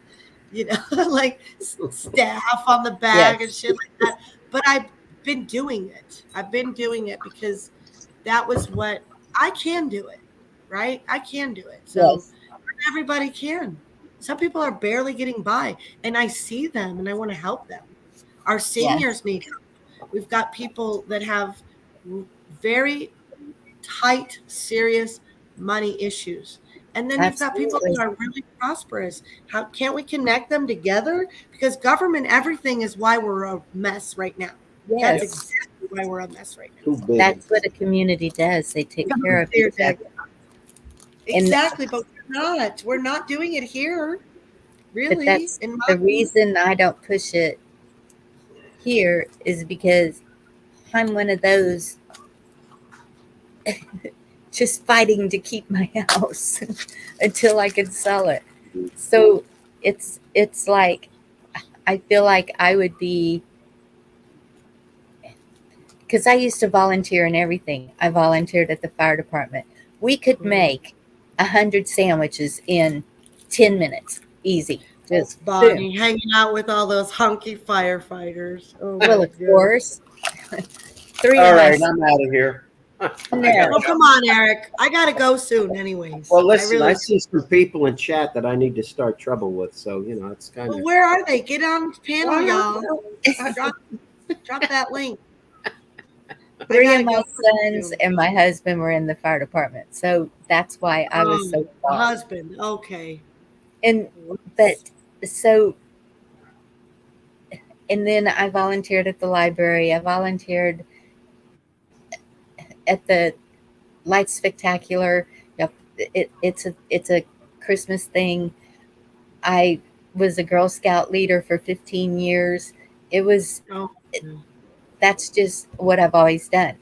like staff on the back and Yes. shit like that. But I've been doing it. I've been doing it because that was what I can do it. Right? I can do it. So Yes. everybody can. Some people are barely getting by, and I see them and I want to help them. Our Yes. seniors need help. We've got people that have very tight, serious money issues. And then you've got people Absolutely. that are really prosperous. How can't we connect them together? Because government, everything is why we're a mess right now. That's Yes. exactly why we're a mess right now. Too big. That's what a community does. They take care of each other. Exactly, but we're not doing it here, But really. that's In my the opinion. reason I don't push it here is because I'm one of those just fighting to keep my house until I could sell it. So it's like I feel like I would be, because I used to volunteer in everything. I volunteered at the fire department. We could make 100 sandwiches in 10 minutes, easy. Just Bonnie boom. hanging out with all those hunky firefighters. Oh Well, my of goodness. course, three All of right, my I'm out of here. no. Oh, come on, Eric. I gotta go soon, anyways. Well, listen, I really. see some people in chat that I need to start trouble with, so it's kind Well, of. where are they? Get on the panel, y'all. Drop that link. Three of my go sons and my husband were in the fire department, so that's why I was so involved. Husband, okay. And so, and then I volunteered at the library. I volunteered at the Light Spectacular. Yep, it's a Christmas thing. I was a Girl Scout leader for 15 years. It was that's just what I've always done.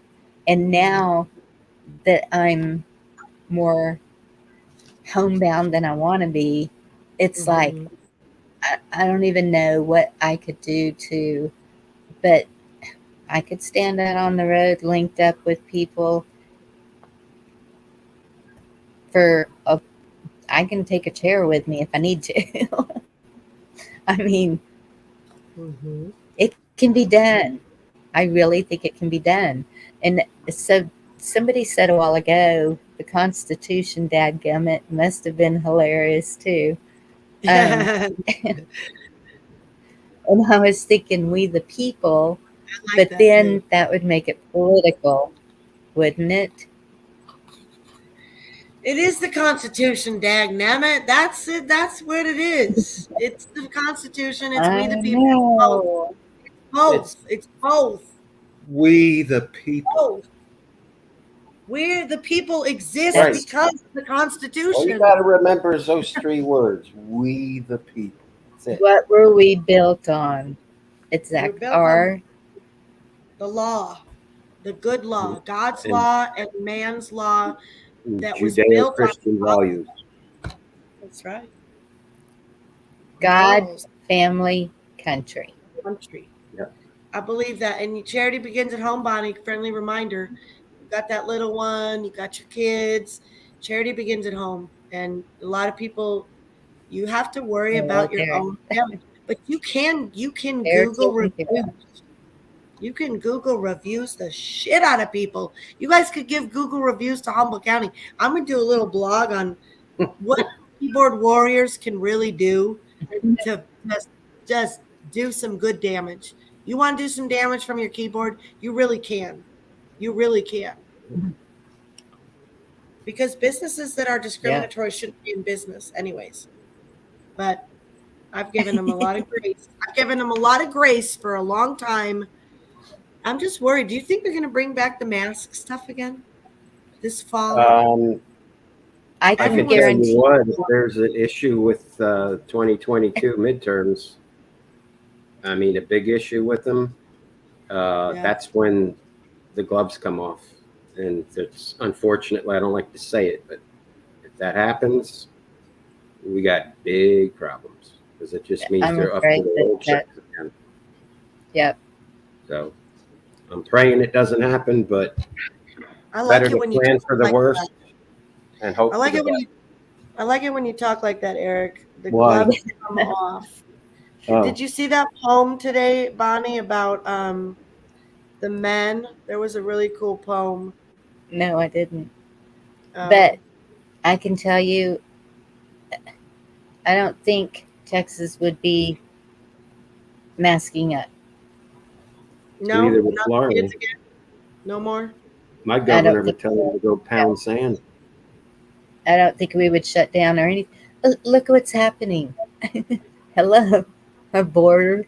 And now that I'm more homebound than I want to be, it's like I don't even know what I could do to, but I could stand out on the road linked up with people for I can take a chair with me if I need to. I mean, it can be done. I really think it can be done. And so somebody said a while ago, the Constitution, dadgummit, must have been hilarious too. And I was thinking, we the people, but then that would make it political, wouldn't it? It is the Constitution, dagnammit. That's it. That's what it is. It's the Constitution. It's we the people. It's both. It's both. We the people. Both. We the people exist Right. because of the Constitution. All you got to remember is those three words: we the people. That's it. What were we built on? It's that our the law, the good law, God's law and man's law that was built on Judeo-Christian values. That's right. God, family, country. Yeah. I believe that. And charity begins at home, Bonnie. Friendly reminder. You got that little one, you got your kids. Charity begins at home. And a lot of people, you have to worry about your own family. But you can Google reviews. You can Google reviews the shit out of people. You guys could give Google reviews to Humboldt County. I'm going to do a little blog on what keyboard warriors can really do to just do some good damage. You want to do some damage from your keyboard? You really can. You really can. Because businesses that are discriminatory shouldn't be in business anyways. But I've given them a lot of grace. I've given them a lot of grace for a long time. I'm just worried. Do you think they're going to bring back the mask stuff again this fall? I can guarantee you what. If there's an issue with 2022 midterms, I mean, a big issue with them, that's when the gloves come off. And it's unfortunately, I don't like to say it, but if that happens, we got big problems because it just means they're up to the old tricks again. Yep. So I'm praying it doesn't happen, but better to plan for the worst and hope. I like it when you talk like that, Eric. The Why? gloves come off. Oh. Did you see that poem today, Bonnie, about the men? There was a really cool poem. No, I didn't. But I can tell you, I don't think Texas would be masking up. No, neither would Florida. No more. My governor would tell him to go pound sand. I don't think we would shut down or anything. Look what's happening. Hello, a border.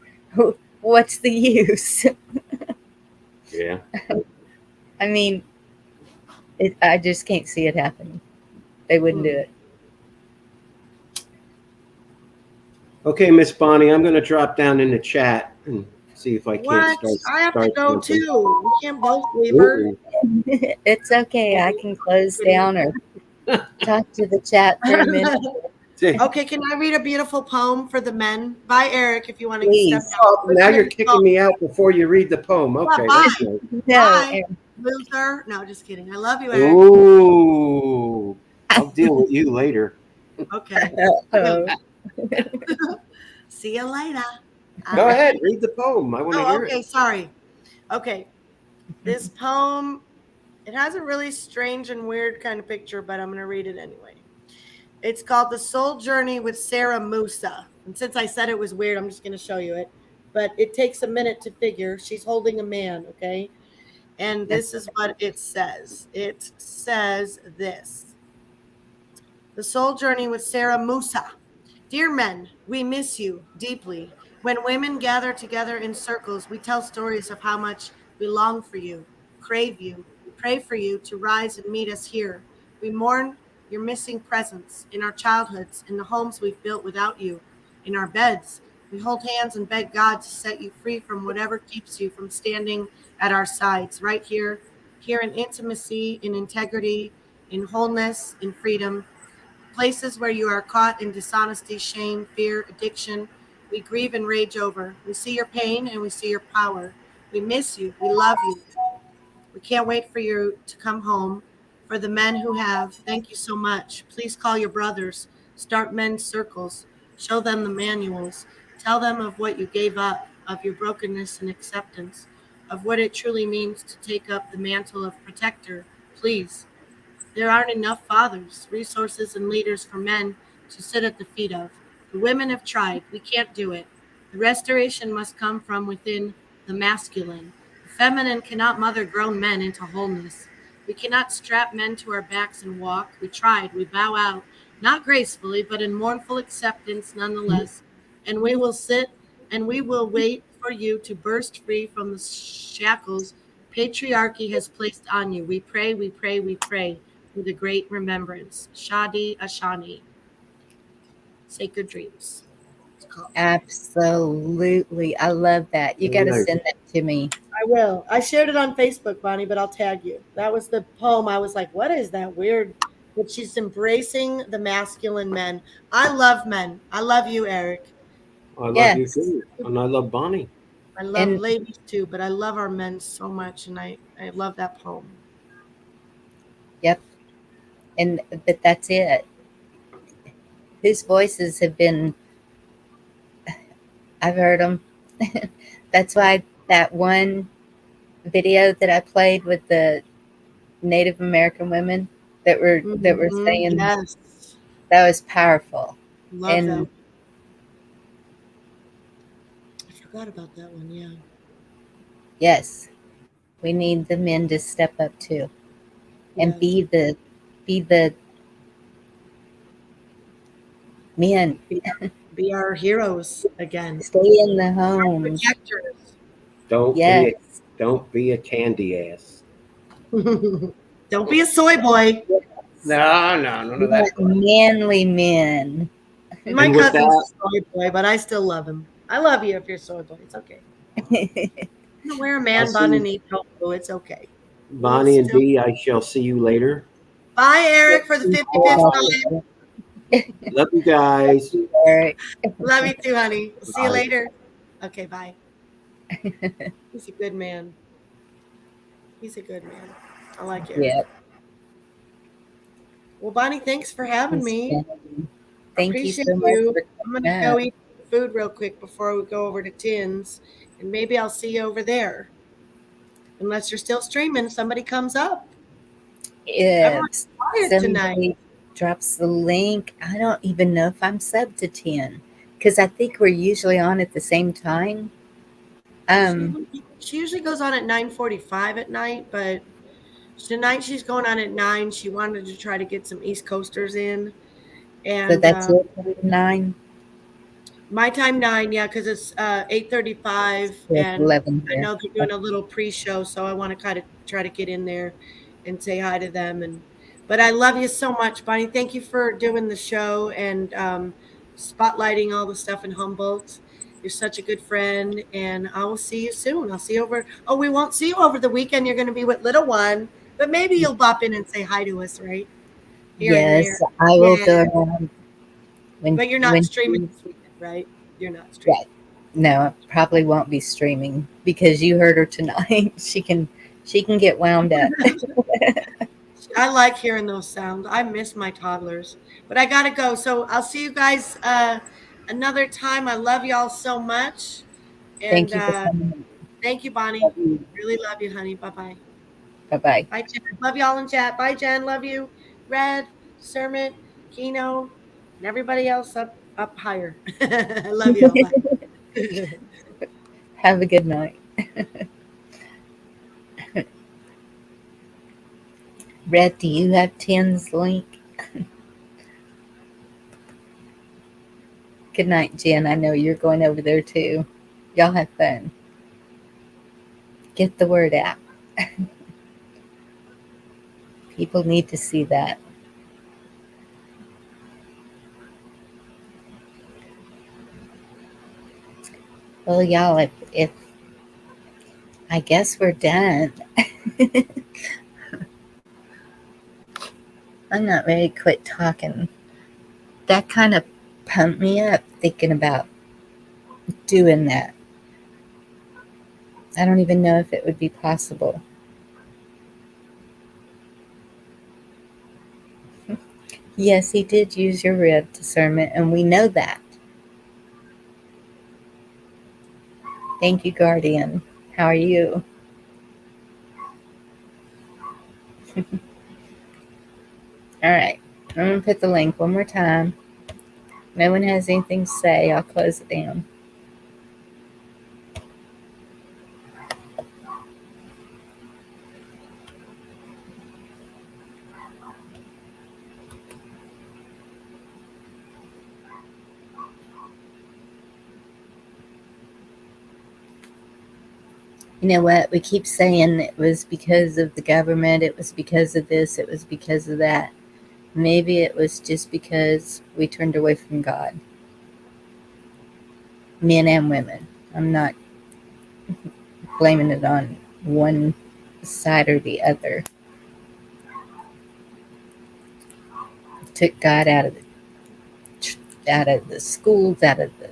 What's the use? Yeah. I mean, I just can't see it happening. They wouldn't do it. Okay, Miss Bonnie, I'm going to drop down in the chat and See if I can't What? start. I have to start go something. too. We can't both leave her. Ooh. It's okay. I can close down or talk to the chat for a minute. Okay, can I read a beautiful poem for the men? Bye, Eric, if you want to step Please. down. Oh, now you're kicking me out before you read the poem. Okay, bye. that's nice. No, Bye, loser. No, just kidding. I love you, Eric. Ooh, I'll deal with you later. Okay. uh-oh. See you later. Go ahead, read the poem. I want to Oh, hear okay. it. Sorry. Okay. This poem, it has a really strange and weird kind of picture, but I'm going to read it anyway. It's called The Soul Journey with Sarah Musa. And since I said it was weird, I'm just going to show you it. But it takes a minute to figure. She's holding a man, okay? And this is what it says. It says this. The Soul Journey with Sarah Musa. Dear men, we miss you deeply. When women gather together in circles, we tell stories of how much we long for you, crave you, pray for you to rise and meet us here. We mourn your missing presence in our childhoods, in the homes we've built without you, in our beds. We hold hands and beg God to set you free from whatever keeps you from standing at our sides, right here, here in intimacy, in integrity, in wholeness, in freedom. Places where you are caught in dishonesty, shame, fear, addiction, we grieve and rage over. We see your pain and we see your power. We miss you. We love you. We can't wait for you to come home. For the men who have, thank you so much. Please call your brothers. Start men's circles. Show them the manuals. Tell them of what you gave up, of your brokenness and acceptance, of what it truly means to take up the mantle of protector. Please. There aren't enough fathers, resources, and leaders for men to sit at the feet of. The women have tried. We can't do it. The restoration must come from within the masculine. The feminine cannot mother grown men into wholeness. We cannot strap men to our backs and walk. We tried. We bow out, not gracefully, but in mournful acceptance nonetheless. And we will sit and we will wait for you to burst free from the shackles patriarchy has placed on you. We pray, we pray, we pray with a great remembrance. Shadi Ashani. Sacred Dreams. It's called. Absolutely. I love that. You got to Nice. send that to me. I will. I shared it on Facebook, Bonnie, but I'll tag you. That was the poem. I was like, what is that weird? But she's embracing the masculine men. I love men. I love you, Eric. I love you Yes. too, and I love Bonnie. I love And ladies too, but I love our men so much, and I love that poem. yep. And but that's it. Whose voices have been, I've heard them. That's why that one video that I played with the Native American women that were saying Yes, that was powerful. love that. And I forgot about that one. Yeah. yes, we need the men to step up too and Yes. be the men. Be our heroes again. Stay in the homes. Protectors. Yes. Don't be a candy ass. Don't be a soy boy. No, none of that. Manly men. My And with cousin's that- a soy boy, but I still love him. I love you if you're a soy boy. It's okay. You can wear a man I'll bun see- and eat tofu. It's okay. Bonnie and Dee, I shall see you later. Bye, Eric, for the 55th time. Love you guys. Eric. Love you too, honey. We'll see you Bye. later. Okay, bye. He's a good man. He's a good man. I like it. Yep. Well, Bonnie, thanks for having me. Thank you Appreciate so much you. for I'm going to go eat food real quick before we go over to Tins, and maybe I'll see you over there. Unless you're still streaming, somebody comes up. if Everyone's quiet tonight. somebody drops the link. I don't even know if I'm sub to 10 because I think we're usually on at the same time. She usually goes on at 9:45 at night, but tonight she's going on at 9. She wanted to try to get some East Coasters in. And So that's your time, 9? my time 9, yeah, because it's 8:35, Yeah, and 11 I here. know they're doing a little pre-show, so I want to kind of try to get in there and say hi to them. But I love you so much, Bonnie. Thank you for doing the show and spotlighting all the stuff in Humboldt. You're such a good friend, and I will see you soon. I'll see you over. Oh, we won't see you over the weekend. You're going to be with little one, but maybe you'll bop in and say hi to us, right? Here and there. Yes, I will Yeah. go around But you're not when streaming she's this weekend, right? You're not streaming. right. No, I probably won't be streaming because you heard her tonight. She can get wound up. I like hearing those sounds. I miss my toddlers, but I gotta go. So I'll see you guys another time. I love y'all so much, and Thank you for coming. thank you, Bonnie. Really love you, honey. Bye bye. Bye bye. Bye, Jen. Love y'all in chat. Bye, Jen. Love you. Red, Sermon, Kino, and everybody else up higher. I love y'all. Bye. Have a good night. Red, do you have Tim's link? Good night, Jen. I know you're going over there too. Y'all have fun. Get the word out. People need to see that. Well, y'all, if I guess we're done. I'm not ready to quit talking. That kind of pumped me up thinking about doing that. I don't even know if it would be possible. Yes, he did use your rib discernment, and we know that. Thank you, Guardian. How are you? All right. I'm going to put the link one more time. No one has anything to say. I'll close it down. You know what? We keep saying it was because of the government. It was because of this. It was because of that. Maybe it was just because we turned away from God. Men and women. I'm not blaming it on one side or the other. Took God out of the schools, out of the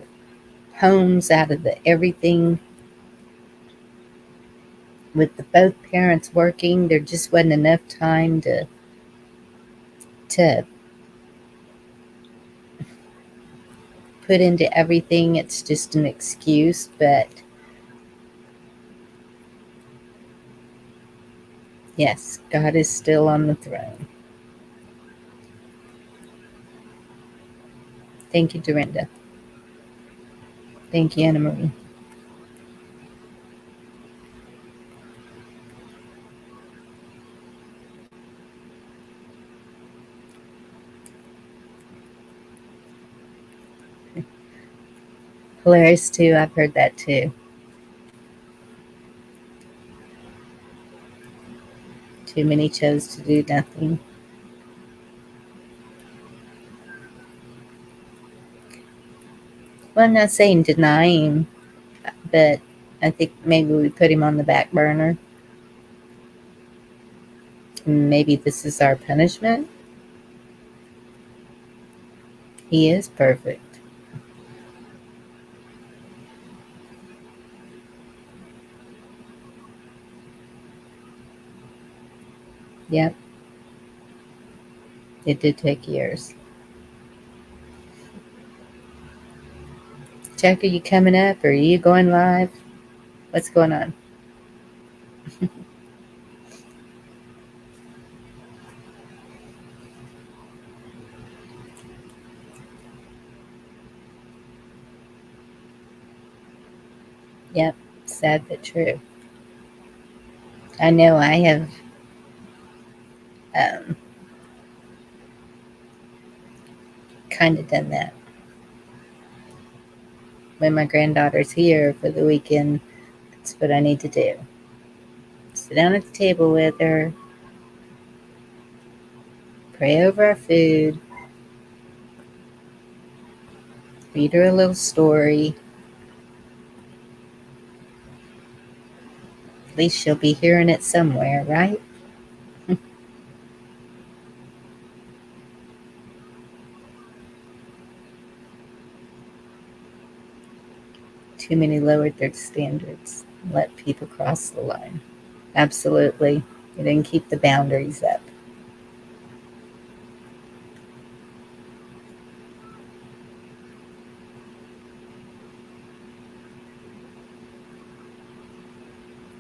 homes, out of the everything. With the both parents working, there just wasn't enough time to put into everything. It's just an excuse, but yes, God is still on the throne. Thank you, Dorinda. Thank you, Anna Marie. Hilarious too. I've heard that too. Too many chose to do nothing. Well, I'm not saying deny him, but I think maybe we put him on the back burner. Maybe this is our punishment. He is perfect. Yep. It did take years. Chuck, are you coming up? Or are you going live? What's going on? Yep. Sad but true. I know I have kind of done that. When my granddaughter's here for the weekend, that's what I need to do. Sit down at the table with her, pray over our food, read her a little story, At least she'll be hearing it somewhere, right? Too many lowered their standards, let people cross the line. Absolutely. You didn't keep the boundaries up.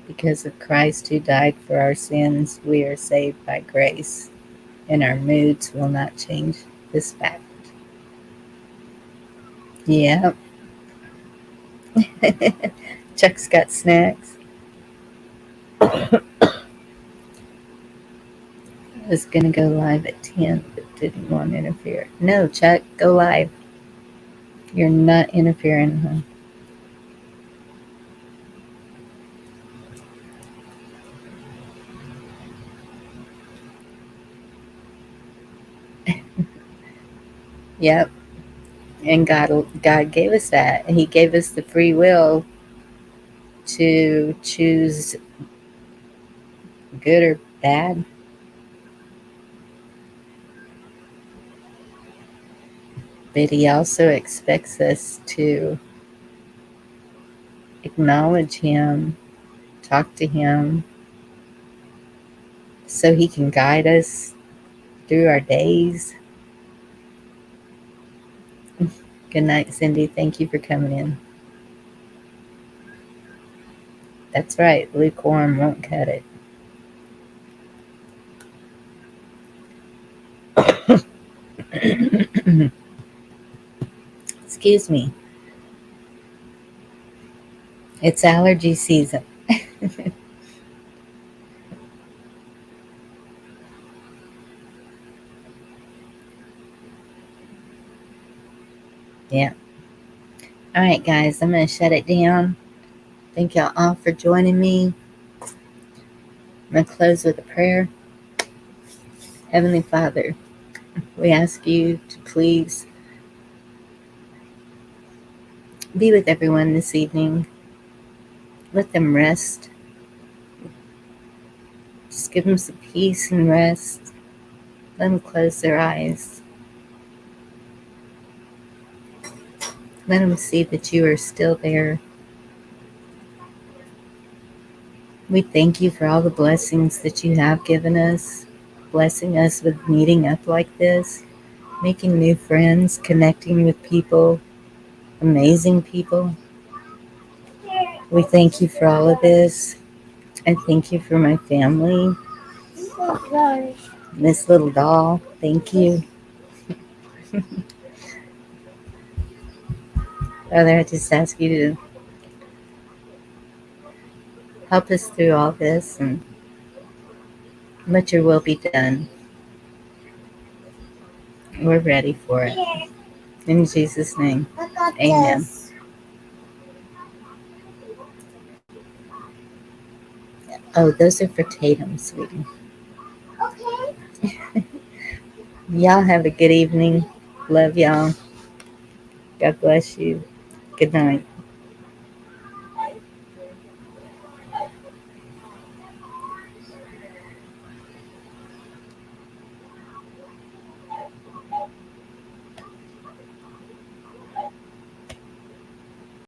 Because of Christ who died for our sins, we are saved by grace, and our moods will not change this fact. Yeah. Chuck's got snacks. I was going to go live at 10, but didn't want to interfere. No, Chuck, go live. You're not interfering, huh? Yep. And God gave us that. And He gave us the free will to choose good or bad. But He also expects us to acknowledge Him, talk to Him, so He can guide us through our days. Good night, Cindy. Thank you for coming in. That's right. Lukewarm won't cut it. Excuse me. It's allergy season. Yeah. All right, guys. I'm going to shut it down. Thank y'all all for joining me. I'm going to close with a prayer. Heavenly Father, we ask you to please be with everyone this evening. Let them rest. Just give them some peace and rest. Let them close their eyes. Let them see that you are still there. We thank you for all the blessings that you have given us, blessing us with meeting up like this, making new friends, connecting with people, amazing people. We thank you for all of this. I thank you for my family. This little doll, thank you. Father, I just ask you to help us through all this and let your will be done. We're ready for it. In Jesus' name, amen. Oh, those are for Tatum, sweetie. Okay. Y'all have a good evening. Love y'all. God bless you. Good night.